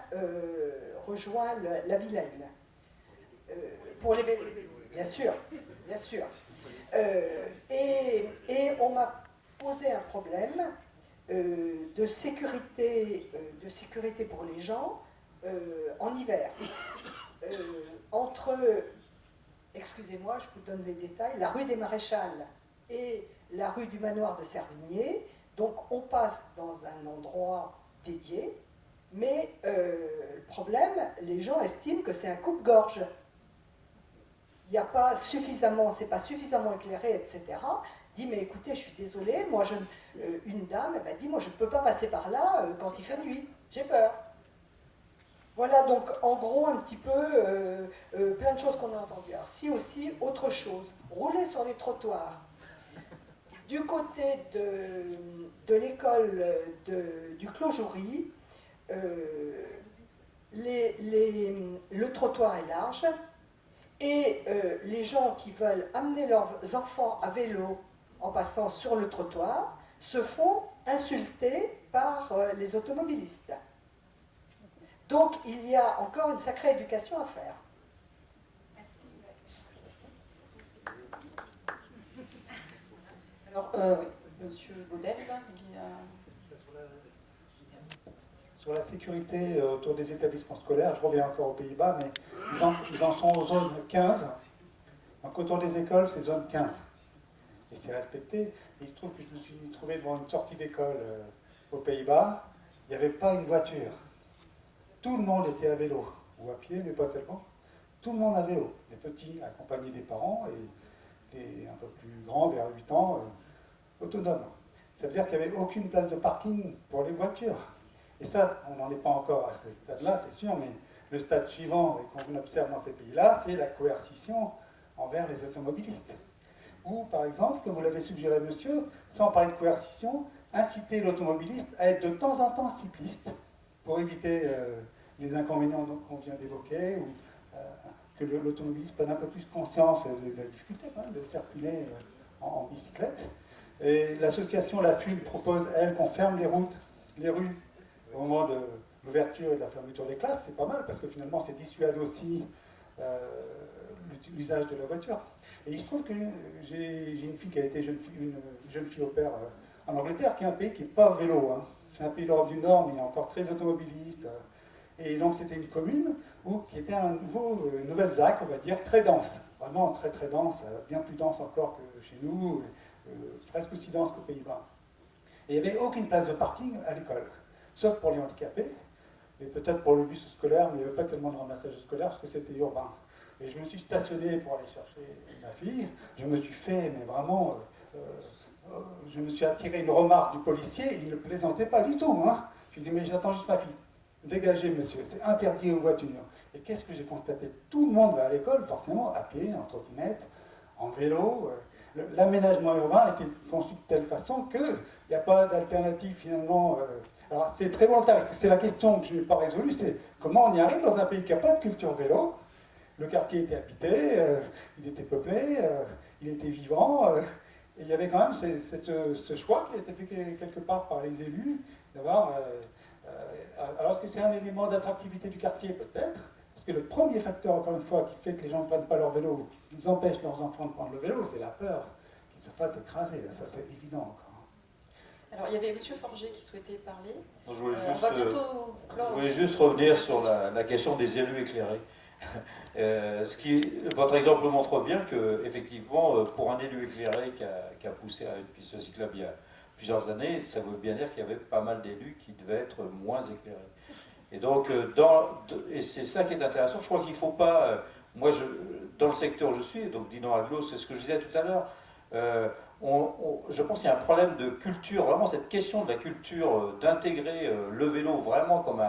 la Vilaine. Pour les vélos, bien sûr, bien sûr. Et on m'a posé un problème de sécurité pour les gens en hiver. Entre, excusez-moi, je vous donne les détails, la rue des Maréchals et la rue du Manoir de Servigné, donc on passe dans un endroit dédié, mais le problème, les gens estiment que c'est un coupe-gorge. Il n'y a pas suffisamment, c'est pas suffisamment éclairé, etc. Dit, mais écoutez, je suis désolée, moi, une dame, elle m'a dit, moi, je ne peux pas passer par là quand il fait nuit, j'ai peur. Voilà, donc, en gros, un petit peu, plein de choses qu'on a entendues. Alors, si aussi, autre chose, rouler sur les trottoirs. Du côté de l'école du Clos-Joury, le trottoir est large, et les gens qui veulent amener leurs enfants à vélo en passant sur le trottoir se font insulter par les automobilistes. Donc il y a encore une sacrée éducation à faire. Merci. Alors, Monsieur Baudel, il y a... Sur la sécurité autour des établissements scolaires, je reviens encore aux Pays-Bas, mais ils en sont aux zones 15. Donc autour des écoles, c'est zone 15. Et c'est respecté. Et il se trouve que je me suis trouvé devant une sortie d'école aux Pays-Bas. Il n'y avait pas une voiture. Tout le monde était à vélo, ou à pied, mais pas tellement. Tout le monde à vélo. Les petits accompagnés des parents et les un peu plus grands, vers 8 ans, autonomes. Ça veut dire qu'il n'y avait aucune place de parking pour les voitures. Et ça, on n'en est pas encore à ce stade-là, c'est sûr, mais le stade suivant qu'on observe dans ces pays-là, c'est la coercition envers les automobilistes. Ou, par exemple, comme vous l'avez suggéré, monsieur, sans parler de coercition, inciter l'automobiliste à être de temps en temps cycliste pour éviter les inconvénients qu'on vient d'évoquer, ou que l'automobiliste prenne un peu plus conscience de la difficulté de circuler en bicyclette. Et l'association La Fugue propose, elle, qu'on ferme les rues, au moment de l'ouverture et de la fermeture des classes. C'est pas mal, parce que finalement, c'est dissuade aussi l'usage de la voiture. Et il se trouve que j'ai une fille qui a été une jeune fille au père en Angleterre, qui est un pays qui n'est pas vélo. Hein. C'est un pays d'Europe du Nord, mais il est encore très automobiliste. Et donc, c'était une commune qui était une nouvelle ZAC, on va dire, très dense. Vraiment très très dense, bien plus dense encore que chez nous, presque aussi dense qu'aux Pays-Bas. Et il n'y avait aucune place de parking à l'école, sauf pour les handicapés, et peut-être pour le bus scolaire, mais il n'y avait pas tellement de ramassage scolaire parce que c'était urbain. Et je me suis stationné pour aller chercher ma fille. Je me suis fait, mais vraiment, je me suis attiré une remarque du policier. Il ne plaisantait pas du tout. Hein. Je lui ai dit, mais j'attends juste ma fille. Dégagez, monsieur, c'est interdit aux voitures. Et qu'est-ce que j'ai constaté? Tout le monde va à l'école, forcément, à pied, en trottinette, en vélo. L'aménagement urbain a été conçu de telle façon qu'il n'y a pas d'alternative finalement. Alors c'est très volontaire, c'est la question que je n'ai pas résolue, c'est comment on y arrive dans un pays qui n'a pas de culture vélo. Le quartier était habité, il était peuplé, il était vivant, et il y avait quand même ce choix qui a été fait quelque part par les élus, d'avoir... alors est-ce que c'est un élément d'attractivité du quartier? Peut-être. Parce que le premier facteur, encore une fois, qui fait que les gens ne prennent pas leur vélo, ils empêchent leurs enfants de prendre le vélo, c'est la peur qu'ils se fassent écraser. Ça, c'est évident encore. Alors, il y avait M. Forger qui souhaitait parler. Je voulais juste revenir sur la question des élus éclairés. Votre exemple montre bien que, effectivement, pour un élu éclairé qui a poussé à une piste cyclable il y a plusieurs années, ça veut bien dire qu'il y avait pas mal d'élus qui devaient être moins éclairés. Et donc, et c'est ça qui est intéressant, je crois qu'il ne faut pas... moi, dans le secteur où je suis, donc Dinan Aglo, c'est ce que je disais tout à l'heure, je pense qu'il y a un problème de culture, vraiment cette question de la culture, d'intégrer le vélo vraiment comme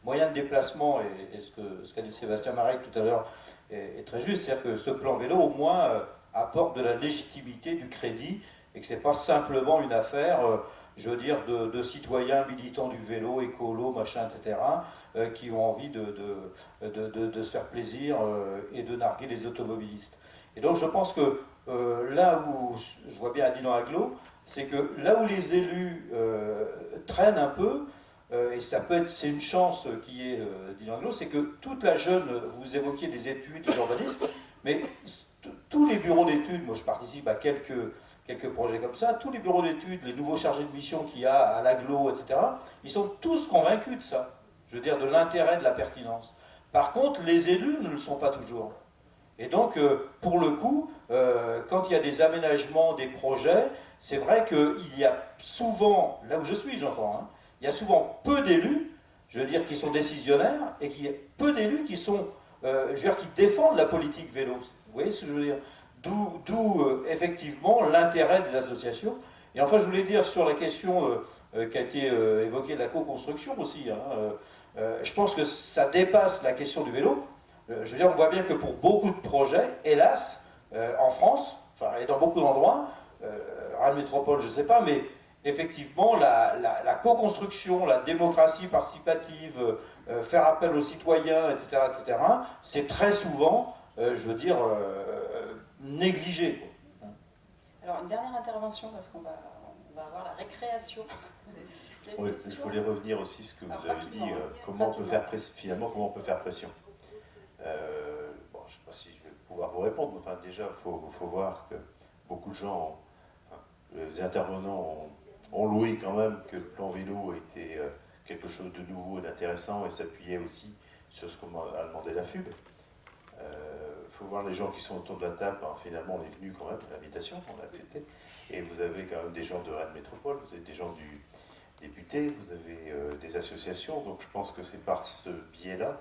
moyen de déplacement, et ce qu'a dit Sébastien Marek tout à l'heure est très juste, c'est-à-dire que ce plan vélo, au moins, apporte de la légitimité, du crédit, et que ce n'est pas simplement une affaire, je veux dire, de citoyens militants du vélo, écolo, machin, etc., qui ont envie de se faire plaisir et de narguer les automobilistes. Et donc je pense que là où je vois bien Adinan Aglo, c'est que là où les élus traînent un peu, et ça peut être, c'est une chance qui est Adinan Aglo, c'est que toute la jeune, vous évoquiez des études, des urbanismes, mais tous les bureaux d'études, moi je participe à quelques projets comme ça, tous les bureaux d'études, les nouveaux chargés de mission qu'il y a à l'aglo, etc., ils sont tous convaincus de ça, je veux dire de l'intérêt, de la pertinence. Par contre, les élus ne le sont pas toujours. Et donc, pour le coup, quand il y a des aménagements, des projets, c'est vrai qu'il y a souvent, là où je suis j'entends, hein, il y a souvent peu d'élus, je veux dire, qui sont décisionnaires, et qu'il y a peu d'élus qui sont, je veux dire, qui défendent la politique vélo. Vous voyez ce que je veux dire? D'où effectivement l'intérêt des associations. Et enfin, je voulais dire sur la question qui a été évoquée de la co-construction aussi, hein, je pense que ça dépasse la question du vélo. Je veux dire, on voit bien que pour beaucoup de projets, hélas, en France, enfin, et dans beaucoup d'endroits, Rennes Métropole, je ne sais pas, mais effectivement, la co-construction, la démocratie participative, faire appel aux citoyens, etc., c'est très souvent, je veux dire, négligé. Alors, une dernière intervention, parce qu'on va avoir la récréation. Oui, je voulais revenir aussi sur ce que vous avez dit, comment on peut faire finalement, comment on peut faire pression. Bon, je ne sais pas si je vais pouvoir vous répondre, mais enfin, déjà, il faut voir que beaucoup de gens, les intervenants ont loué quand même que le plan vélo était quelque chose de nouveau et d'intéressant et s'appuyait aussi sur ce qu'a demandé la FUB. Il faut voir les gens qui sont autour de la table. Alors, finalement, on est venu quand même à l'invitation, on a accepté. Et vous avez quand même des gens de Rennes Métropole, vous avez des gens du député, vous avez des associations. Donc je pense que c'est par ce biais-là,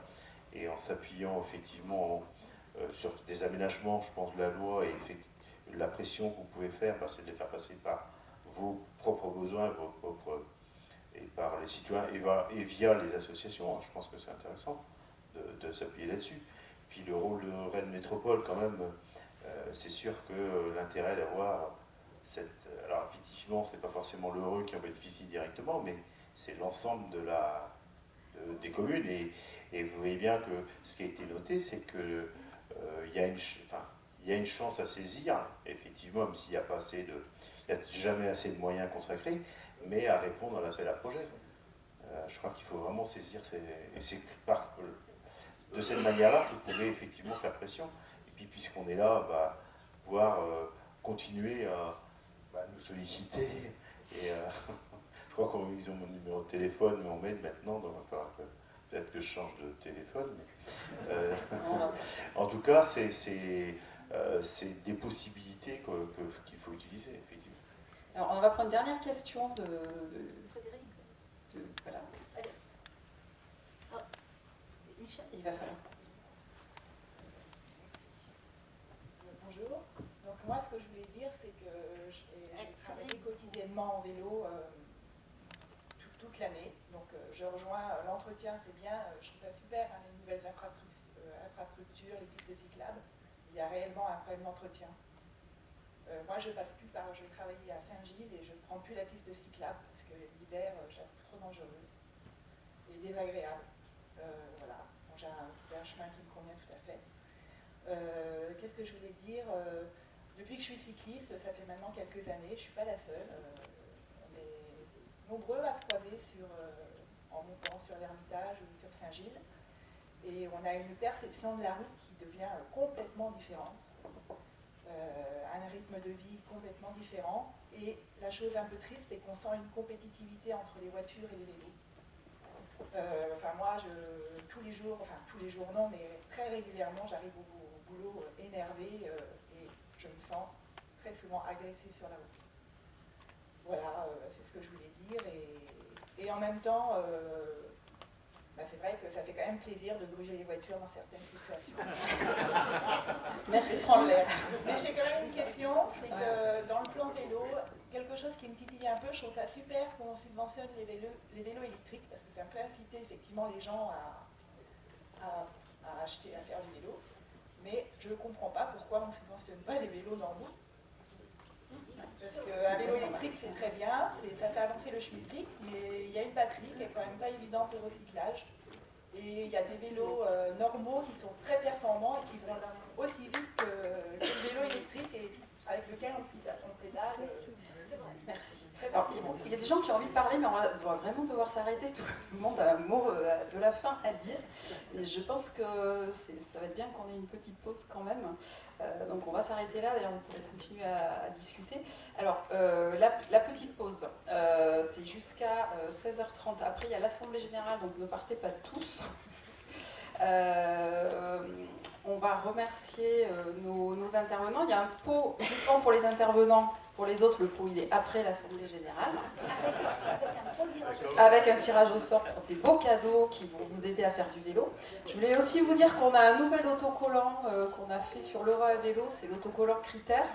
et en s'appuyant effectivement sur des aménagements, je pense, de la loi, et la pression que vous pouvez faire, c'est de les faire passer par vos propres besoins, et par les citoyens, et via les associations. Je pense que c'est intéressant de s'appuyer là-dessus. Puis le rôle de Rennes Métropole, quand même, c'est sûr que l'intérêt d'avoir cette... Alors effectivement, c'est pas forcément l'heureux qui en bénéficie directement, mais c'est l'ensemble des communes. Et vous voyez bien que ce qui a été noté, c'est qu'il y a une chance à saisir, effectivement, même s'il n'y a pas assez de... Il n'y a jamais assez de moyens consacrés, mais à répondre à l'appel à projet. Je crois qu'il faut vraiment saisir et c'est de cette manière-là que vous pouvez effectivement faire pression. Et puis, puisqu'on est là, pouvoir continuer à nous solliciter. Et je crois qu'ils ont mon numéro de téléphone, mais on m'aide maintenant, donc peut-être que je change de téléphone. Mais, en tout cas, c'est des possibilités qu'il faut utiliser, effectivement. Alors, on va prendre une dernière question de Frédéric. Voilà. Allez. Ah, Michel. Il va falloir. Bonjour. Donc moi, ce que je voulais dire, c'est que j'ai travaillé quotidiennement en vélo toute l'année. Donc je rejoins l'entretien, c'est bien, je trouve ça super, hein, les nouvelles infrastructures, les pistes cyclables. Il y a réellement un problème d'entretien. Moi, je passe plus je travaillais à Saint-Gilles et je ne prends plus la piste cyclable parce que l'hiver, je la trouve trop dangereuse et désagréable. Voilà, j'ai un chemin qui me convient tout à fait. Qu'est-ce que je voulais dire? Depuis que je suis cycliste, ça fait maintenant quelques années, je ne suis pas la seule. On est nombreux à se croiser en montant sur l'Ermitage ou sur Saint-Gilles. Et on a une perception de la route qui devient complètement différente. Un rythme de vie complètement différent. Et la chose un peu triste, c'est qu'on sent une compétitivité entre les voitures et les vélos. Moi, tous les jours non, mais très régulièrement, j'arrive au boulot énervée et je me sens très souvent agressée sur la route. Voilà, c'est ce que je voulais dire. Et en même temps, c'est vrai que ça fait quand même plaisir de gruger les voitures dans certaines situations. Merci. Prendre l'air. Mais j'ai quand même une question, c'est que dans le plan vélo, quelque chose qui me titille un peu, je trouve ça super qu'on subventionne les vélos électriques, parce que j'aimerais inciter effectivement les gens à acheter, à faire du vélo, mais je ne comprends pas pourquoi on ne subventionne pas les vélos normaux. Parce qu'un vélo électrique, c'est très bien, ça fait avancer le schmilblick, mais il y a une batterie qui n'est quand même pas évidente de recyclage. Et il y a des vélos normaux qui sont très performants et qui vont aussi vite que le vélo électrique et avec lequel on pédale. Merci. Alors, il y a des gens qui ont envie de parler, mais on va vraiment devoir s'arrêter. Tout le monde a un mot de la fin à dire. Et je pense que ça va être bien qu'on ait une petite pause quand même. Donc on va s'arrêter là, d'ailleurs on pourrait continuer à discuter. Alors, la petite pause, c'est jusqu'à 16h30. Après, il y a l'Assemblée Générale, donc ne partez pas tous. On va remercier nos intervenants. Il y a un pot uniquement pour les intervenants. Pour les autres, le pot il est après l'Assemblée Générale. Avec un tirage au sort pour des beaux cadeaux qui vont vous aider à faire du vélo. Je voulais aussi vous dire qu'on a un nouvel autocollant qu'on a fait sur l'Euro à vélo, c'est l'autocollant Critères.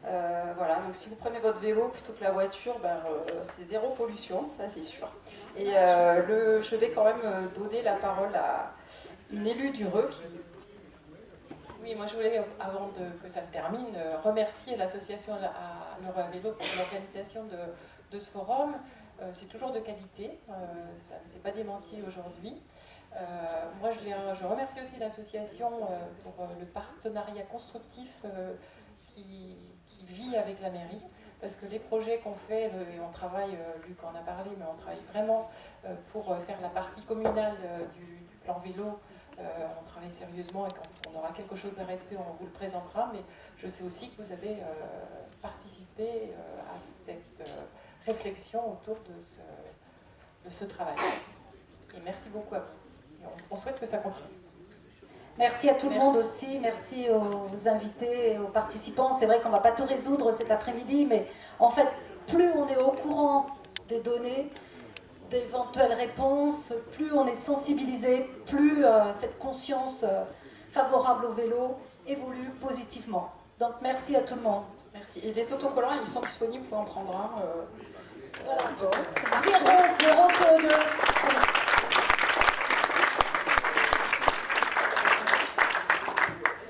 Voilà, donc si vous prenez votre vélo plutôt que la voiture, c'est zéro pollution, ça c'est sûr. Et je vais quand même donner la parole à une élue du Reux. Oui, moi je voulais, avant que ça se termine, remercier l'association à l'Euro à vélo pour l'organisation de ce forum. C'est toujours de qualité, ça ne s'est pas démenti aujourd'hui. Moi je remercie aussi l'association pour le partenariat constructif qui vit avec la mairie, parce que les projets qu'on fait, et on travaille, Luc en a parlé, mais on travaille vraiment pour faire la partie communale du plan vélo. On travaille sérieusement et quand on aura quelque chose d'arrêté, on vous le présentera, mais je sais aussi que vous avez participé à cette réflexion autour de ce travail. Et merci beaucoup à vous. Et on souhaite que ça continue. Merci à tout le monde aussi, merci aux invités et aux participants. C'est vrai qu'on ne va pas tout résoudre cet après-midi, mais en fait, plus on est au courant des données, d'éventuelles réponses, plus on est sensibilisé, plus cette conscience favorable au vélo évolue positivement. Donc merci à tout le monde. Merci. Et les autocollants, ils sont disponibles, vous pouvez en prendre un. Voilà. 0 CO2.